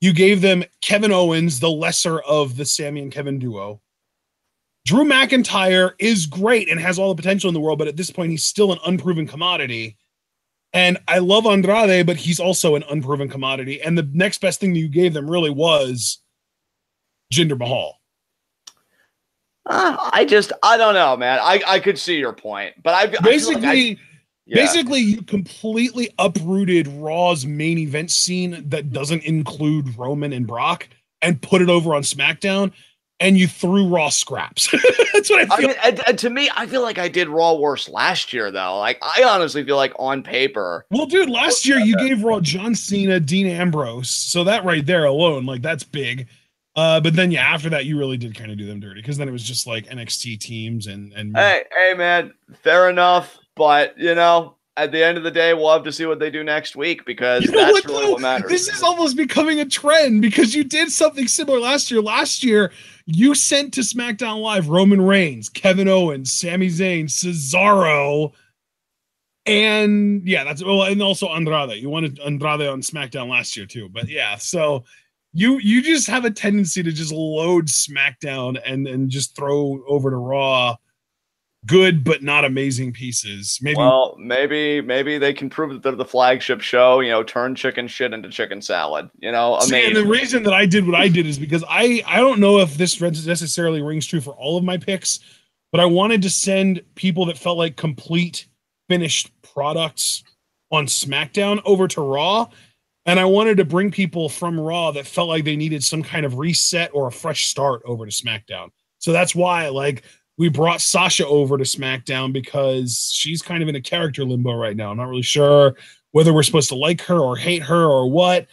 You gave them Kevin Owens, the lesser of the Sammy and Kevin duo. Drew McIntyre is great and has all the potential in the world, but at this point, he's still an unproven commodity. And I love Andrade, but he's also an unproven commodity. And the next best thing that you gave them really was Jinder Mahal. I don't know, man. I could see your point, but Basically, you completely uprooted Raw's main event scene that doesn't include Roman and Brock and put it over on SmackDown, and you threw Raw scraps. That's what I feel. And to me, I feel like I did Raw worse last year, though. Like, I honestly feel like on paper. Well, dude, last year you gave Raw John Cena, Dean Ambrose. So that right there alone, like, that's big. But then, yeah, after that, you really did kind of do them dirty because then it was just like NXT teams and. Hey, man, fair enough. But, you know, at the end of the day, we'll have to see what they do next week because that's really what matters. This is almost becoming a trend because you did something similar last year. Last year, you sent to SmackDown Live Roman Reigns, Kevin Owens, Sami Zayn, Cesaro, and yeah, and also Andrade. You wanted Andrade on SmackDown last year too. But yeah, so you just have a tendency to just load SmackDown and just throw over to Raw good but not amazing pieces. Maybe they can prove that they're the flagship show, you know, turn chicken shit into chicken salad, you know. And the reason that I did what I did is because I don't know if this necessarily rings true for all of my picks, but I wanted to send people that felt like complete finished products on SmackDown over to Raw, and I wanted to bring people from Raw that felt like they needed some kind of reset or a fresh start over to SmackDown. So that's why, like, we brought Sasha over to SmackDown because she's kind of in a character limbo right now. I'm not really sure whether we're supposed to like her or hate her or what.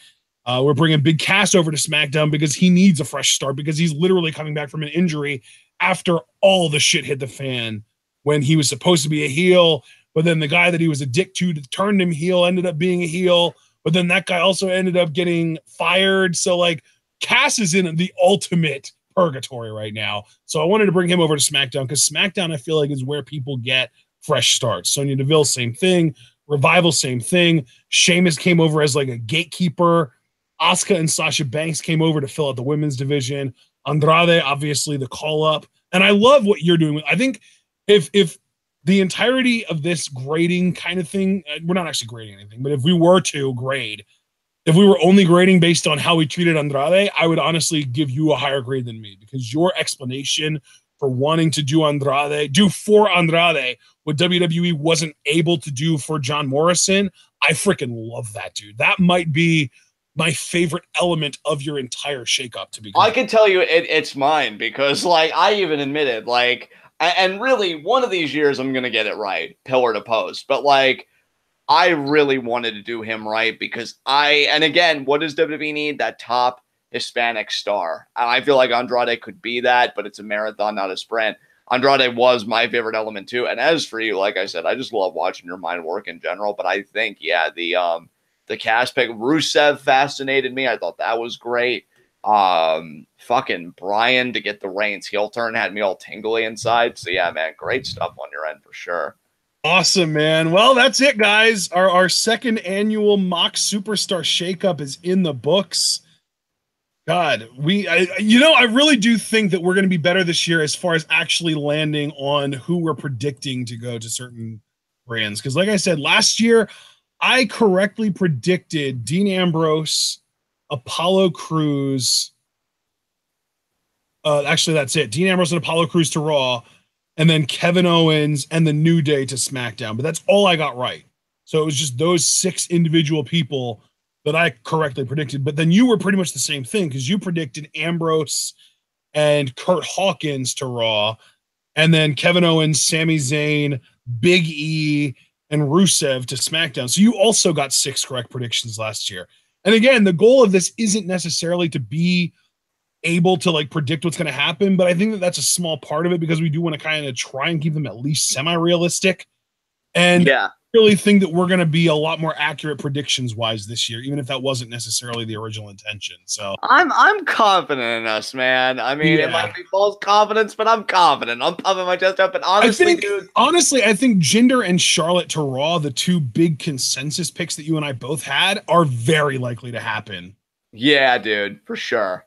We're bringing Big Cass over to SmackDown because he needs a fresh start because he's literally coming back from an injury after all the shit hit the fan when he was supposed to be a heel. But then the guy that he was a dick to turned him heel ended up being a heel. But then that guy also ended up getting fired. So, like, Cass is in the ultimate purgatory right now. So I wanted to bring him over to SmackDown because SmackDown, I feel like, is where people get fresh starts. Sonya Deville, same thing. Revival, same thing. Sheamus came over as like a gatekeeper. Asuka and Sasha Banks came over to fill out the women's division. Andrade, obviously, the call up. And I love what you're doing. I think if the entirety of this grading kind of thing, we're not actually grading anything, but if we were to grade, if we were only grading based on how we treated Andrade, I would honestly give you a higher grade than me because your explanation for wanting to do for Andrade what WWE wasn't able to do for John Morrison, I freaking love that, dude. That might be my favorite element of your entire shakeup, to be honest. I can tell you it's mine because, like, I even admitted, like, and really one of these years I'm going to get it right, pillar to post, but, like, I really wanted to do him right because and again, what does WWE need? That top Hispanic star. And I feel like Andrade could be that, but it's a marathon, not a sprint. Andrade was my favorite element too. And as for you, like I said, I just love watching your mind work in general. But I think, yeah, the cast pick, Rusev fascinated me. I thought that was great. Fucking Brian to get the Reigns heel turn had me all tingly inside. So yeah, man, great stuff on your end for sure. Awesome, man. Well, that's it, guys. Our second annual mock superstar shakeup is in the books. God, I really do think that we're going to be better this year as far as actually landing on who we're predicting to go to certain brands. Because, like I said, last year I correctly predicted Dean Ambrose, Apollo Crews. Actually, that's it. Dean Ambrose and Apollo Crews to Raw, and then Kevin Owens and the New Day to SmackDown. But that's all I got right. So it was just those 6 individual people that I correctly predicted. But then you were pretty much the same thing because you predicted Ambrose and Kurt Hawkins to Raw, and then Kevin Owens, Sami Zayn, Big E, and Rusev to SmackDown. So you also got 6 correct predictions last year. And again, the goal of this isn't necessarily to be able to like predict what's going to happen, but I think that that's a small part of it because we do want to kind of try and keep them at least semi-realistic. And Yeah. I really think that we're going to be a lot more accurate predictions wise this year, even if that wasn't necessarily the original intention. So I'm confident in us, man. I mean, it might be false confidence, but I'm confident. I'm pumping my chest up. And honestly, I think Jinder and Charlotte to Raw, the 2 big consensus picks that you and I both had, are very likely to happen. Yeah, dude, for sure.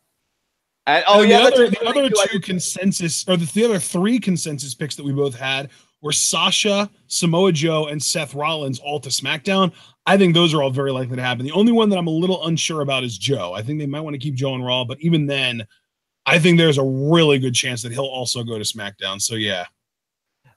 And the other 2 consensus, or the other 3 consensus picks that we both had were Sasha, Samoa Joe, and Seth Rollins all to SmackDown. I think those are all very likely to happen. The only one that I'm a little unsure about is Joe. I think they might want to keep Joe on Raw, but even then, I think there's a really good chance that he'll also go to SmackDown. So yeah.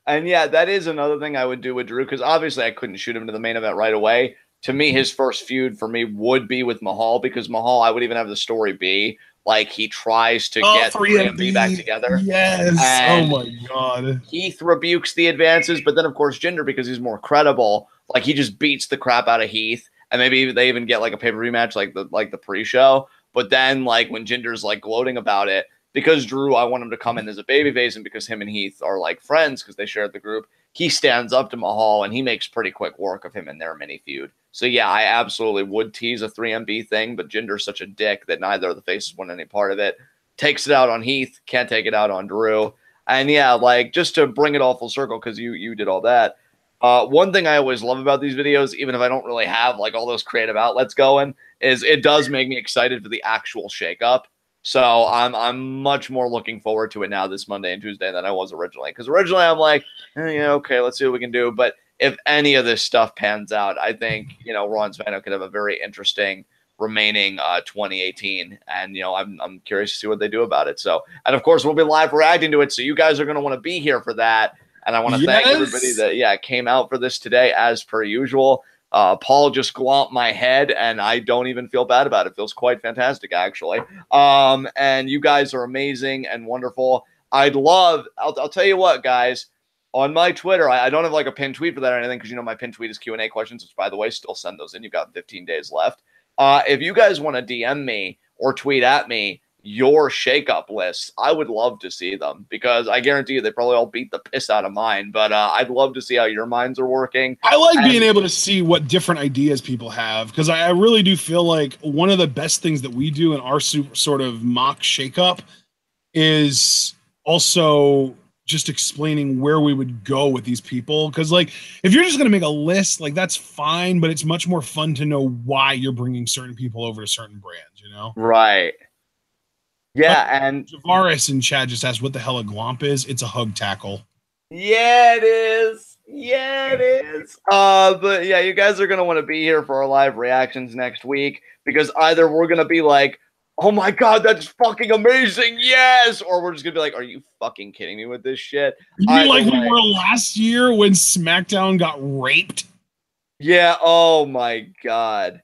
And yeah, that is another thing I would do with Drew, because obviously I couldn't shoot him to the main event right away. To me, his first feud for me would be with Mahal, because Mahal, I would even have the story be like he tries to get 3MB back together. Yes. And oh my God. Heath rebukes the advances, but then of course Jinder, because he's more credible, like he just beats the crap out of Heath, and maybe they even get like a pay-per-view match like the pre-show. But then like when Jinder's like gloating about it, because Drew, I want him to come in as a babyface, and because him and Heath are like friends because they shared the group, he stands up to Mahal and he makes pretty quick work of him in their mini feud. So yeah, I absolutely would tease a 3MB thing, but Jinder's such a dick that neither of the faces want any part of it. Takes it out on Heath, can't take it out on Drew. And yeah, like just to bring it all full circle, because you did all that. One thing I always love about these videos, even if I don't really have like all those creative outlets going, is it does make me excited for the actual shakeup. So I'm much more looking forward to it now this Monday and Tuesday than I was originally. Because originally I'm like, yeah, okay, let's see what we can do. But if any of this stuff pans out, I think, Raw and SmackDown could have a very interesting remaining 2018. And, I'm curious to see what they do about it. So, and of course, we'll be live reacting to it. So you guys are going to want to be here for that. And I want to thank everybody that, came out for this today as per usual. Paul just glomped my head, and I don't even feel bad about it. It feels quite fantastic, actually. And you guys are amazing and wonderful. I'll tell you what, guys. On my Twitter, I don't have like a pinned tweet for that or anything, because my pinned tweet is Q&A questions, which, by the way, still send those in. You've got 15 days left. If you guys want to DM me or tweet at me your shakeup lists, I would love to see them, because I guarantee you they probably all beat the piss out of mine. But I'd love to see how your minds are working. I like being able to see what different ideas people have, because I really do feel like one of the best things that we do in our sort of mock shakeup is also just explaining where we would go with these people. Because like if you're just going to make a list, like that's fine, but it's much more fun to know why you're bringing certain people over to certain brands, Right. Yeah. And Javaris in chat just asked what the hell a glomp is. It's a hug tackle. Yeah, it is. Yeah, it is. But yeah, you guys are going to want to be here for our live reactions next week, because either we're going to be like, oh my God, that's fucking amazing, yes! Or we're just going to be like, are you fucking kidding me with this shit? You mean like we were last year when SmackDown got raped? Yeah, oh my God.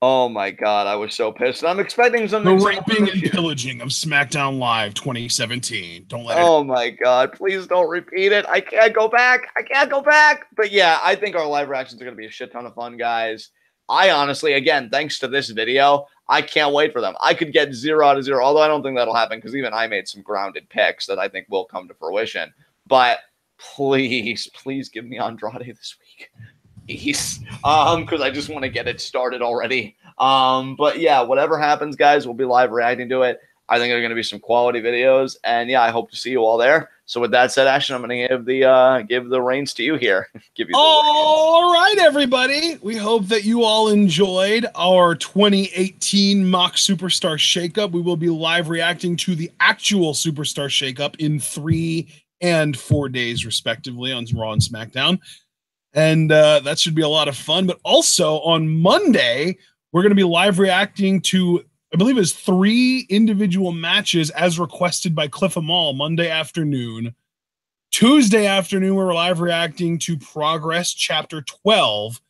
Oh my God, I was so pissed. I'm expecting something. The raping and pillaging of SmackDown Live 2017. Don't let it. Oh my God, please don't repeat it. I can't go back. I can't go back. But yeah, I think our live reactions are going to be a shit ton of fun, guys. I honestly, again, thanks to this video, I can't wait for them. I could get 0 out of 0, although I don't think that'll happen, because even I made some grounded picks that I think will come to fruition. But please, please give me Andrade this week. Please. Because I just want to get it started already. But yeah, whatever happens, guys, we'll be live reacting to it. I think they're going to be some quality videos, and yeah, I hope to see you all there. So with that said, Ashton, I'm going to give the reins to you here. Give you the all right, everybody. We hope that you all enjoyed our 2018 mock Superstar Shakeup. We will be live reacting to the actual Superstar Shakeup in 3 and 4 days, respectively, on Raw and SmackDown. And that should be a lot of fun. But also on Monday, we're going to be live reacting to, I believe it's 3 individual matches as requested by Cliff Amal Monday afternoon. Tuesday afternoon, we're live reacting to Progress Chapter 12.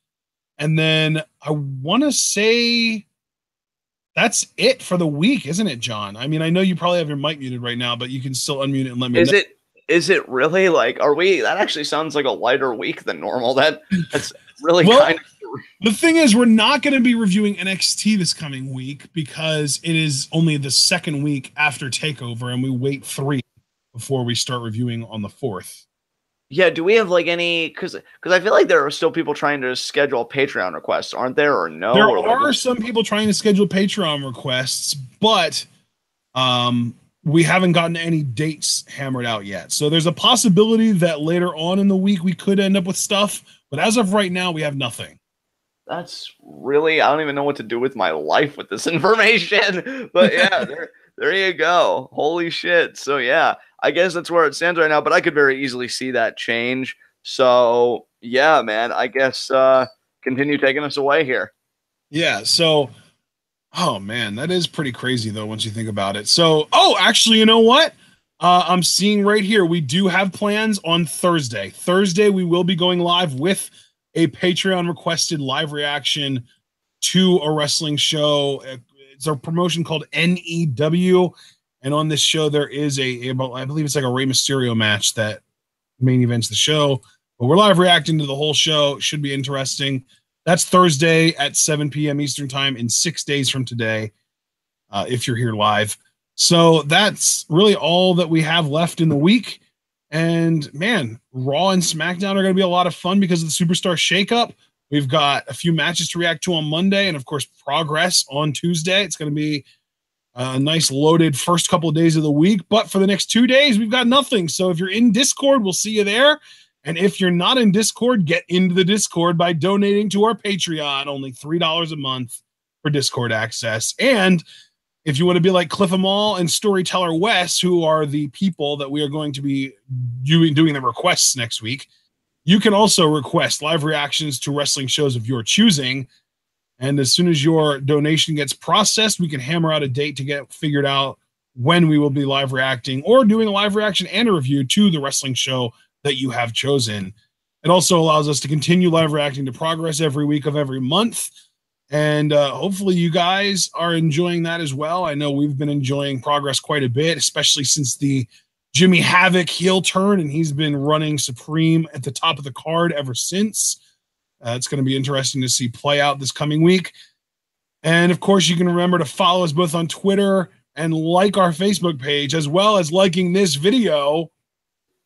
And then I want to say that's it for the week, isn't it, John? I mean, I know you probably have your mic muted right now, but you can still unmute it and let me know. Is it really like, that actually sounds like a lighter week than normal. That's really kind of. The thing is, we're not going to be reviewing NXT this coming week because it is only the second week after TakeOver, and we wait 3 before we start reviewing on the 4th. Yeah, do we have like any, because I feel like there are still people trying to schedule Patreon requests, aren't there, or no? There are some people trying to schedule Patreon requests, but we haven't gotten any dates hammered out yet. So there's a possibility that later on in the week we could end up with stuff, but as of right now, we have nothing. That's really, I don't even know what to do with my life with this information. But yeah, there you go. Holy shit. So yeah, I guess that's where it stands right now, but I could very easily see that change. So yeah, man, I guess continue taking us away here. Yeah, so oh man, that is pretty crazy though once you think about it. So, oh, actually, you know what? I'm seeing right here we do have plans on Thursday. Thursday we will be going live with a Patreon requested live reaction to a wrestling show. It's a promotion called NEW, and on this show there is I believe it's like a Rey Mysterio match that main events the show. But we're live reacting to the whole show. Should be interesting. That's Thursday at 7 p.m. Eastern time in 6 days from today, if you're here live. So that's really all that we have left in the week. And man, Raw and SmackDown are going to be a lot of fun because of the Superstar Shakeup. We've got a few matches to react to on Monday, and of course, Progress on Tuesday. It's going to be a nice loaded first couple of days of the week. But for the next 2 days, we've got nothing. So if you're in Discord, we'll see you there. And if you're not in Discord, get into the Discord by donating to our Patreon, only $3 a month for Discord access. And if you want to be like Cliff Amal and Storyteller Wes, who are the people that we are going to be doing the requests next week, you can also request live reactions to wrestling shows of your choosing. And as soon as your donation gets processed, we can hammer out a date to get figured out when we will be live reacting or doing a live reaction and a review to the wrestling show that you have chosen. It also allows us to continue live reacting to Progress every week of every month. And hopefully you guys are enjoying that as well. I know we've been enjoying Progress quite a bit, especially since the Jimmy Havoc heel turn, and he's been running supreme at the top of the card ever since. It's going to be interesting to see play out this coming week. And of course, you can remember to follow us both on Twitter and like our Facebook page, as well as liking this video,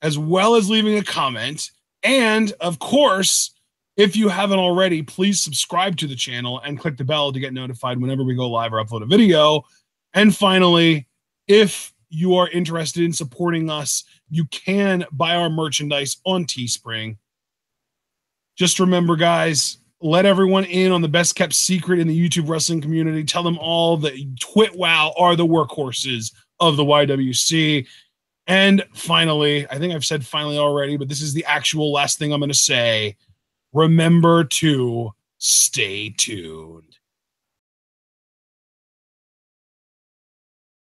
as well as leaving a comment. And of course, if you haven't already, please subscribe to the channel and click the bell to get notified whenever we go live or upload a video. And finally, if you are interested in supporting us, you can buy our merchandise on Teespring. Just remember, guys, let everyone in on the best kept secret in the YouTube wrestling community. Tell them all that TWitWoW are the workhorses of the YWC. And finally, I think I've said finally already, but this is the actual last thing I'm going to say. Remember to stay tuned.